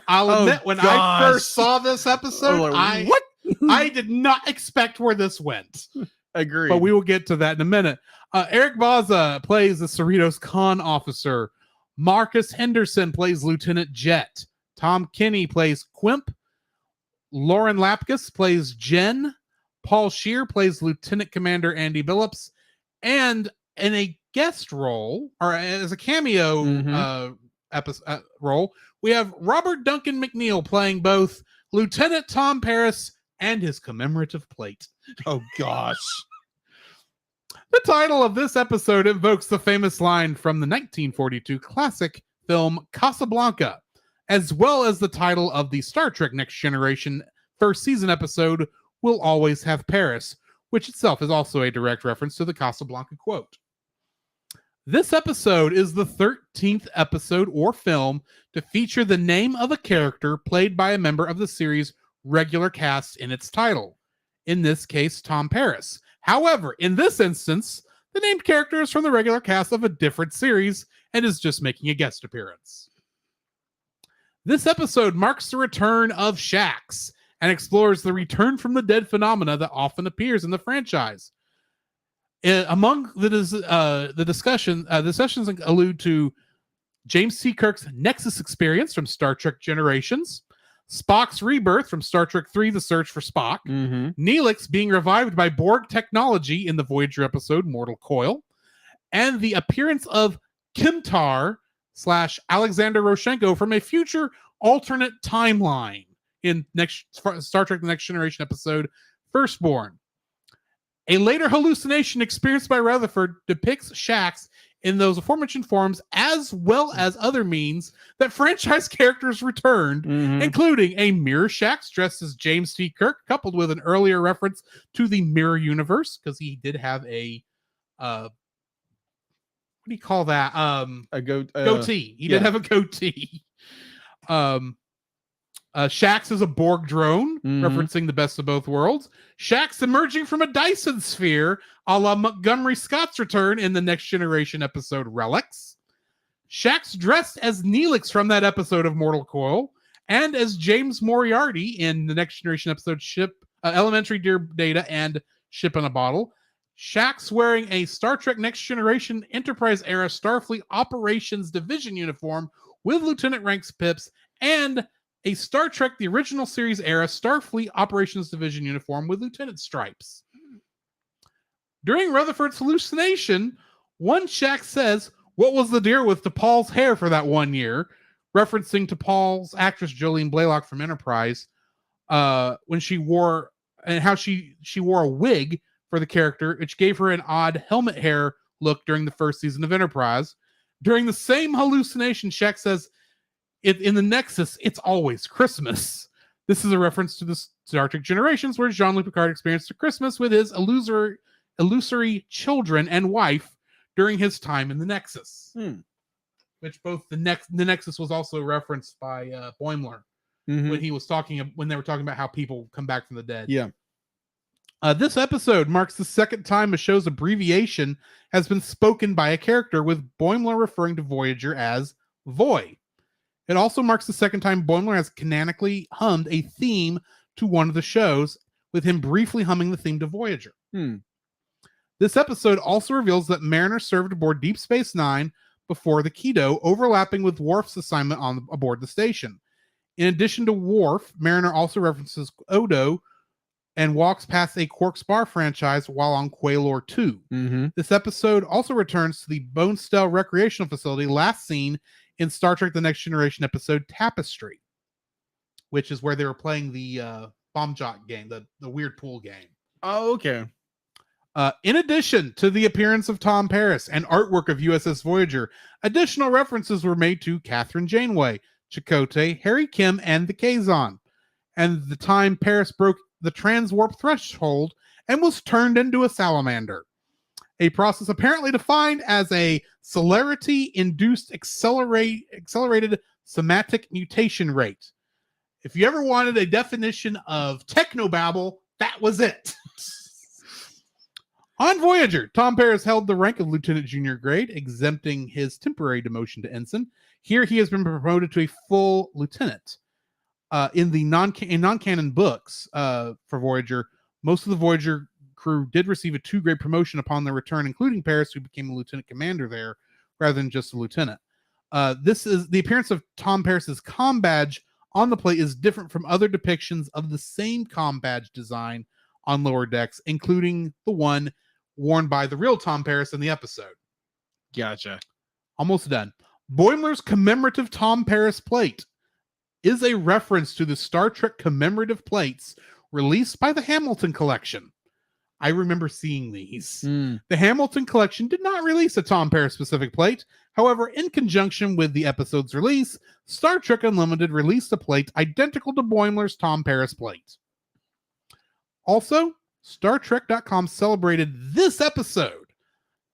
I'll Oh, admit, when I gosh. first saw this episode, Oh, like, what? I did not expect where this went. Agree. But we will get to that in a minute. Eric Baza plays the Cerritos con officer. Marcus Henderson plays Lieutenant Jet. Tom Kenny plays Quimp. Lauren Lapkus plays Jen. Paul Scheer plays Lieutenant Commander Andy Billups. And in a guest role, or as a cameo role, we have Robert Duncan McNeil playing both Lieutenant Tom Paris and his commemorative plate. Oh gosh. The title of this episode invokes the famous line from the 1942 classic film Casablanca, as well as the title of the Star Trek Next Generation first season episode, We'll Always Have Paris, which itself is also a direct reference to the Casablanca quote. This episode is the 13th episode or film to feature the name of a character played by a member of the series' regular cast in its title. In this case, Tom Paris. However, in this instance, the named character is from the regular cast of a different series and is just making a guest appearance. This episode marks the return of Shax and explores the return from the dead phenomena that often appears in the franchise. Among the sessions allude to James T. Kirk's Nexus experience from Star Trek Generations, Spock's rebirth from Star Trek III: The Search for Spock, Neelix being revived by Borg technology in the Voyager episode Mortal Coil, and the appearance of Kimtar / Alexander Roshenko from a future alternate timeline in Star Trek The Next Generation episode Firstborn. A later hallucination experienced by Rutherford depicts Shax in those aforementioned forms, as well as other means that franchise characters returned, including a mirror Shax dressed as James T. Kirk, coupled with an earlier reference to the Mirror Universe, because he did have a what do you call that? A Goatee. He did have a goatee. Shax is a Borg drone, referencing the best of both worlds. Shax emerging from a Dyson sphere, a la Montgomery Scott's return in the Next Generation episode Relics. Shax dressed as Neelix from that episode of Mortal Coil, and as James Moriarty in the Next Generation episode Elementary Dear Data and Ship in a Bottle. Shax wearing a Star Trek Next Generation Enterprise era Starfleet Operations Division uniform with Lieutenant Rank's pips and a Star Trek the original series era Starfleet Operations Division uniform with lieutenant stripes. During Rutherford's hallucination, one Shack says, "What was the deal with T'Pol's hair for that 1 year?" referencing T'Pol's actress Jolene Blaylock from Enterprise, when she wore and how she wore a wig for the character, which gave her an odd helmet hair look during the first season of Enterprise. During the same hallucination, Shack says, in the Nexus, it's always Christmas. This is a reference to the Star Trek Generations, where Jean-Luc Picard experienced a Christmas with his illusory children and wife during his time in the Nexus. Which both the Nexus was also referenced by Boimler when he was when they were talking about how people come back from the dead. Yeah. This episode marks the second time a show's abbreviation has been spoken by a character, with Boimler referring to Voyager as Voy. It also marks the second time Boimler has canonically hummed a theme to one of the shows, with him briefly humming the theme to Voyager. This episode also reveals that Mariner served aboard Deep Space Nine before the Kido, overlapping with Worf's assignment aboard the station. In addition to Worf, Mariner also references Odo and walks past a Quark Spar franchise while on Quailor 2. This episode also returns to the Bonestell recreational facility last seen in Star Trek The Next Generation episode Tapestry, which is where they were playing the bomb jock game, the weird pool game. Oh, okay. In addition to the appearance of Tom Paris and artwork of USS Voyager, additional references were made to Catherine Janeway, Chakotay, Harry Kim, and the Kazon, and the time Paris broke the transwarp threshold and was turned into a salamander, a process apparently defined as a celerity-induced accelerated somatic mutation rate. If you ever wanted a definition of technobabble, that was it. On Voyager, Tom Paris held the rank of Lieutenant Junior grade, exempting his temporary demotion to Ensign. Here he has been promoted to a full lieutenant. In non-canon books for Voyager, most of the Voyager crew did receive a 2-grade promotion upon their return, including Paris, who became a lieutenant commander there rather than just a lieutenant. This is the appearance of Tom Paris's comm badge on the plate is different from other depictions of the same comm badge design on lower decks, including the one worn by the real Tom Paris in the episode. Gotcha. Almost done. Boimler's commemorative Tom Paris plate is a reference to the Star Trek commemorative plates released by the Hamilton Collection. I remember seeing these. The Hamilton Collection did not release a Tom Paris specific plate. However, in conjunction with the episode's release, Star Trek Unlimited released a plate identical to Boimler's Tom Paris plate. Also, StarTrek.com celebrated this episode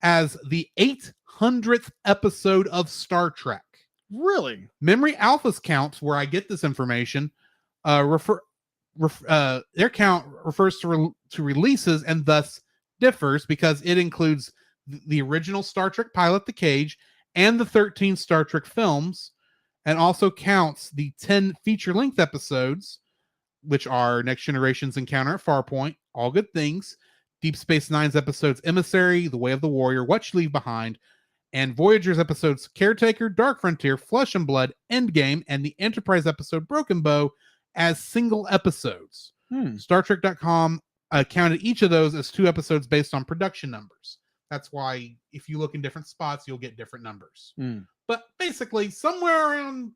as the 800th episode of Star Trek. Really? Memory Alpha's counts, where I get this information, their count refers to releases and thus differs because it includes the original Star Trek pilot, The Cage, and the 13 Star Trek films, and also counts the 10 feature-length episodes, which are Next Generation's Encounter at Farpoint, All Good Things, Deep Space Nine's episodes Emissary, The Way of the Warrior, What You Leave Behind, and Voyager's episodes Caretaker, Dark Frontier, Flesh and Blood, Endgame, and the Enterprise episode Broken Bow as single episodes. StarTrek.com counted each of those as 2 episodes based on production numbers. That's why if you look in different spots, you'll get different numbers. But basically, somewhere around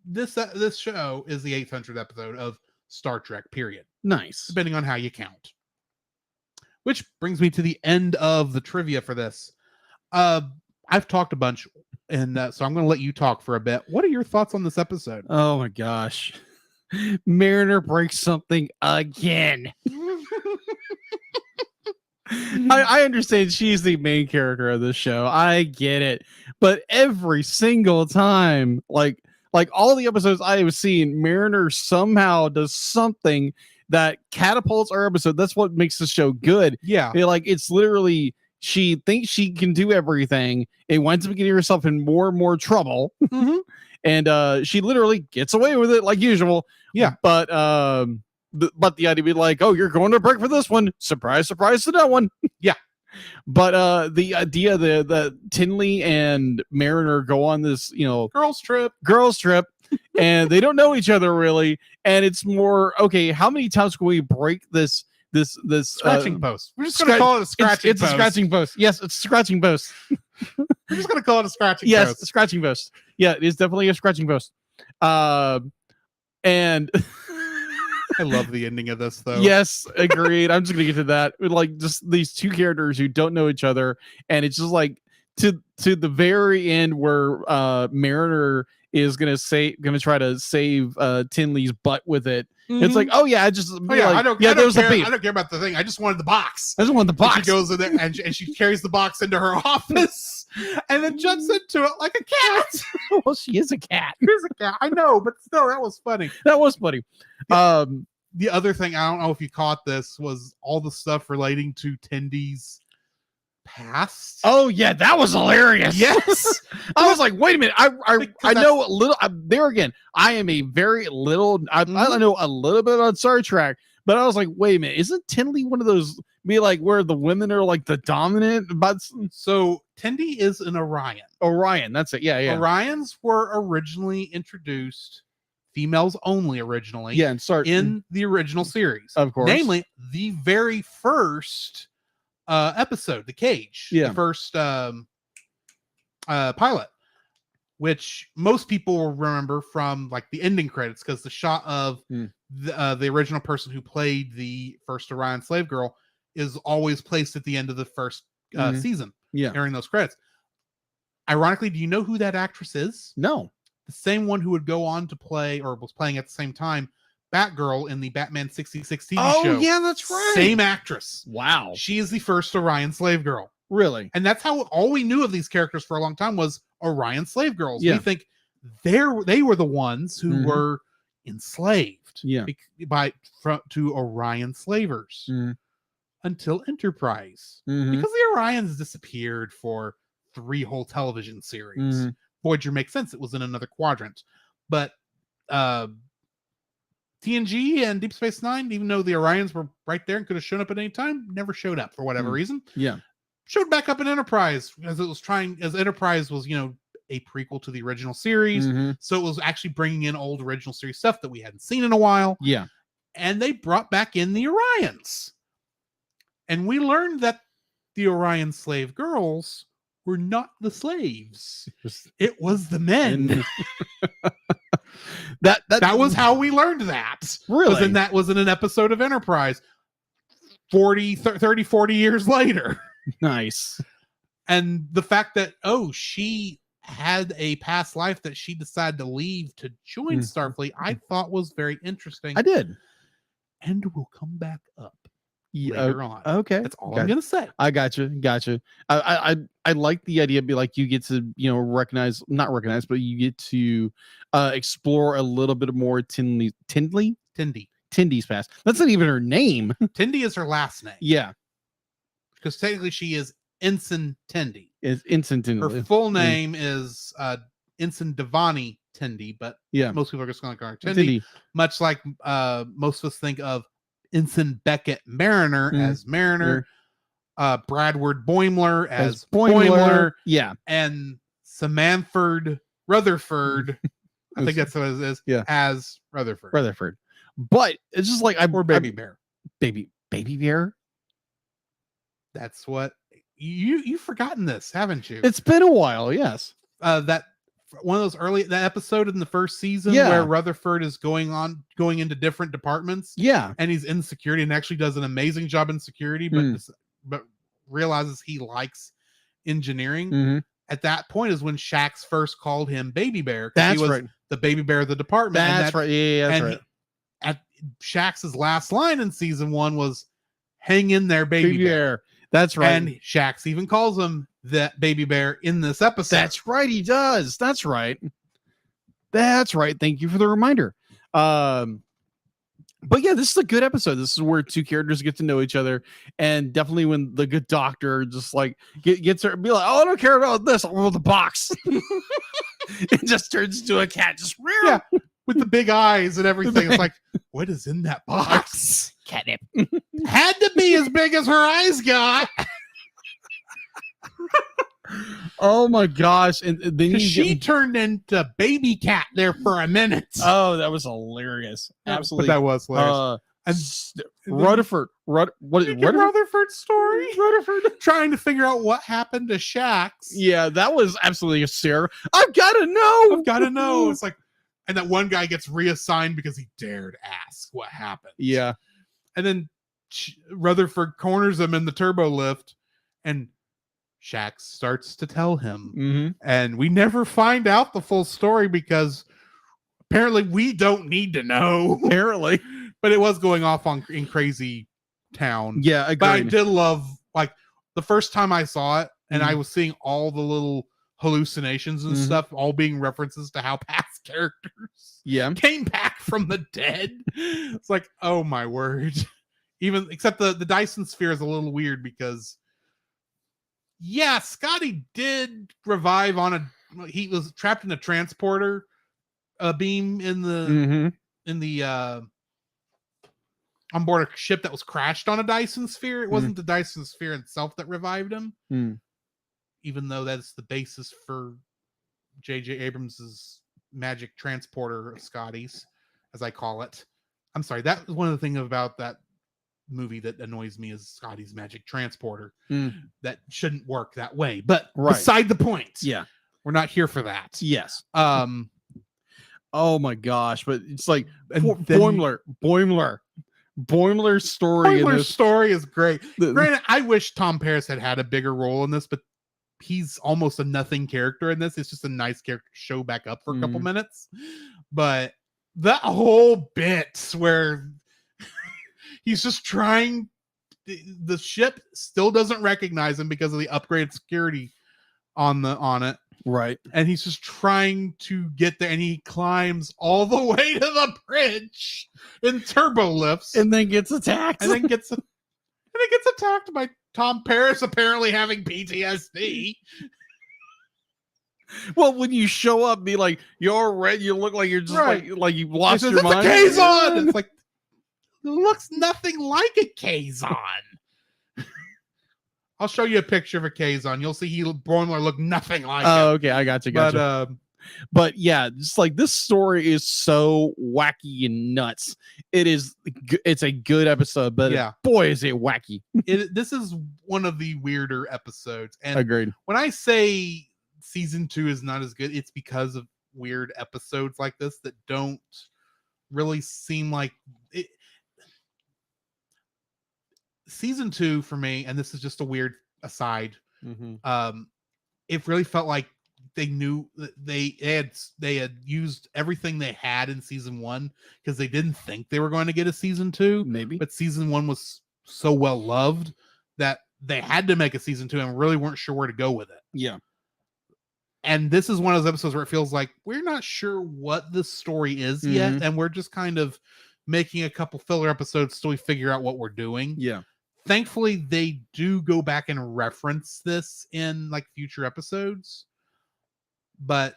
this show is the 800th episode of Star Trek, period. Nice. Depending on how you count. Which brings me to the end of the trivia for this. I've talked a bunch, and so I'm going to let you talk for a bit. What are your thoughts on this episode? Oh my gosh. Mariner breaks something again. I understand she's the main character of this show. I get it. But every single time, like all the episodes I have seen, Mariner somehow does something that catapults our episode. That's what makes the show good. Yeah. It's literally, she thinks she can do everything. It winds up getting herself in more and more trouble. And she literally gets away with it like usual. Yeah. But the idea be like, oh, you're going to break for this one. Surprise, surprise to that one. Yeah. But the idea that Tinley and Mariner go on this, girls trip, and they don't know each other really. And it's more okay. How many times can we break this Scratching post. We're just gonna call it a scratching It's post. a scratching post. Yes, it's a scratching post. We're just gonna call it a scratching Yes, post. a scratching post. Yeah, it is definitely a scratching post. And I love the ending of this though. yes, agreed. I'm just gonna get to that. Like just these two characters who don't know each other, and it's just like to the very end where Mariner is gonna try to save Tinley's butt with it. It's like, oh yeah, I just Oh, yeah, like, I don't there was care. a beef. I don't care about the thing. I just wanted the box. I just want the And box. she goes in there and she carries the box into her office and then jumps into it like a cat. Well, she is a cat. Here's a cat. I know, but still, that was funny. That was funny. The other thing, I don't know if you caught this, was all the stuff relating to Tendy's past. Oh yeah, that was hilarious. Yes. I was like, wait a minute. I Because know a little. There again, I am a very little. I know a little bit on Star Trek, but I was like, wait a minute. Isn't Tinley one of those? Be like where the women are like the dominant? But So Tendy is an Orion. Orion, that's it. Yeah, yeah, Orions were originally introduced, females only originally, yeah. And start in the original series. of course. Namely, the very first episode, The Cage. Yeah. The first pilot, which most people will remember from like the ending credits, because the shot of the original person who played the first Orion slave girl is always placed at the end of the first season Yeah. during those credits. Ironically, do you know who that actress is? No. The same one who would go on to play, or was playing at the same time, Batgirl in the Batman 66 TV show. Oh yeah, that's right. Same actress. Wow. She is the first Orion slave girl. Really? And that's how all we knew of these characters for a long time was Orion slave girls. Yeah. We think they were the ones who Mhm. were enslaved Yeah. to Orion slavers Mhm. until Enterprise. Mhm. Because the Orions disappeared for 3 whole television series. Mhm. Voyager makes sense. It was in another quadrant. But TNG and Deep Space Nine, even though the Orions were right there and could have shown up at any time, never showed up for whatever reason. Yeah. Showed back up in Enterprise as Enterprise was, a prequel to the original series. Mhm. So it was actually bringing in old original series stuff that we hadn't seen in a while. Yeah. And they brought back in the Orions. And we learned that the Orion slave girls were not the slaves. It was the men. That was how we learned that. Really? Was in an episode of Enterprise 30, 40 years later. Nice. And the fact that, she had a past life that she decided to leave to join Starfleet, I thought was very interesting. I did. And will come back up Yeah. later on. Okay. That's all Okay. I'm going to say. I gotcha. I like the idea, be like you get to not recognize, but you get to explore a little bit more Tindy's past. That's not even her name. Tindy is her last name. Yeah, Because technically she is Ensign Tindy. it's instant. Her full name is Ensign Devani Tindy, but Yeah, most people are just going to call her Tindy. Tindy. Much like most of us think of Ensign Beckett Mariner as Mariner, Bradward Boimler as Boimler, Yeah, and Samantha Rutherford, I think that's what it is, Yeah. as Rutherford. Rutherford. But it's just like Or Baby Bear. baby bear. That's what you've forgotten this, haven't you? It's been a while. Yes. That one of those that episode in the first season Yeah. where Rutherford is going into different departments. Yeah. And he's in security and actually does an amazing job in security, but realizes he likes engineering. Mhm. At that point is when Shax first called him Baby Bear. 'Cause That's he was right. the baby bear of the department. That's right. Yeah, that's and right. At Shax's last line in season 1 was "Hang in there, baby bear." That's right. And Shax even calls him that Baby Bear in this episode. That's right. He does. That's right. That's right. Thank you for the reminder. But yeah, this is a good episode. This is where two characters get to know each other, and definitely when the good doctor just like gets her, be like, "Oh, I don't care about this. I want the box." It just turns into a cat. Just yeah, with the big eyes and everything. It's like, what is in that box? Catnip. Had to be as big as her eyes got. Oh my gosh! And then you She get, turned into baby cat there for a minute. oh, that was hilarious! Absolutely, But that was hilarious. And Rutherford, what is Rutherford? Rutherford? story. Rutherford trying to figure out what happened to Shax. Yeah, that was absolutely hysterical. I've got to know. I've got to know. It's like, and that one guy gets reassigned because he dared ask what happened. Yeah, And then Rutherford corners him in the turbo lift, and Shax starts to tell him. mm-hmm. And we never find out the full story because apparently we don't need to know. Apparently, But it was going off in Crazy Town. yeah, agreed. But I did love, like, the first time I saw it, and Mhm. I was seeing all the little hallucinations and Mhm. stuff, all being references to how past characters Yeah, came back from the dead. It's like, oh my word. Even except the Dyson sphere is a little weird because yeah, Scotty did revive he was trapped in a transporter beam in the mm-hmm. On board a ship that was crashed on a Dyson sphere. It wasn't the Dyson sphere itself that revived him. Mm. Even though that's the basis for J.J. Abrams's magic transporter of Scotty's, as I call it. I'm sorry, that was one of the things about that movie that annoys me is Scotty's magic transporter. That shouldn't work that way. But beside the point. Yeah. We're not here for that. Yes. Oh my gosh, but it's like Boimler's story. Boimler's story is great. Granted, I wish Tom Paris had a bigger role in this, but he's almost a nothing character in this. It's just a nice character to show back up for a couple minutes. But that whole bit where he's just trying, the ship still doesn't recognize him because of the upgraded security on it. Right. And he's just trying to get there, and he climbs all the way to the bridge in turbo lifts. And then gets attacked. And then gets attacked by Tom Paris apparently having PTSD. Well, when you show up, be like, you're red, you look like you're just like you lost Says, your it's mind. a Kazon! It's like, it looks nothing like a Kazon. I'll show you a picture of a Kazon. You'll see Boimler look nothing like it. Oh, okay, I got you. But yeah, just like this story is so wacky and nuts. It's a good episode, but boy, is it wacky. This is one of the weirder episodes. And agreed. When I say season 2 is not as good, it's because of weird episodes like this that don't really seem like it. Season 2 for me, and this is just a weird aside, it really felt like they knew that they had used everything they had in season 1 because they didn't think they were going to get a season 2. Maybe. But season 1 was so well loved that they had to make a season 2 and really weren't sure where to go with it. Yeah. And this is one of those episodes where it feels like we're not sure what the story is yet, and we're just kind of making a couple filler episodes till we figure out what we're doing. Yeah. Thankfully, they do go back and reference this in like future episodes. But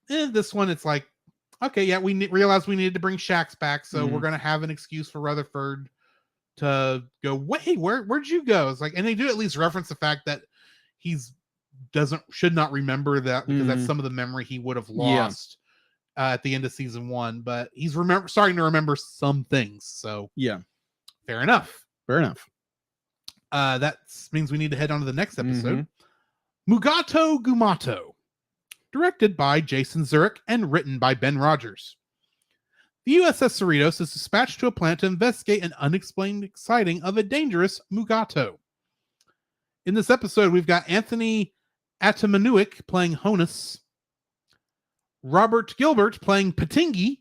this one, it's like, okay, yeah, we realized we needed to bring Shax back, so we're gonna have an excuse for Rutherford to go. Wait, where'd you go? It's like, and they do at least reference the fact that should not remember that because that's some of the memory he would have lost at the end of season 1. But he's starting to remember some things. So yeah, fair enough. That means we need to head on to the next episode. Mugato Gumato, directed by Jason Zurich and written by Ben Rogers. The USS Cerritos is dispatched to a planet to investigate an unexplained sighting of a dangerous Mugato. In this episode, we've got Anthony Atamanuik playing Honus, Robert Gilbert playing Patingi,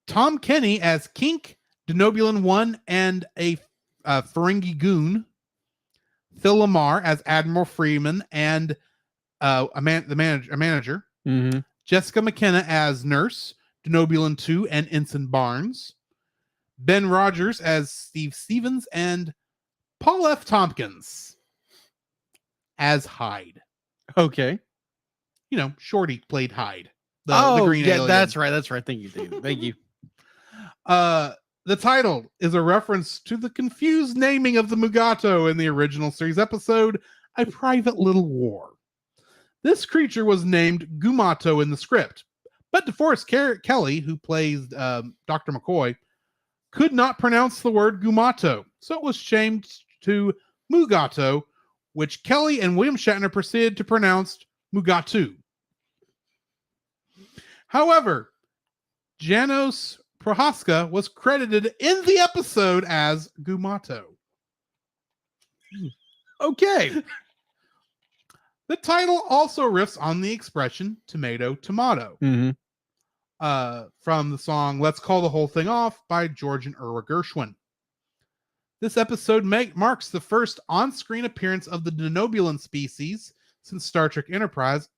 Tom Kenny as Kink, Denobulan 1 and a Ferengi goon, Phil Lamar as Admiral Freeman and a manager, Jessica McKenna as Nurse, Denobulan 2 and Ensign Barnes, Ben Rogers as Steve Stevens, and Paul F. Tompkins as Hyde. Okay. You know, Shorty played Hyde. The green alien. That's right. Thank you, David. Thank you. The title is a reference to the confused naming of the Mugato in the original series episode, a private little war. This creature was named Gumato in the script, but DeForest Kelly, who plays Dr. McCoy, could not pronounce the word Gumato, so it was changed to Mugato, which Kelly and William Shatner proceeded to pronounce Mugatu. However, Janos Prohaska was credited in the episode as Gumato. Okay. The title also riffs on the expression tomato, tomato, from the song Let's Call the Whole Thing Off by George and Irwa Gershwin. This episode marks the first on-screen appearance of the Denobulan species since Star Trek Enterprise,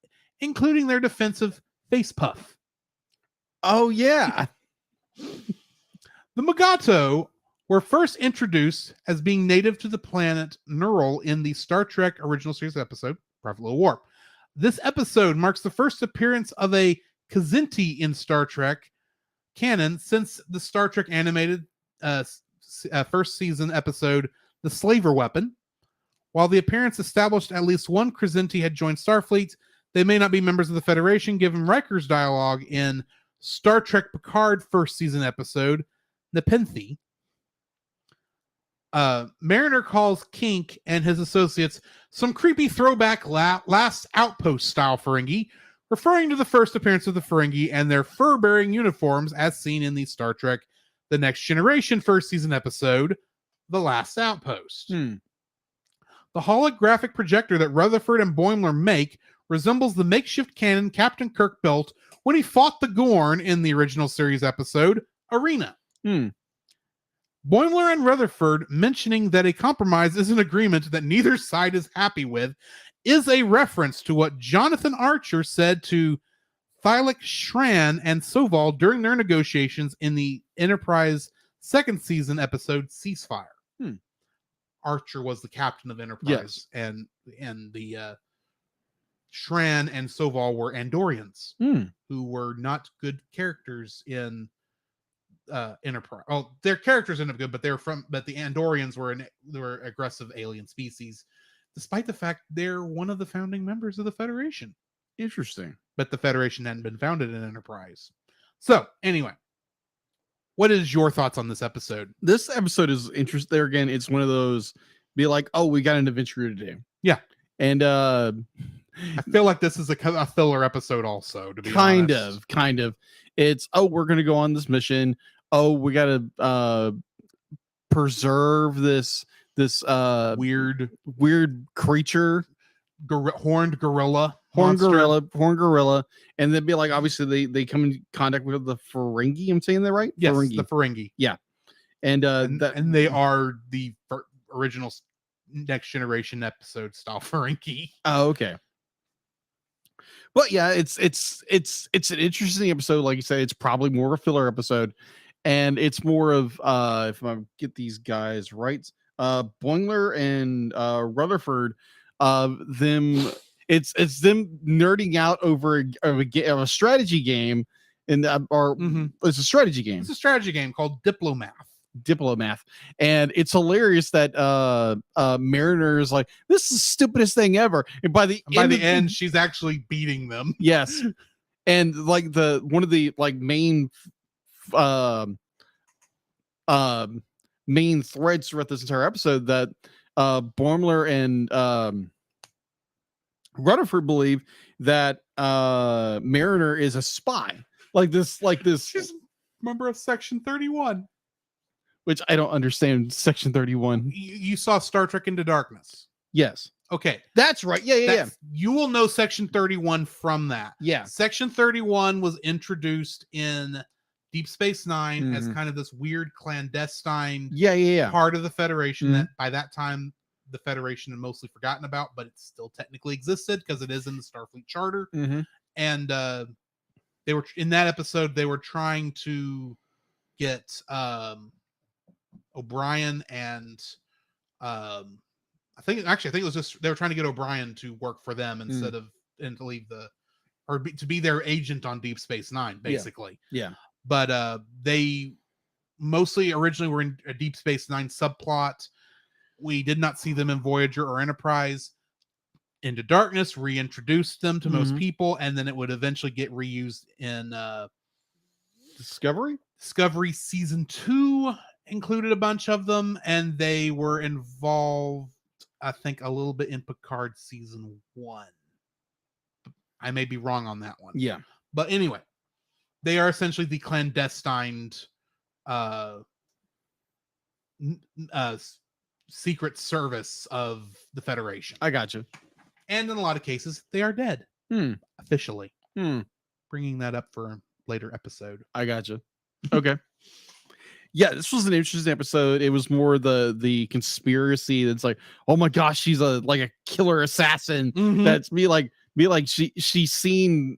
including their defensive face puff. Oh, yeah. The Mugato were first introduced as being native to the planet Neural in the Star Trek original series episode, Private Little Warp. This episode marks the first appearance of a Kzinti in Star Trek canon since the Star Trek animated first season episode, The Slaver Weapon. While the appearance established at least one Kzinti had joined Starfleet, they may not be members of the Federation, given Riker's dialogue in Star Trek Picard first season episode, Nepenthe. Mariner calls Kink and his associates some creepy throwback Last Outpost style Ferengi, referring to the first appearance of the Ferengi and their fur-bearing uniforms as seen in the Star Trek The Next Generation first season episode, The Last Outpost. The holographic projector that Rutherford and Boimler make resembles the makeshift cannon Captain Kirk built when he fought the Gorn in the original series episode, Arena. Boimler and Rutherford mentioning that a compromise is an agreement that neither side is happy with is a reference to what Jonathan Archer said to Thylak Shran and Soval during their negotiations in the Enterprise second season episode Ceasefire. Archer was the captain of Enterprise, and the Shran and Soval were Andorians who were not good characters in Enterprise. Oh, their characters ended up good, but but the Andorians were aggressive alien species, despite the fact they're one of the founding members of the Federation. Interesting. But the Federation hadn't been founded in Enterprise. So anyway, what is your thoughts on this episode? This episode is interesting. There again, it's one of those be like, oh, we got an adventure today. Yeah. And I feel like this is a filler episode also, to be honest. Kind of. It's, oh, we're going to go on this mission. Oh, we got to preserve this weird creature. Horned gorilla. Horned gorilla. And then be like, obviously they come in contact with the Ferengi. I'm saying that right? Yes, Ferengi. the Ferengi. Yeah. And they are the original Next Generation episode style Ferengi. Oh, okay. But yeah, it's an interesting episode. Like you said, it's probably more of a filler episode, and it's more of if I get these guys right, Boimler and Rutherford, them. It's them nerding out over a strategy game, and it's a strategy game. It's a strategy game called Diplomath, and it's hilarious that Mariner is like, this is the stupidest thing ever, and by the end she's actually beating them. Yes. And like one of the like main threads throughout this entire episode that Boimler and Rutherford believe that Mariner is a spy, like this She's a member of Section 31. Which I don't understand. Section 31. You saw Star Trek Into Darkness. Yes. Okay. That's right. Yeah. You will know Section 31 from that. Yeah. Section 31 was introduced in Deep Space Nine as kind of this weird clandestine part of the Federation that by that time the Federation had mostly forgotten about, but it still technically existed because it is in the Starfleet Charter. And they were in that episode, they were trying to get O'Brien and I think it was just they were trying to get O'Brien to work for them instead of and to leave to be their agent on Deep Space Nine, basically. Yeah. But they mostly originally were in a Deep Space Nine subplot. We did not see them in Voyager or Enterprise. Into Darkness reintroduced them to most Mhm. people, and then it would eventually get reused in Discovery. Discovery season 2 included a bunch of them, and they were involved, I think, a little bit in Picard season 1. I may be wrong on that one. Yeah. But anyway, they are essentially the clandestine secret service of the Federation. I got you. And in a lot of cases, they are dead. Officially. Bringing that up for a later episode. I got you. Okay. Yeah, this was an interesting episode. It was more the conspiracy that's like, oh my gosh, she's a killer assassin. Mhm. That's me like she's seen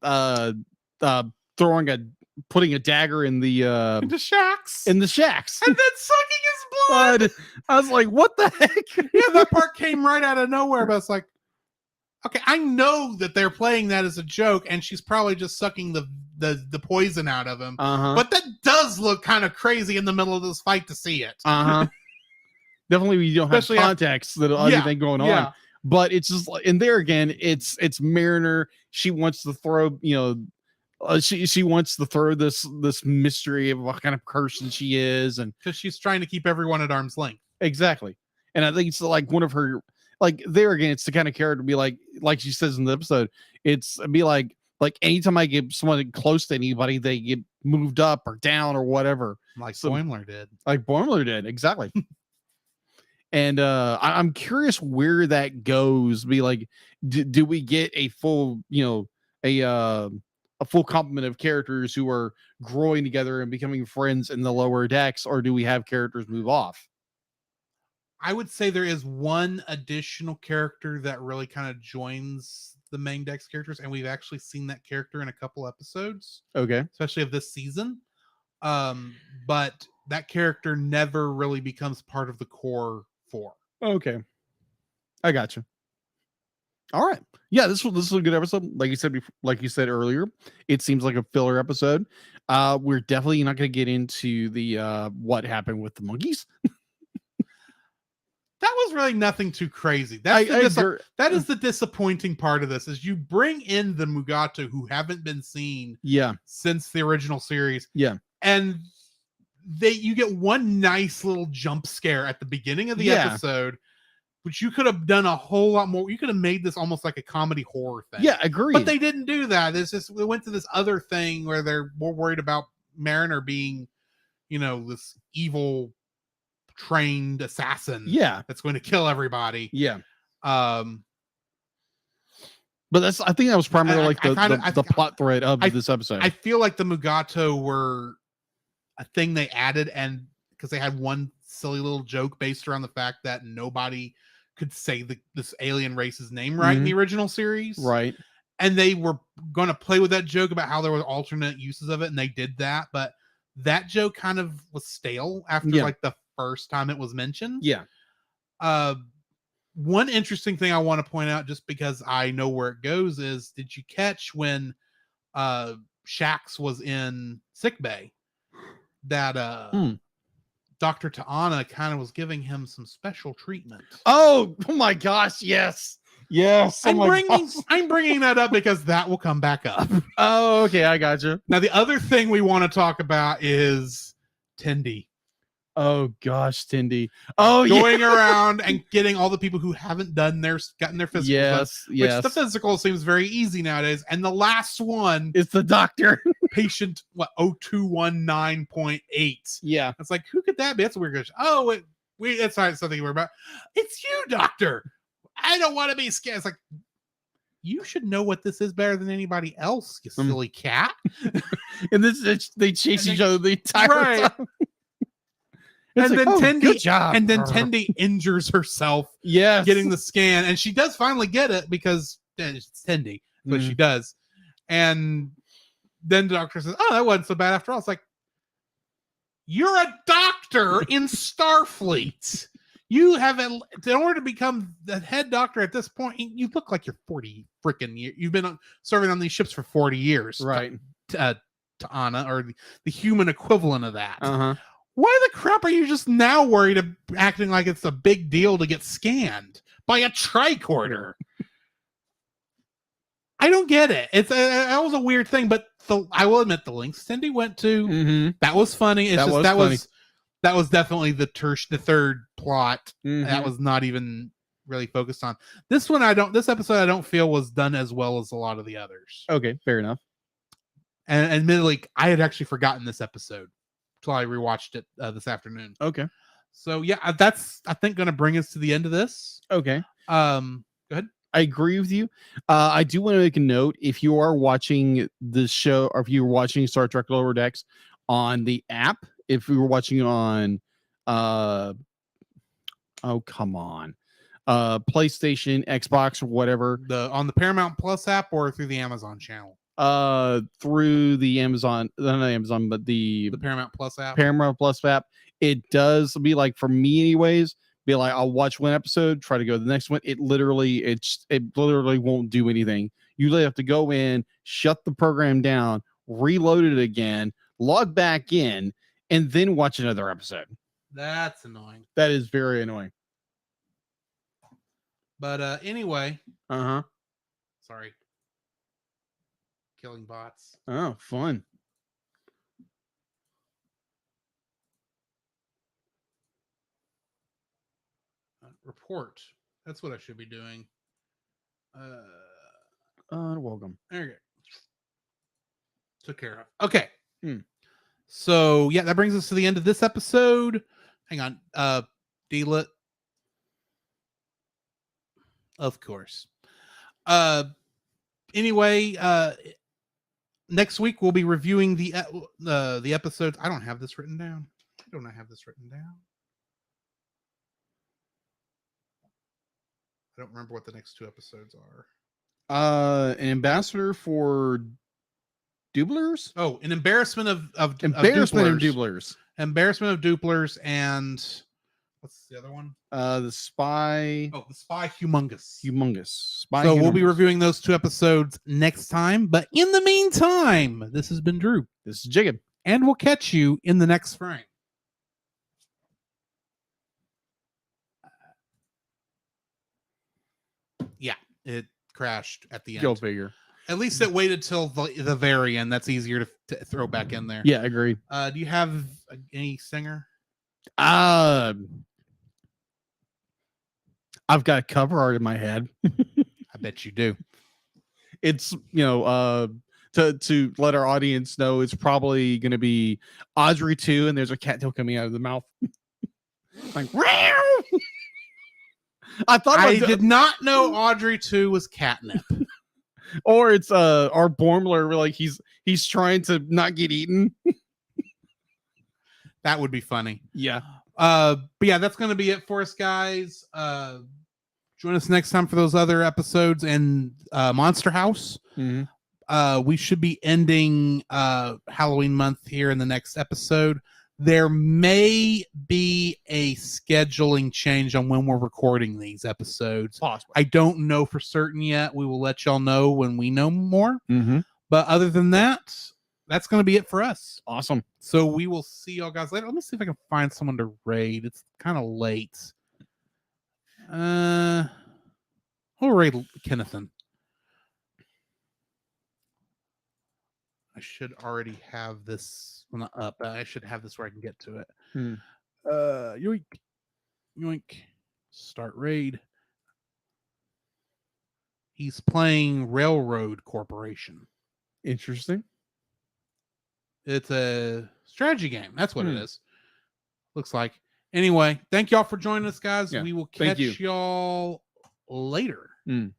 putting a dagger in the Into Shax. in the shacks. And then sucking his blood. But I was like, what the heck? Yeah, that part came right out of nowhere, but it's like, okay, I know that they're playing that as a joke, and she's probably just sucking the poison out of him. Uh-huh. But that does look kind of crazy in the middle of this fight to see it. Uh-huh. Definitely we don't have Especially after- context that anything going on. But it's just like, and there again, it's Mariner. She wants to throw, she wants to throw this mystery of what kind of person she is, and Because she's trying to keep everyone at arm's length. exactly. And I think it's like one of her, like there again, it's the kind of character to be like she says in the episode, it's be like anytime I get someone close to anybody, they get moved up or down or whatever. Like So- Boimler did. Like Boimler did, exactly. And I'm curious where that goes. Be like, do we get a full, a full complement of characters who are growing together and becoming friends in the lower decks, or do we have characters move off? I would say there is one additional character that really kind of joins the main decks characters, and we've actually seen that character in a couple episodes, Okay. especially of this season. But that character never really becomes part of the core 4. Okay. I got you. All right. Yeah, this was a good episode. Like you said earlier, it seems like a filler episode. We're definitely not going to get into the what happened with the monkeys. That was really nothing too crazy. That is the disappointing part of this, is you bring in the Mugato who haven't been seen Yeah. since the original series. Yeah. And you get one nice little jump scare at the beginning of the Yeah. episode, which you could have done a whole lot more. You could have made this almost like a comedy horror thing. Yeah, agreed. But they didn't do that. They went to this other thing where they're more worried about Mariner being, this evil trained assassin. Yeah. That's going to kill everybody. Yeah. But I think that was primarily like I the plot thread of this episode. I feel like the Mugato were a thing they added, and because they had one silly little joke based around the fact that nobody could say this alien race's name right in the original series. Right. And they were going to play with that joke about how there were alternate uses of it, and they did that. But that joke kind of was stale after like the first time it was mentioned. Yeah. One interesting thing I want to point out, just because I know where it goes, is did you catch when Shax was in sickbay that Dr. T'Ana kind of was giving him some special treatment? Oh my gosh, yes. Yes. I'm bringing that up because that will come back up. Oh, okay, I got you. Now, the other thing we want to talk about is Tendi. Oh gosh, Tendi. Oh, going around and getting all the people who haven't gotten their physicals. Yes, done, yes. Which the physical seems very easy nowadays. And the last one is the doctor. Patient 0219.8. Yeah. It's like, who could that be? That's a weird question. Oh, it's not something we're about. It's you, doctor. I don't want to be scared. It's like, you should know what this is better than anybody else, you silly cat. And they chase each other the entire time. And then Tendi, good job. And then Tendi injures herself. Yes. Getting the scan, and she does finally get it because it's Tendi, but she does. And then the doctor says, "Oh, that wasn't so bad after all." It's like, you're a doctor in Starfleet. You haven't, in order to become the head doctor at this point, you look like you're 40 freaking years. You've been serving on these ships for 40 years, right? T'Ana, or the human equivalent of that. Uh-huh. Why the crap are you just now worried of acting like it's a big deal to get scanned by a tricorder? I don't get it. That was a weird thing, but I will admit the lengths Cindy went to, that was funny. It's that was definitely the third plot. That was not even really focused on. This episode I don't feel was done as well as a lot of the others. Okay, fair enough. And admittedly, I had actually forgotten this episode until I rewatched it this afternoon. Okay. So yeah, that's I think going to bring us to the end of this. Okay. Go ahead. I agree with you. I do want to make a note. If you are watching the show, or if you're watching Star Trek Lower Decks on the app, if we were watching on, oh come on, PlayStation, Xbox, or whatever, On the Paramount Plus app or through the Amazon channel. Through the Amazon, not Amazon, but the Paramount Plus app. Paramount Plus app, it does be like, for me anyways, be like, I'll watch one episode, try to go to the next one. It literally won't do anything. You literally have to go in, shut the program down, reload it again, log back in, and then watch another episode. That's annoying. That is very annoying. But anyway. Uh-huh. Sorry. Killing bots. Oh, fun. Report. That's what I should be doing. Welcome. There you go. Took care of. Okay. So yeah, that brings us to the end of this episode. Hang on. Deal it. Of course. Anyway, next week we'll be reviewing the episodes. I don't have this written down. I don't remember what the next two episodes are. An ambassador for Dooblers? Oh, an embarrassment of Embarrassment of Dooblers. Dooblers. Embarrassment of Dooblers, and what's the other one? The Spy. Oh, the Spy Humongous. Spy. So we'll be Humongous. reviewing those two episodes next time. But in the meantime, this has been Drew. This is Jacob. And we'll catch you in the next frame. Yeah, it crashed at the end. Go figure. At least it waited till the very end. That's easier to throw back in there. Yeah, agreed. Do you have any singer? I've got a cover art in my head. I bet you do. It's, to let our audience know, it's probably going to be Audrey 2, and there's a cattail coming out of the mouth. Like, Meow! I did not know Audrey 2 was catnip. Or it's our Bormler, like he's trying to not get eaten. That would be funny. Yeah. But yeah, that's going to be it for us, guys. Join us next time for those other episodes and Monster House. Mm-hmm. We should be ending Halloween month here in the next episode. There may be a scheduling change on when we're recording these episodes. Possibly. I don't know for certain yet. We will let y'all know when we know more. Mm-hmm. But other than that, that's going to be it for us. Awesome. So we will see y'all guys later. Let me see if I can find someone to raid. It's kind of late. I'll raid Kennethan. I should already have this one up. I should have this where I can get to it. Yoink. Yoink. Start raid. He's playing Railroad Corporation. Interesting. It's a strategy game. That's what it is. Looks like. Anyway, thank y'all for joining us, guys. Yeah, we will catch y'all later. Mm.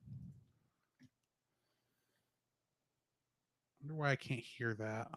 I wonder why I can't hear that.